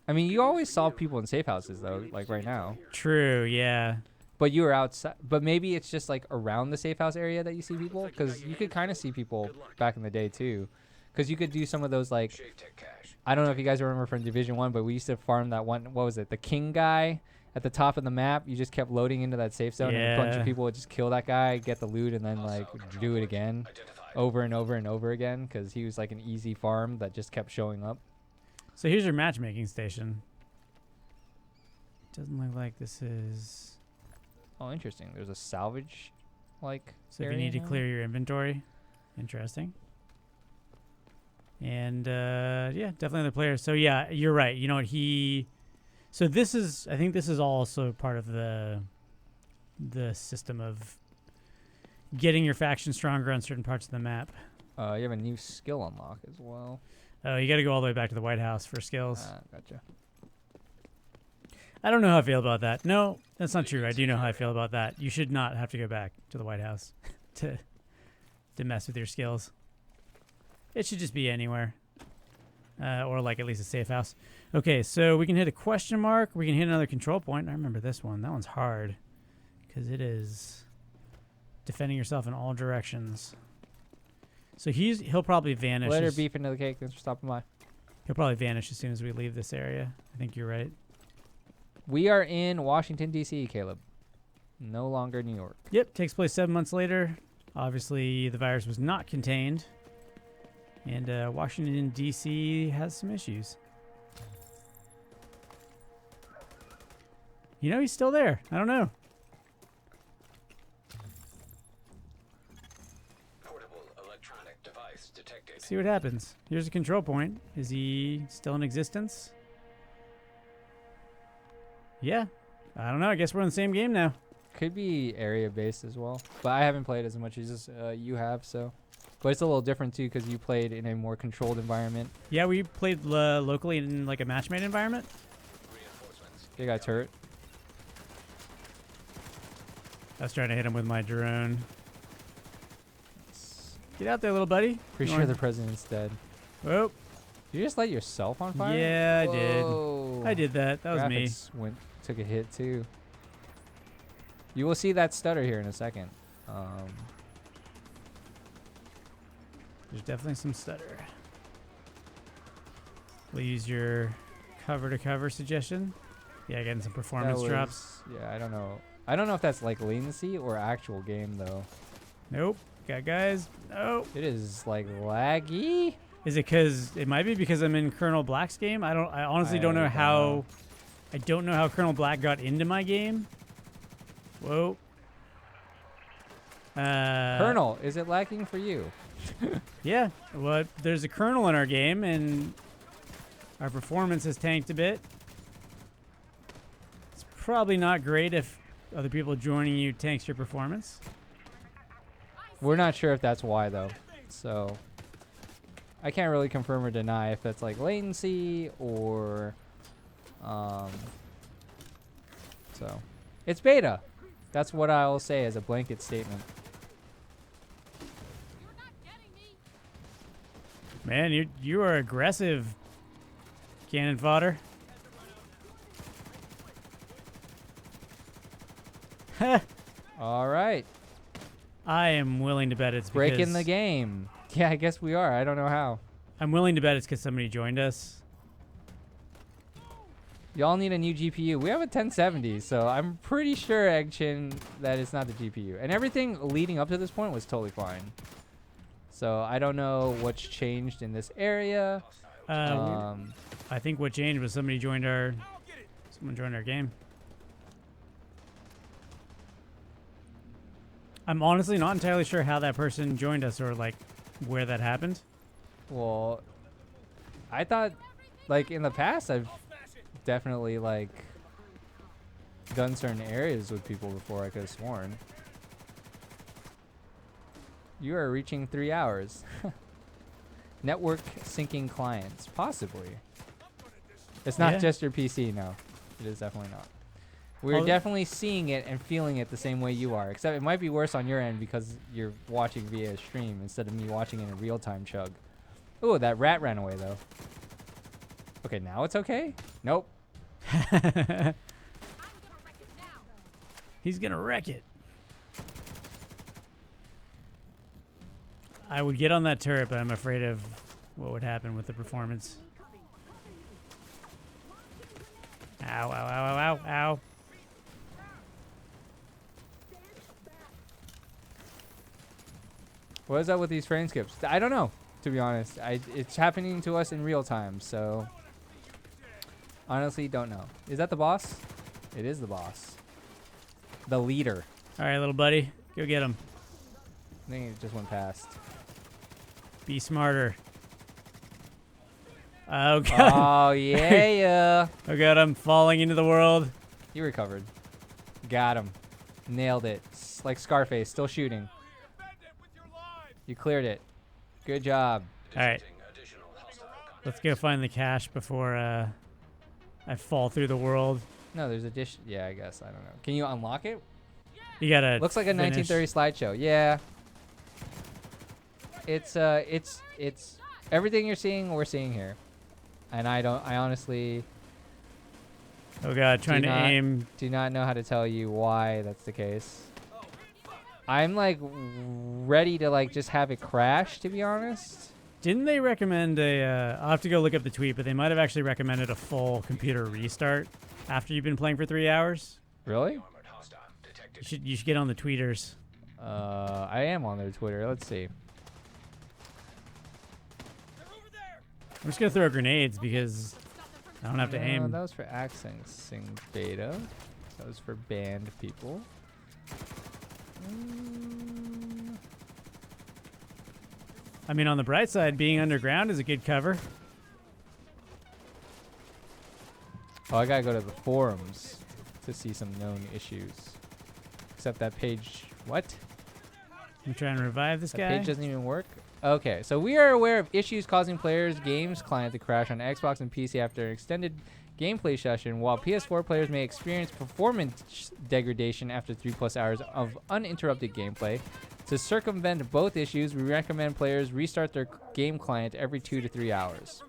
I mean, you always saw people in safe houses though, like right now. True, yeah. But you were outside. But maybe it's just like around the safe house area that you see people, because you could kind of see people back in the day too, because you could do some of those like... Shave tech cash. I don't know if you guys remember from Division 1, but we used to farm that one, what was it, the king guy at the top of the map. You just kept loading into that safe zone, and a bunch Yeah. of people would just kill that guy, get the loot, and then like do it again Identified. over and over and over again, because he was like an easy farm that just kept showing up. So here's your matchmaking station. Doesn't look like this is... Oh, interesting. There's a salvage like So if you area need to now? clear your inventory. Interesting. And yeah, definitely other players. So yeah, you're right. You know what he... So this is... I think this is also part of the system of getting your faction stronger on certain parts of the map. You have a new skill unlock as well. Oh, you got to go all the way back to the White House for skills. Gotcha. I don't know how I feel about that. No, that's not true. I do know how I feel about that. You should not have to go back to the White House to mess with your skills. It should just be anywhere. Or like at least a safe house. Okay, so we can hit a question mark. We can hit another control point. I remember this one. That one's hard. Because it is defending yourself in all directions. So he'll probably vanish. Later, beef into the cake. Thanks for stopping by. He'll probably vanish as soon as we leave this area. I think you're right. We are in Washington, D.C., Caleb. No longer New York. Yep, takes place 7 months later. Obviously, the virus was not contained. And Washington, D.C. has some issues. You know, he's still there. I don't know. Portable electronic device detected. See what happens. Here's a control point. Is he still in existence? Yeah. I don't know. I guess we're in the same game now. Could be area-based as well. But I haven't played as much as you have, so... But it's a little different, too, because you played in a more controlled environment. Yeah, we played locally in like a match-made environment. Reinforcements. They got turret. I was trying to hit him with my drone. Get out there, little buddy. Pretty sure the president's dead. Oh. Did you just light yourself on fire? Yeah, I Whoa. did. I did that. That was me. Graphics took a hit, too. You will see that stutter here in a second. There's definitely some stutter. We'll use your cover-to-cover suggestion. Yeah, getting some performance drops. Yeah, I don't know. I don't know if that's like latency or actual game, though. Nope. Got guys. Nope. It is like laggy. Is it because... It might be because I'm in Colonel Black's game. I honestly don't know how... I don't know how Colonel Black got into my game. Whoa. Colonel, is it lagging for you? Yeah. Well, there's a Colonel in our game, and our performance has tanked a bit. It's probably not great if other people joining you tanks your performance. We're not sure if that's why, though. So I can't really confirm or deny if that's like latency or... So it's beta. That's what I'll say as a blanket statement. Man, you are aggressive, cannon fodder. All right. I am willing to bet it's Breaking because the game. Yeah, I guess we are. I don't know how. I'm willing to bet it's because somebody joined us. Y'all need a new GPU. We have a 1070, so I'm pretty sure, Eggchin, that it's not the GPU. And everything leading up to this point was totally fine. So I don't know what's changed in this area. I think what changed was someone joined our game. I'm honestly not entirely sure how that person joined us or like where that happened. Well, I thought, like, in the past, I've definitely, like, done certain areas with people before, I could have sworn. You are reaching 3 hours. Network syncing clients, possibly. It's not just your PC, no. It is definitely not. We're definitely seeing it and feeling it the same way you are, except it might be worse on your end because you're watching via stream instead of me watching it in real time, Chug. Oh, that rat ran away, though. Okay, now it's okay? Nope. He's gonna wreck it. I would get on that turret, but I'm afraid of what would happen with the performance. Ow, ow, ow, ow, ow, ow. What is up with these frame skips? I don't know, to be honest. It's happening to us in real time, so honestly don't know. Is that the boss? It is the boss. The leader. All right, little buddy. Go get him. I think it just went past. Be smarter. Oh, God. Oh, yeah. Oh, God, I'm falling into the world. You recovered. Got him. Nailed it. Like Scarface, still shooting. You cleared it. Good job. All right. Let's go find the cache before I fall through the world. No, there's a dish. Yeah, I guess. I don't know. Can you unlock it? You gotta. Looks like a 1930 slideshow. Yeah. It's everything you're seeing, we're seeing here. And I honestly. Oh, God, trying to aim. Do not know how to tell you why that's the case. I'm like ready to like just have it crash, to be honest. Didn't they recommend I'll have to go look up the tweet, but they might have actually recommended a full computer restart after you've been playing for 3 hours. Really? You should get on the tweeters. I am on their Twitter. Let's see. I'm just gonna throw grenades because I don't have to aim. That was for accessing beta. That was for banned people. I mean, on the bright side, being underground is a good cover. Oh, I gotta go to the forums to see some known issues. Except that page, what? I'm trying to revive this guy. That page doesn't even work? Okay, so we are aware of issues causing players' games client to crash on Xbox and PC after an extended gameplay session, while PS4 players may experience performance degradation after 3+ hours of uninterrupted gameplay. To circumvent both issues, we recommend players restart their game client every 2 to 3 hours.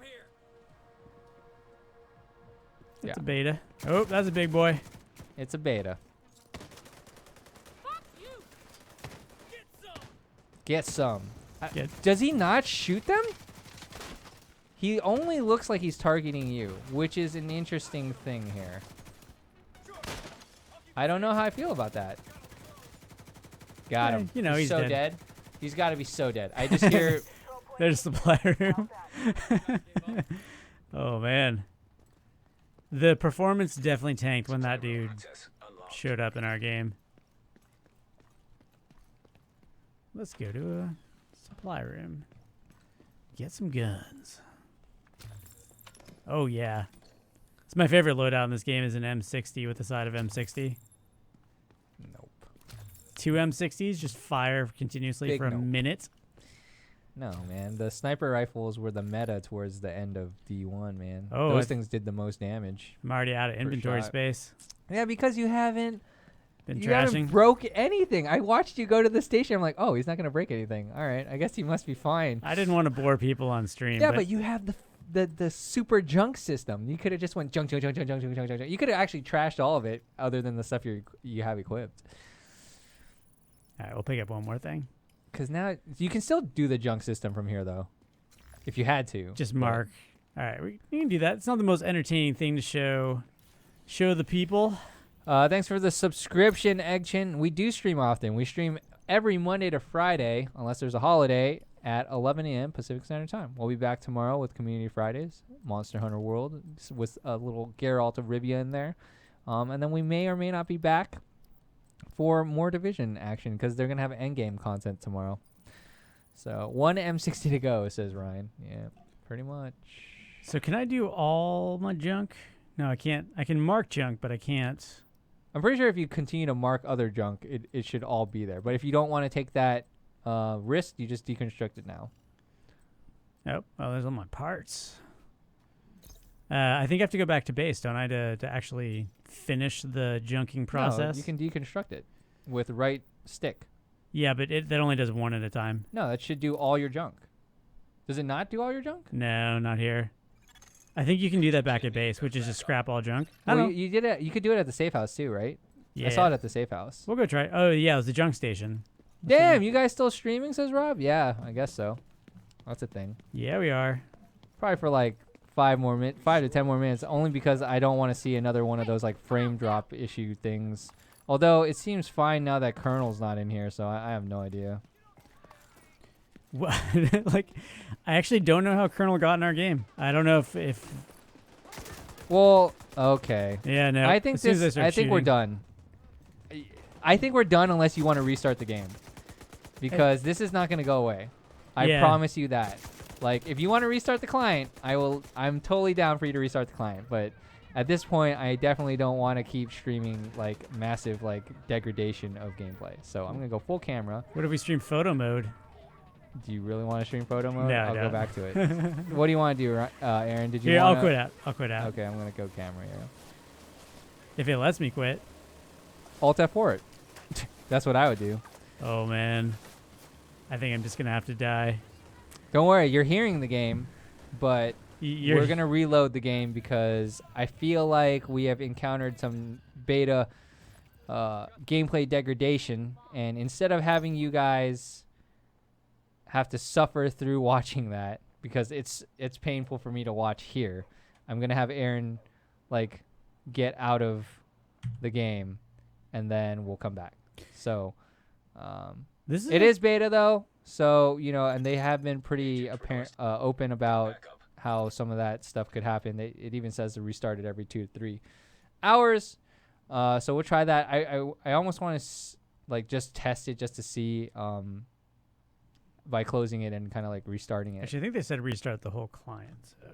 It's a beta. Oh, that's a big boy. It's a beta. Get some. Does he not shoot them? He only looks like he's targeting you, which is an interesting thing here. I don't know how I feel about that. Got him. You know, he's so dead. He's got to be so dead. I just hear... There's the supply room. Oh, man. The performance definitely tanked when that dude showed up in our game. Let's go to a supply room. Get some guns. Oh, yeah. It's my favorite loadout in this game is an M60 with the side of M60. Nope. 2 M60s just fire continuously for a minute. No, man. The sniper rifles were the meta towards the end of D1, man. Oh, those things did the most damage. I'm already out of inventory space. Yeah, because you haven't been you trashing. Haven't broke anything. I watched you go to the station. I'm like, oh, he's not gonna break anything. All right, I guess he must be fine. I didn't want to bore people on stream. Yeah, but you have the super junk system. You could have just went junk. You could have actually trashed all of it, other than the stuff you have equipped. All right, we'll pick up one more thing. Because now you can still do the junk system from here, though, if you had to. Just mark. All right, we can do that. It's not the most entertaining thing to show the people. Thanks for the subscription, Eggchin. We do stream often. We stream every Monday to Friday, unless there's a holiday, at 11 a.m. Pacific Standard Time. We'll be back tomorrow with Community Fridays, Monster Hunter World, with a little Geralt of Rivia in there. And then we may or may not be back for more Division action, because they're going to have endgame content tomorrow. So, 1 M60 to go, says Ryan. Yeah, pretty much. So can I do all my junk? No, I can't. I can mark junk, but I can't. I'm pretty sure if you continue to mark other junk, it should all be there. But if you don't want to take that Wrist, you just deconstruct it now. Oh, there's all my parts. I think I have to go back to base, don't I, to actually finish the junking process? No, you can deconstruct it with right stick. Yeah, but that only does one at a time. No, that should do all your junk. Does it not do all your junk? No, not here. I think you can do that back at base, which is just scrap all junk. I Well, don't know. you did it. You could do it at the safe house too, right? Yeah. I saw it at the safe house. We'll go try. Oh, yeah, it was the junk station. Damn, you guys still streaming, says Rob? Yeah, I guess so. That's a thing. Yeah, we are. Probably for like 5 to 10 more minutes, only because I don't want to see another one of those like frame drop issue things. Although it seems fine now that Colonel's not in here, so I have no idea. What? Like, I actually don't know how Colonel got in our game. I don't know if Well, okay. Yeah, no. I think as soon as this. start I think we're shooting. done. I think we're done unless you want to restart the game, because this is not going to go away. I Yeah. promise you that. Like, if you want to restart the client, I'm totally down for you to restart the client. But at this point, I definitely don't want to keep streaming like massive like degradation of gameplay. So I'm gonna go full camera. What if we stream photo mode? Do you really want to stream photo mode? No, I I'll go don't. back to it. What do you want to do, Aaron? Did you? Yeah, wanna... I'll quit out. I'll quit out. Okay, I'm gonna go camera here. If it lets me quit. Alt F4 it. That's what I would do. Oh man, I think I'm just gonna have to die. Don't worry, you're hearing the game, but You're we're gonna reload the game because I feel like we have encountered some beta gameplay degradation, and instead of having you guys have to suffer through watching that, because it's painful for me to watch here, I'm gonna have Aaron like get out of the game, and then we'll come back. So it is beta though, so and they have been pretty open about how some of that stuff could happen. It even says to restart it every 2 to 3 hours. So we'll try that. I almost want to like just test it just to see by closing it and kind of like restarting it. Actually, I think they said restart the whole client. So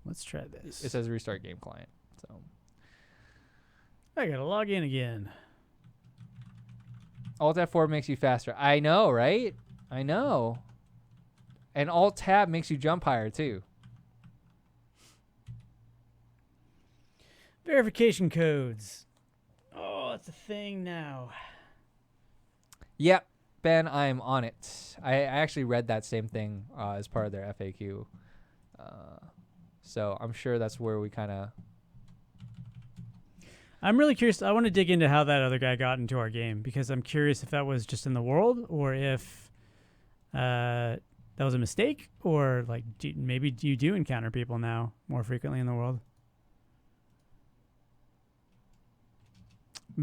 let's try this. It says restart game client. So I gotta log in again. Alt F4 makes you faster. I know, right? I know. And Alt Tab makes you jump higher too. Verification codes. Oh, it's a thing now. Yep, Ben, I'm on it. I actually read that same thing as part of their FAQ. So I'm sure that's where we kind of... I'm really curious. I want to dig into how that other guy got into our game, because I'm curious if that was just in the world or if that was a mistake, or like maybe you do encounter people now more frequently in the world.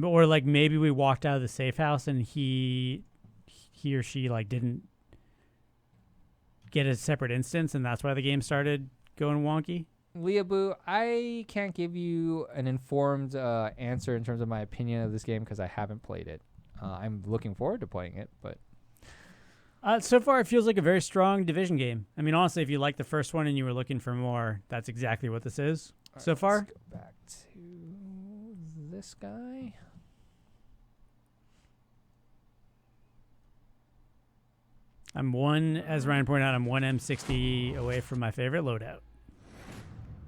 Or like maybe we walked out of the safe house and he or she like didn't get a separate instance, and that's why the game started going wonky. Leaboo, I can't give you an informed answer in terms of my opinion of this game because I haven't played it. I'm looking forward to playing it, but so far it feels like a very strong Division game. I mean, honestly, if you liked the first one and you were looking for more, that's exactly what this is so far. Let's go back to this guy. As Ryan pointed out, I'm one M60 away from my favorite loadout,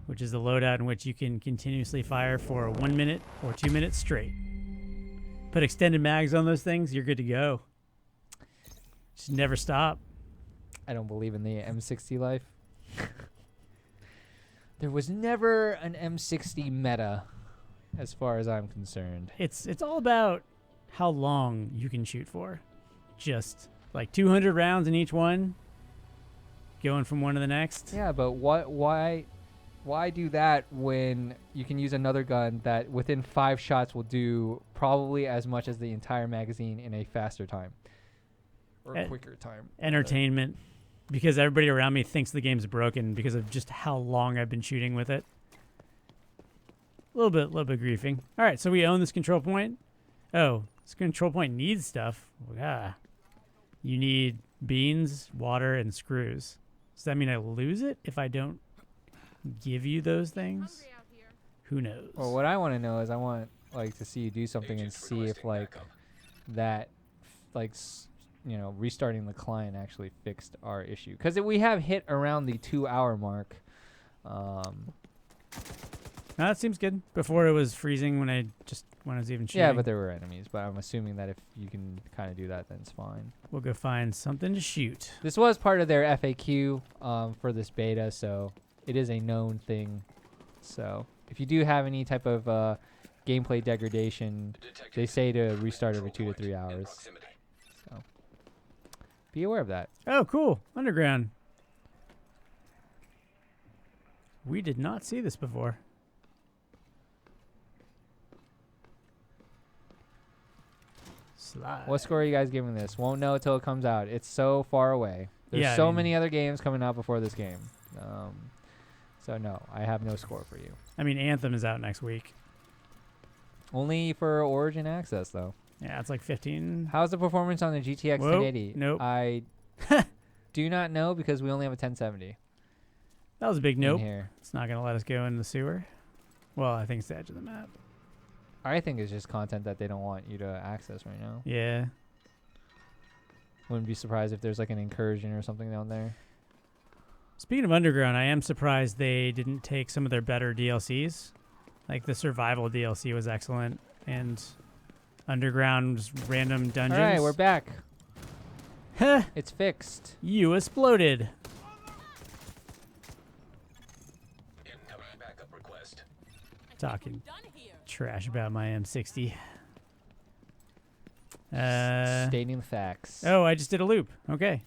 which is the loadout in which you can continuously fire for 1 minute or 2 minutes straight. Put extended mags on those things, you're good to go. Just never stop. I don't believe in the M60 life. There was never an M60 meta, as far as I'm concerned. It's all about how long you can shoot for. Just like 200 rounds in each one, going from one to the next. Yeah, but why do that when you can use another gun that within 5 shots will do probably as much as the entire magazine in a faster time? Or a quicker time. Entertainment. Because everybody around me thinks the game's broken because of just how long I've been shooting with it. A little bit griefing. All right, so we own this control point. Oh, this control point needs stuff. Yeah. You need beans, water, and screws. Does that mean I lose it if I don't give you those things? Who knows? Well, what I want to know is I want like to see you do something and see if like that restarting the client actually fixed our issue, because we have hit around the 2-hour mark. No, that seems good. Before it was freezing when I was even shooting. Yeah, but there were enemies. But I'm assuming that if you can kind of do that, then it's fine. We'll go find something to shoot. This was part of their FAQ for this beta, so it is a known thing. So if you do have any type of gameplay degradation, they say to restart every 2 to 3 hours. So be aware of that. Oh, cool. Underground. We did not see this before. Slide. What score are you guys giving this? Won't know until it comes out. It's so far away. There's so many other games coming out before this game. So no, I have no score for you. I mean, Anthem is out next week. Only for Origin Access, though. Yeah, it's like 15. How's the performance on the GTX 1080? Nope. I do not know because we only have a 1070. That was a big nope. Here. It's not going to let us go in the sewer. Well, I think it's the edge of the map. I think it's just content that they don't want you to access right now. Yeah. Wouldn't be surprised if there's like an incursion or something down there. Speaking of Underground, I am surprised they didn't take some of their better DLCs. Like the survival DLC was excellent, and Underground's random dungeons. All right, we're back. Heh. It's fixed. You exploded. Incoming backup request. Talking trash about my M60. Stating the facts. Oh, I just did a loop. Okay.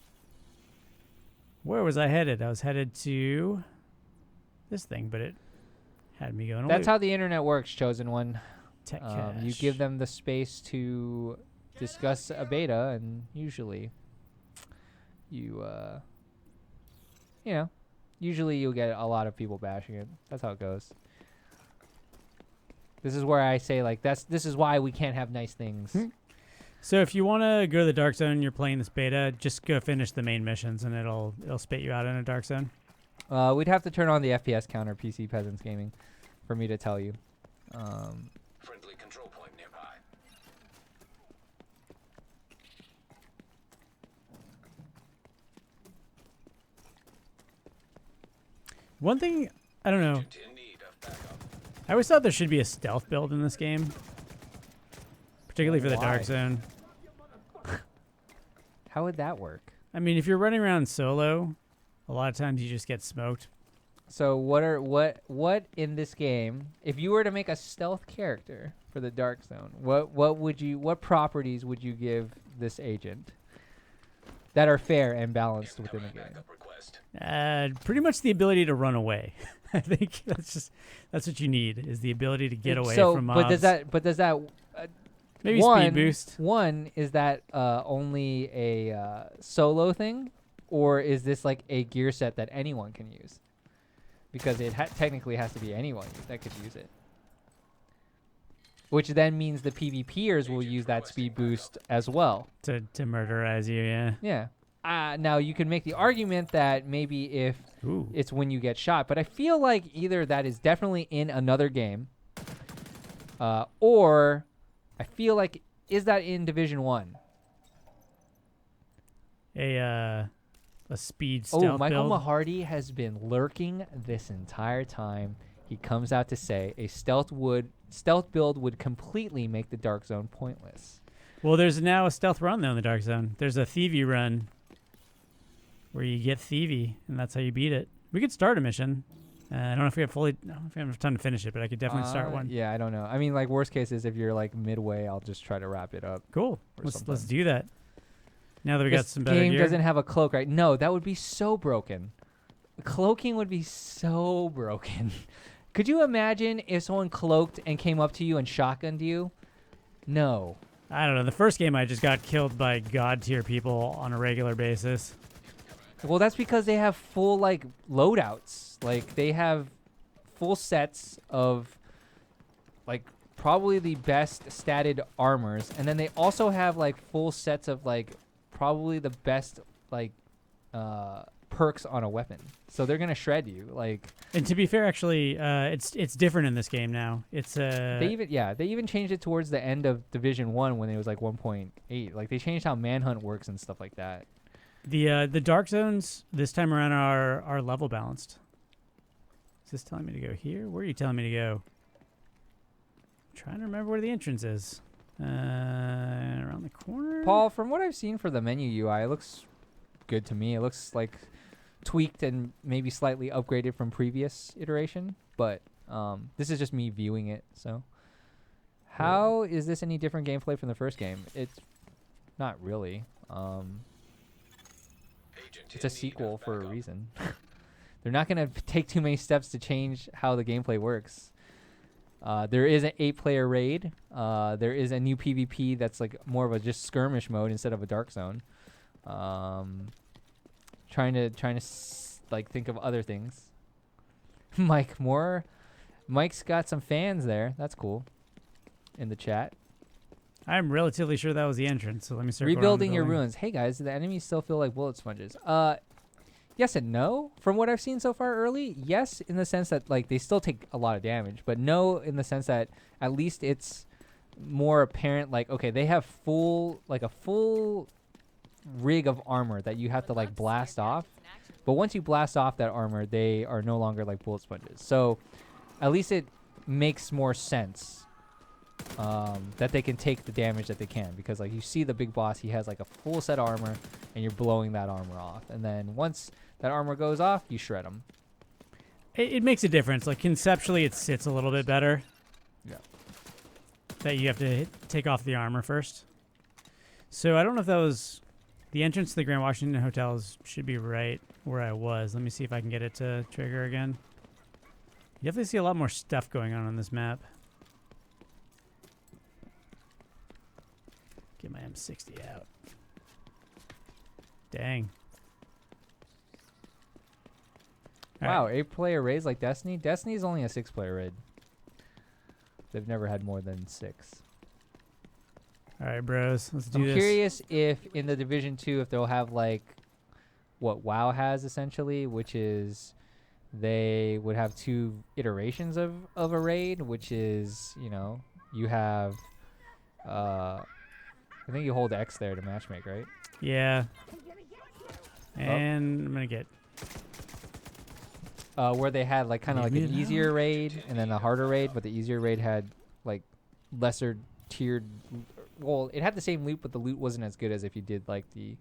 Where was I headed? I was headed to this thing, but it had me going. That's how the internet works, Chosen One. Tech you cache. give them the space to discuss a beta, and usually usually you'll get a lot of people bashing it. That's how it goes. This is where I say, like, this is why we can't have nice things. So if you want to go to the dark zone and you're playing this beta, just go finish the main missions and it'll spit you out in a dark zone. We'd have to turn on the FPS counter, PC Peasants Gaming, for me to tell you. Friendly control point nearby. One thing, I don't know. In need of backup. I always thought there should be a stealth build in this game. Particularly for the dark Why? zone. How would that work? I mean, if you're running around solo, a lot of times you just get smoked. So what in this game, if you were to make a stealth character for the dark zone, what properties would you give this agent that are fair and balanced within the game? Pretty much the ability to run away. I think that's what you need, is the ability to get away from mobs. But does that maybe speed boost? One, is that only a solo thing, or is this like a gear set that anyone can use? Because it technically has to be anyone that could use it. Which then means the PvPers will use that speed boost as well. To murderize you, yeah. Yeah. Now, you can make the argument that maybe if it's when you get shot, but I feel like either that is definitely in another game, or I feel like, is that in Division 1? A speed stealth Michael build. Mahardy has been lurking this entire time. He comes out to say a stealth build would completely make the dark zone pointless. Well, there's now a stealth run though in the dark zone. There's a thievy run where you get thievy, and that's how you beat it. We could start a mission. I don't know if we have enough time to finish it, but I could definitely start one. Yeah, I don't know. I mean, like, worst case is if you're like midway, I'll just try to wrap it up. Cool. Let's do that. Now that we got some better gear. This game gear. doesn't have a cloak, right? No, that would be so broken. Cloaking would be so broken. Could you imagine if someone cloaked and came up to you and shotgunned you? No. I don't know. The first game I just got killed by god tier people on a regular basis. Well, that's because they have full, like, loadouts. Like, they have full sets of, like, probably the best statted armors. And then they also have, like, full sets of, like, probably the best, like, perks on a weapon, so they're gonna shred you. Like, And to be fair, actually, it's different in this game now. It's they even changed it towards the end of Division 1 when it was like 1.8. Like, they changed how manhunt works and stuff like that. the dark zones this time around are level balanced. Is this telling me to go here? Where are you telling me to go? I'm trying to remember where the entrance is. Around the corner. Paul, from what I've seen for the menu UI, it looks good to me. It looks like tweaked and maybe slightly upgraded from previous iteration, but this is just me viewing it. So how is this any different gameplay from the first game? It's not really. It's a sequel for a reason. They're not going to take too many steps to change how the gameplay works. There is an 8-player raid. There is a new PvP that's like more of a just skirmish mode instead of a dark zone. Trying to like think of other things. Mike's got some fans there. That's cool. In the chat. I'm relatively sure that was the entrance. So let me start Rebuilding your ruins. Hey guys, do the enemies still feel like bullet sponges? Yes and no. From what I've seen so far early, yes, in the sense that like they still take a lot of damage, but no in the sense that at least it's more apparent. Like, okay, they have a full rig of armor that you have to like blast off, but once you blast off that armor, they are no longer like bullet sponges. So at least it makes more sense that they can take the damage that they can, because like you see the big boss, he has like a full set of armor and you're blowing that armor off, and then once that armor goes off, you shred him. It makes a difference. Like conceptually, it sits a little bit better. Yeah. That you have to take off the armor first. So I don't know if that was the entrance to the Grand Washington Hotels. Should be right where I was. Let me see if I can get it to trigger again. You definitely see a lot more stuff going on this map. Get my M60 out. Dang. Wow, 8-player raids like Destiny? Destiny's only a 6-player raid. They've never had more than 6. All right, bros. Let's do I'm this. curious if in the Division 2, if they'll have like what WoW has essentially, which is they would have 2 iterations of a raid, which is, you know, you have I think you hold X there to matchmake, right? Yeah. And I'm gonna get where they had like kind of like an easier raid and then a harder raid, but the easier raid had like lesser tiered. Well, it had the same loot, but the loot wasn't as good as if you did like the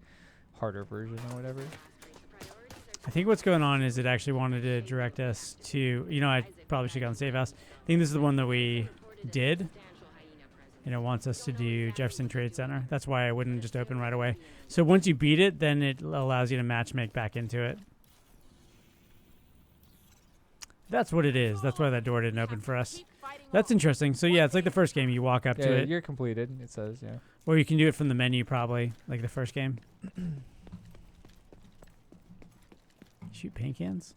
harder version or whatever. I think what's going on is it actually wanted to direct us to, you know, I probably should have gone Safe House. I think this is the one that we did. And it wants us to do Jefferson Trade Center. That's why I wouldn't just open right away. So once you beat it, then it allows you to matchmake back into it. That's what it is. That's why that door didn't open for us. That's interesting. So yeah, it's like the first game. You walk up to it. You're completed, it says, yeah. Or you can do it from the menu probably, like the first game. Shoot paint cans?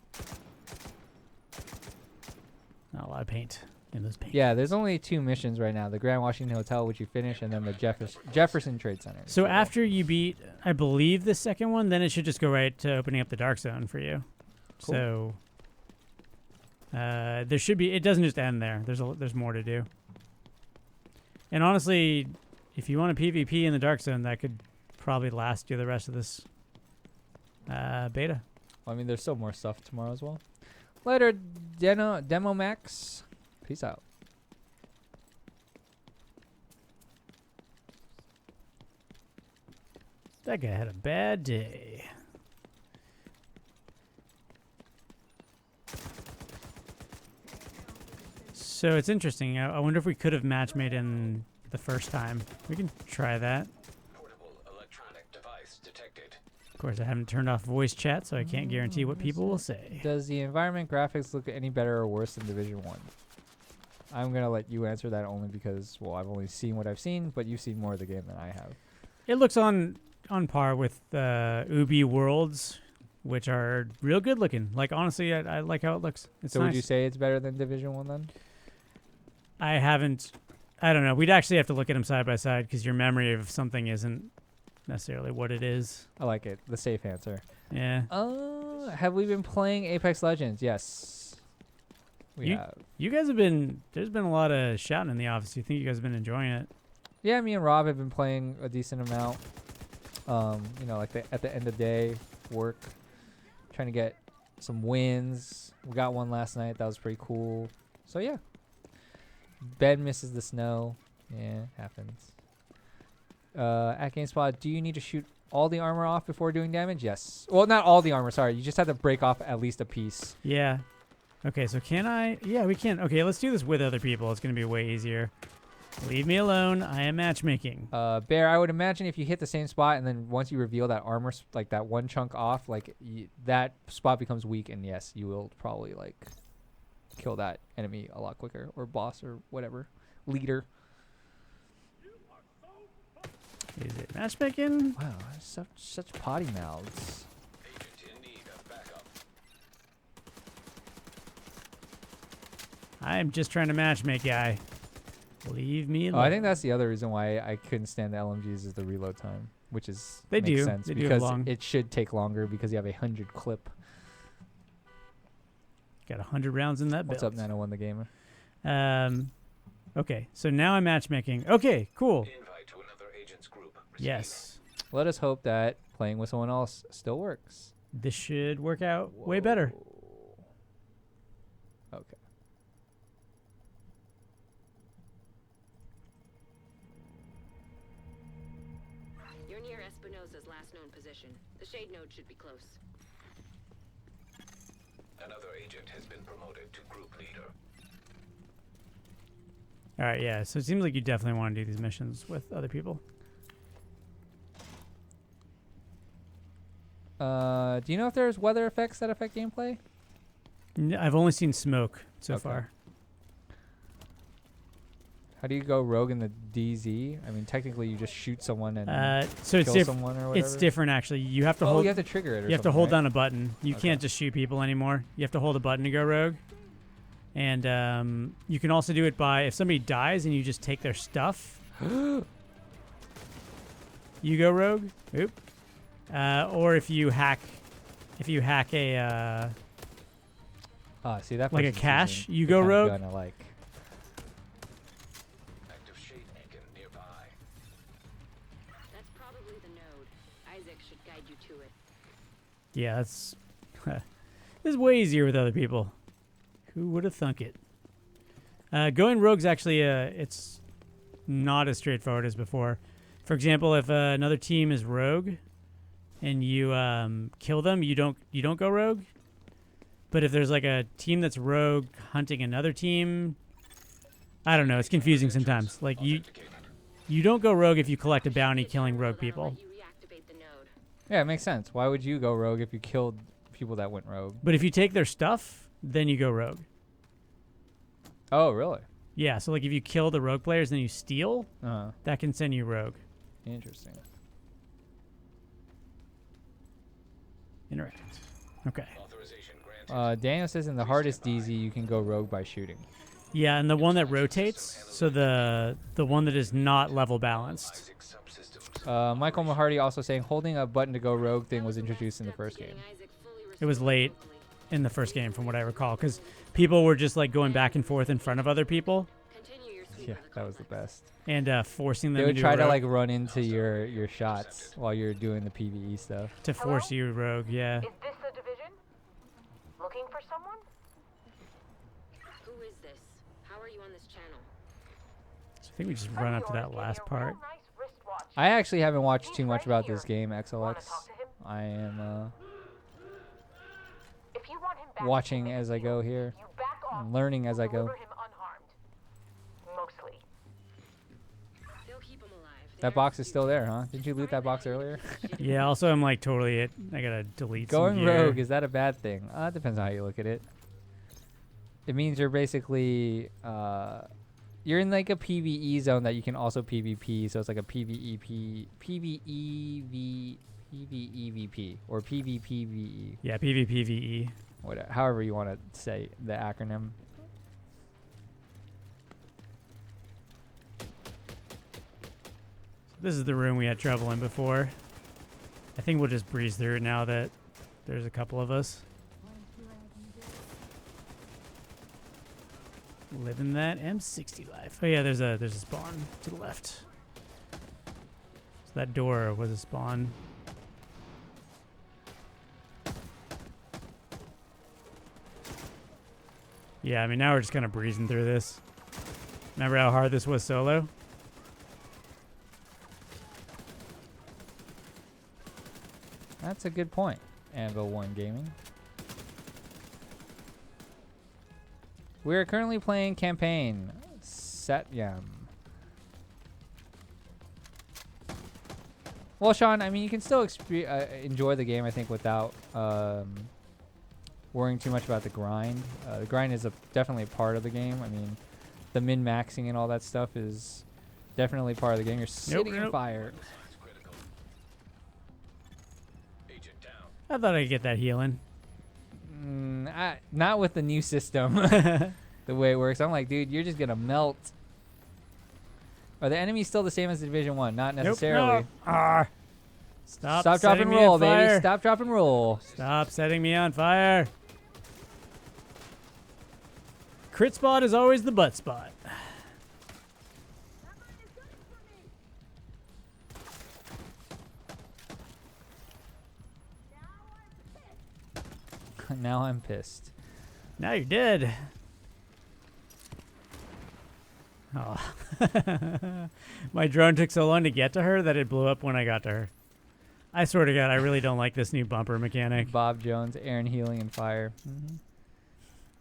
Not a lot of paint in those paint. Yeah, there's only 2 missions right now. The Grand Washington Hotel, which you finish, and then the Jefferson Trade Center. So after you beat, I believe, the second one, then it should just go right to opening up the Dark Zone for you. Cool. So there should be, it doesn't just end there. There's more to do. And honestly, if you want a PvP in the Dark Zone, that could probably last you the rest of this beta. Well, I mean, there's still more stuff tomorrow as well. Later, Demo Max. Peace out. That guy had a bad day. So it's interesting. I wonder if we could have matchmade in the first time. We can try that. Portable electronic device detected. Of course, I haven't turned off voice chat, so I can't guarantee what people will say. Does the environment graphics look any better or worse than Division 1? I'm going to let you answer that only because, well, I've only seen what I've seen, but you've seen more of the game than I have. It looks on par with Ubi Worlds, which are real good looking. Like, honestly, I like how it looks. It's so nice. Would you say it's better than Division 1 then? I don't know. We'd actually have to look at them side by side because your memory of something isn't necessarily what it is. I like it. The safe answer. Yeah. Have we been playing Apex Legends? Yes. We You- have. You guys have been. There's been a lot of shouting in the office. You think you guys have been enjoying it? Yeah, me and Rob have been playing a decent amount. You know, like at the end of the day, work, trying to get some wins. We got one last night. That was pretty cool. So yeah. Ben misses the snow. Yeah, happens. At GameSpot, do you need to shoot all the armor off before doing damage? Yes. Well, not all the armor. Sorry, you just have to break off at least a piece. Yeah. Okay, so can I? Yeah, we can. Okay, let's do this with other people. It's gonna be way easier. Leave me alone. I am matchmaking. Bear, I would imagine if you hit the same spot and then once you reveal that armor, like that one chunk off, like that spot becomes weak, and yes, you will probably like kill that enemy a lot quicker, or boss, or whatever leader. Is it matchmaking? Wow, such potty mouths. Agent in need of backup. I'm just trying to matchmake, guy. Leave me Oh, alone. I think that's the other reason why I couldn't stand the LMGs is the reload time, which is They makes do. sense They do because long. it should take longer because you have 100 clip. Got 100 rounds in that What's build. up, 901 the gamer? Okay, so now I'm matchmaking. Okay, cool. Invite to another agent's group. Yes. Let us hope that playing with someone else still works. This should work out way better. Okay. You're near Espinosa's last known position. The shade node should be close. Another agent has been promoted to group leader. All right, yeah. So it seems like you definitely want to do these missions with other people. Do you know if there's weather effects that affect gameplay? I've only seen smoke so Okay. far. How do you go rogue in the DZ? I mean, technically you just shoot someone and So it's kill someone or whatever. It's different actually. You have to Oh, hold. you have to trigger it. Or You have to something, hold right? down a button. You can't just shoot people anymore. You have to hold a button to go rogue. And you can also do it by if somebody dies and you just take their stuff. You go rogue. Oop. Or if you hack a see that like a person's cache, using you the go kind of rogue. gun I like. Active shade beacon nearby. That's probably the node. Isaac should guide you to it. Yeah, that's this is way easier with other people. Who would have thunk it? Going rogue's actually it's not as straightforward as before. For example, if another team is rogue and you kill them, you don't go rogue. But if there's like a team that's rogue hunting another team, I don't know. It's confusing sometimes. Like you don't go rogue if you collect a bounty killing rogue people. You reactivate the node. Yeah, it makes sense. Why would you go rogue if you killed people that went rogue? But if you take their stuff, then you go rogue. Oh, really? Yeah, so like if you kill the rogue players and then you steal, Uh-huh. that can send you rogue. Interesting. Interact. Okay. Authorization granted. Daniel says in the hardest DZ you can go rogue by shooting. Yeah, and the one that rotates, so the one that is not level balanced. Isaac subsystems. Michael Mahardy also saying holding a button to go rogue thing was introduced in the first game. It was late in the first game from what I recall, because people were just like going back and forth in front of other people Yeah, that was the best. and forcing them They would to try do to rogue, like run into your shots while you're doing the PvE stuff. to force you rogue. Yeah. Is this the division? Looking for someone? Who is this? How are you on this channel? So I think we just run up to that last part. Nice wristwatch. I actually haven't watched too much about this game, Wanna XLX. talk to him? I am If you want him back, watching as I go here. you back off. I'm learning as I go. Deliver him unharmed. Mostly. They'll keep him alive. That box is still there, huh? Didn't you loot that box earlier? Yeah. Also, I'm like totally it. I gotta delete. some Going gear. rogue, is that a bad thing? It depends on how you look at it. It means you're basically you're in like a PvE zone that you can also PvP, so it's like a PvEVP or PvPVE, Yeah, PvPVE. whatever, however you want to say the acronym. This is the room we had trouble in before. I think we'll just breeze through it now that There's a couple of us. Living that M60 life. Oh yeah, there's a spawn to the left. So that door was a spawn. Yeah, I mean now we're just kind of breezing through this. Remember how hard this was solo? That's a good point. Anvil 1 Gaming. We're currently playing campaign Satyam. Well, Sean, I mean, you can still enjoy the game, I think, without worrying too much about the grind. The grind is definitely a part of the game. I mean, the min-maxing and all that stuff is definitely part of the game. You're sitting in fire. I thought I'd get that healing. Not with the new system. The way it works. I'm like, dude, you're just going to melt. Are the enemies still the same as Division 1? Not necessarily. Nope, no. Stop, drop, and roll, baby. Stop, drop, and roll. Stop setting me on fire. Crit spot is always the butt spot. Now I'm pissed. Now you're dead. Oh. My drone took so long to get to her that it blew up when I got to her. I swear to God, I really don't like this new bumper mechanic. Bob Jones, Aaron healing and fire.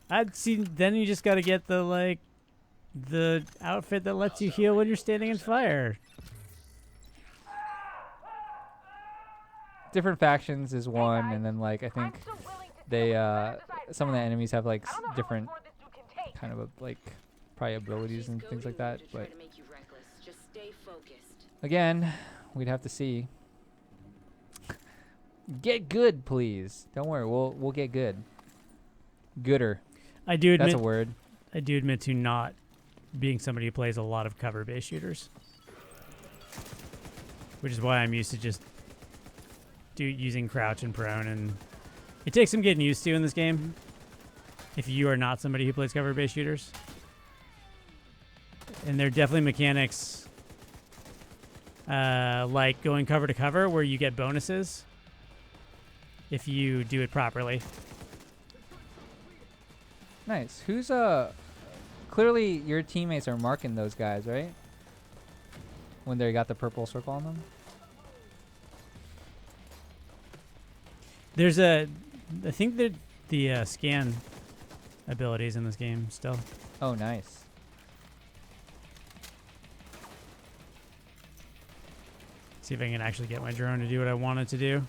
I'd see. Then you just got to get the outfit that lets you heal when you're standing in fire. Different factions is one, and then I think they some of the enemies have different kind of probably abilities and things like that. But again, we'd have to see. Get good, please. Don't worry, we'll get good. Gooder. I do admit that's a word. I do admit to not being somebody who plays a lot of cover-based shooters, which is why I'm used to just using crouch and prone, and it takes some getting used to in this game. If you are not somebody who plays cover-based shooters, and there are definitely mechanics like going cover to cover where you get bonuses if you do it properly. Nice. Who's clearly your teammates are marking those guys, right? When they got the purple circle on them. There's I think that the scan abilities in this game still. Oh, nice. See if I can actually get my drone to do what I want it to do.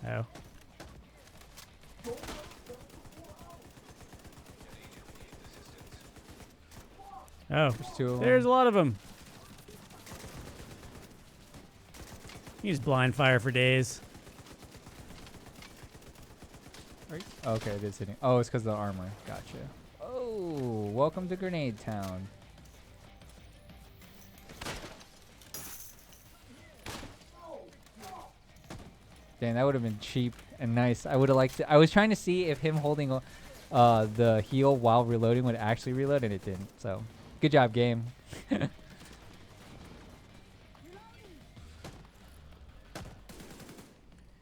Oh. Oh, there's a lot of them. You just blind fire for days. Okay, it is hitting. Oh, it's because of the armor. Gotcha. Oh, welcome to Grenade Town. Dang, that would have been cheap and nice. I would have liked to. I was trying to see if him holding the heal while reloading would actually reload, and it didn't. So, good job, game.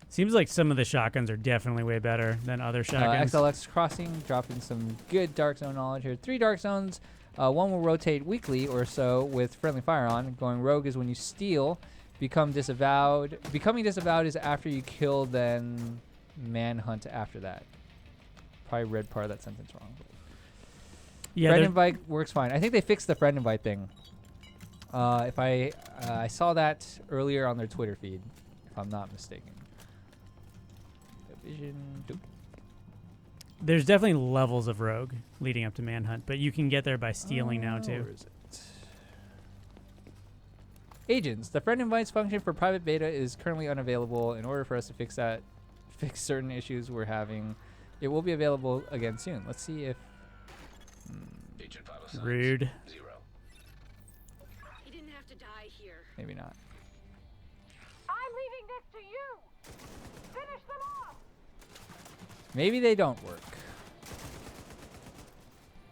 Seems like some of the shotguns are definitely way better than other shotguns. XLX Crossing, dropping some good Dark Zone knowledge here. 3 Dark Zones. One will rotate weekly or so with friendly fire on. Going rogue is when you steal, become disavowed. Becoming disavowed is after you kill, then manhunt after that. Probably read part of that sentence wrong. Yeah, friend invite works fine. I think they fixed the friend invite thing. If I saw that earlier on their Twitter feed, if I'm not mistaken. There's definitely levels of rogue leading up to manhunt, but you can get there by stealing now too. Where is it? Agents. The friend invites function for private beta is currently unavailable. In order for us to fix certain issues we're having, it will be available again soon. Let's see if. Rude. 0. He didn't have to die here. Maybe not. I'm leaving this to you. Finish them off. Maybe they don't work.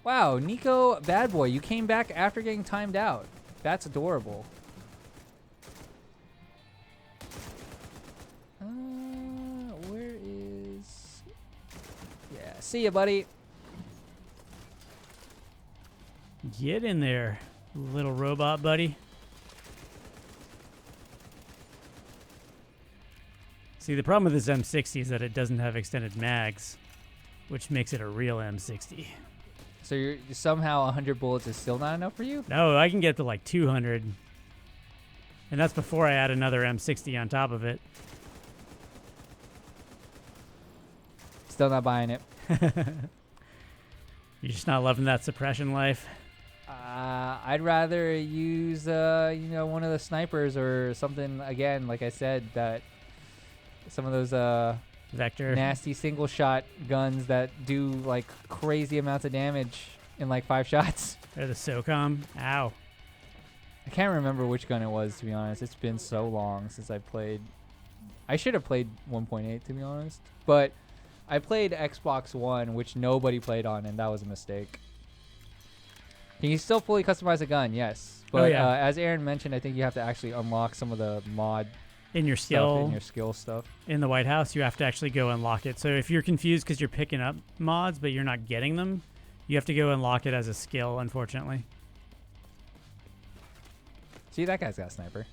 Wow, Nico, bad boy, you came back after getting timed out. That's adorable. Where is... Yeah, see ya, buddy. Get in there, little robot buddy. See, the problem with this M60 is that it doesn't have extended mags, which makes it a real M60. So you're somehow 100 bullets is still not enough for you? No, I can get to like 200. And that's before I add another M60 on top of it. Still not buying it. You're just not loving that suppression life? I'd rather use, you know, one of the snipers or something, again, like I said, that some of those Vector. nasty single shot guns that do like crazy amounts of damage in like 5 shots. Or the SOCOM. Ow. I can't remember which gun it was, to be honest. It's been so long since I played. I should have played 1.8, to be honest. But I played Xbox One, which nobody played on, and that was a mistake. Can you still fully customize a gun? Yes. But as Aaron mentioned, I think you have to actually unlock some of the mod in your skill stuff. In the White House, you have to actually go unlock it. So if you're confused because you're picking up mods, but you're not getting them, you have to go unlock it as a skill, unfortunately. See, that guy's got a sniper.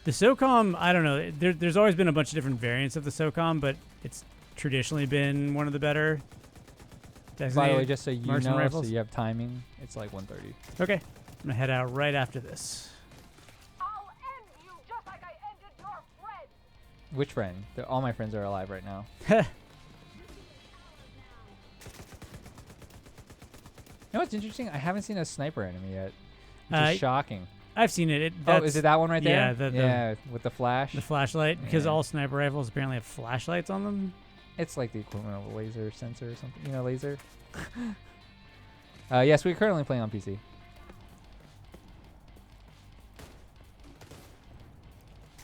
The SOCOM, I don't know. There's always been a bunch of different variants of the SOCOM, but it's traditionally been one of the better. By the way, just so you know, rifles. so you have timing, it's like 1:30. Okay. I'm going to head out right after this. I'll end you just like I ended your friend. Which friend? All my friends are alive right now. You know what's interesting? I haven't seen a sniper enemy yet. Which is shocking. I've seen it. Is it that one right there? Yeah, with the flash. The flashlight, because all sniper rifles apparently have flashlights on them. It's like the equivalent of a laser sensor or something. You know, laser. Yes, we're currently playing on PC.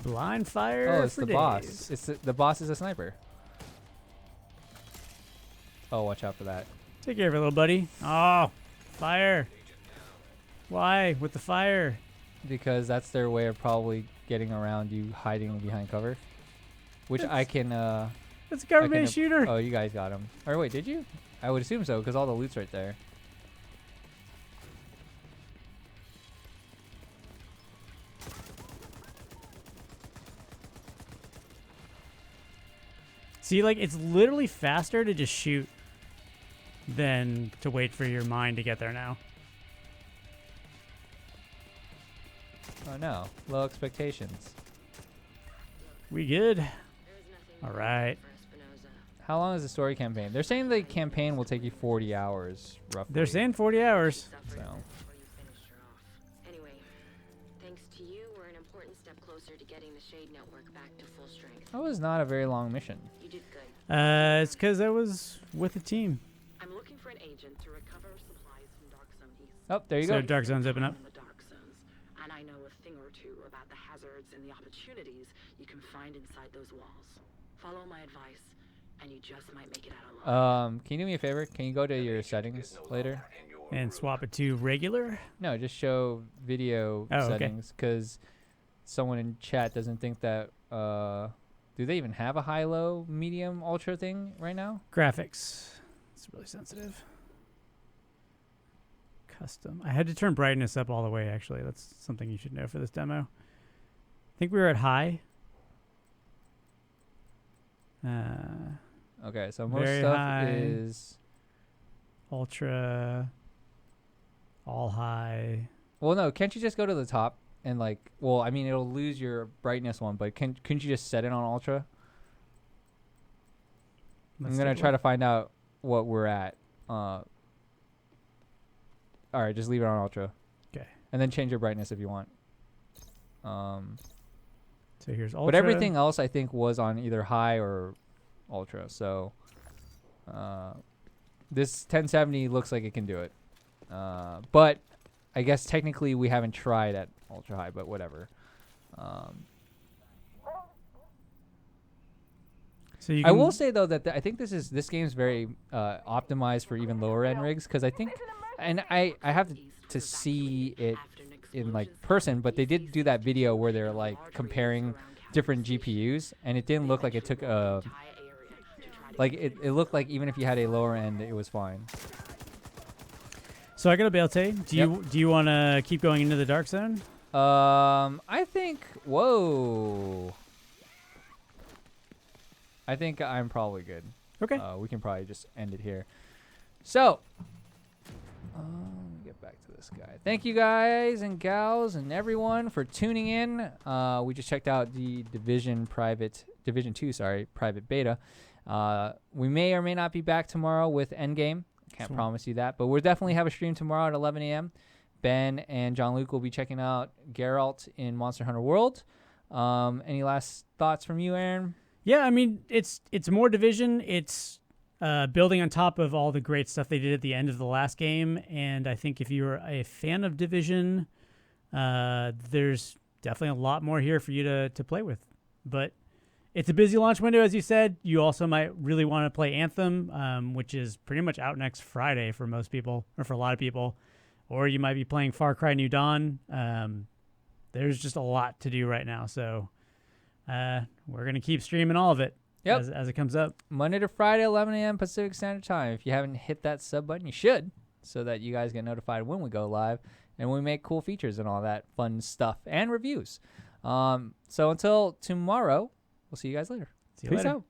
Blind fire. Oh, it's for the days. boss. It's the boss is a sniper. Oh, watch out for that. Take care of it, little buddy. Oh, fire. Why with the fire? Because that's their way of probably getting around you hiding behind cover. Which I can... That's a government shooter. Oh, you guys got him. Or wait, did you? I would assume so, because all the loot's right there. See, like, it's literally faster to just shoot than to wait for your mine to get there now. Oh, no. Low expectations. We good? All right. How long is the story campaign? They're saying the campaign will take you 40 hours, roughly. They're saying 40 hours. So. Anyway, thanks to you, we're an important step closer to getting the Shade Network back to full strength. That was not a very long mission. You did good. It's because I was with the team. I'm looking for an agent to recover supplies from Dark Zone East. Oh, there you go. So Dark Zone's open up. The Dark Zones, and I know a thing or two about the hazards and the opportunities you can find inside those walls. Follow my advice, and you just might make it out alive. Can you do me a favor? Can you go to your settings later? And swap it to regular? No, just show video settings, because someone in chat doesn't think that... do they even have a high, low, medium, ultra thing right now? Graphics. It's really sensitive. Custom. I had to turn brightness up all the way, actually. That's something you should know for this demo. I think we were at high. Okay, so most stuff high, is... ultra, all high. Well, no, can't you just go to the top and like... Well, I mean, it'll lose your brightness one, but couldn't you just set it on ultra? I'm going to try to find out what we're at. All right, just leave it on ultra. Okay. And then change your brightness if you want. So here's ultra. But everything else, I think, was on either high or ultra. So this 1070 looks like it can do it. But I guess technically we haven't tried at ultra high, but whatever. So you I can, will say though that I think this game's very optimized for even lower end rigs, because I think, and I have to see it in like person, but they did do that video where they're like comparing different GPUs, and it didn't look like it took a like it looked like even if you had a lower end, it was fine. So I got a BLT. Do you want to keep going into the dark zone? I think. Whoa. I think I'm probably good. Okay. We can probably just end it here. So, let me get back to this guy. Thank you guys and gals and everyone for tuning in. We just checked out the Division 2, private beta. We may or may not be back tomorrow with Endgame. Can't promise you that, but we'll definitely have a stream tomorrow at 11 a.m. Ben and John Luke will be checking out Geralt in Monster Hunter World. Any last thoughts from you, Aaron? Yeah, I mean, it's more Division. It's building on top of all the great stuff they did at the end of the last game. And I think if you're a fan of Division, there's definitely a lot more here for you to play with. But it's a busy launch window, as you said. You also might really want to play Anthem, which is pretty much out next Friday for most people, or for a lot of people. Or you might be playing Far Cry New Dawn. There's just a lot to do right now. So we're going to keep streaming all of it as it comes up. Monday to Friday, 11 a.m. Pacific Standard Time. If you haven't hit that sub button, you should, so that you guys get notified when we go live and we make cool features and all that fun stuff and reviews. So until tomorrow, we'll see you guys later. See you Peace later. out.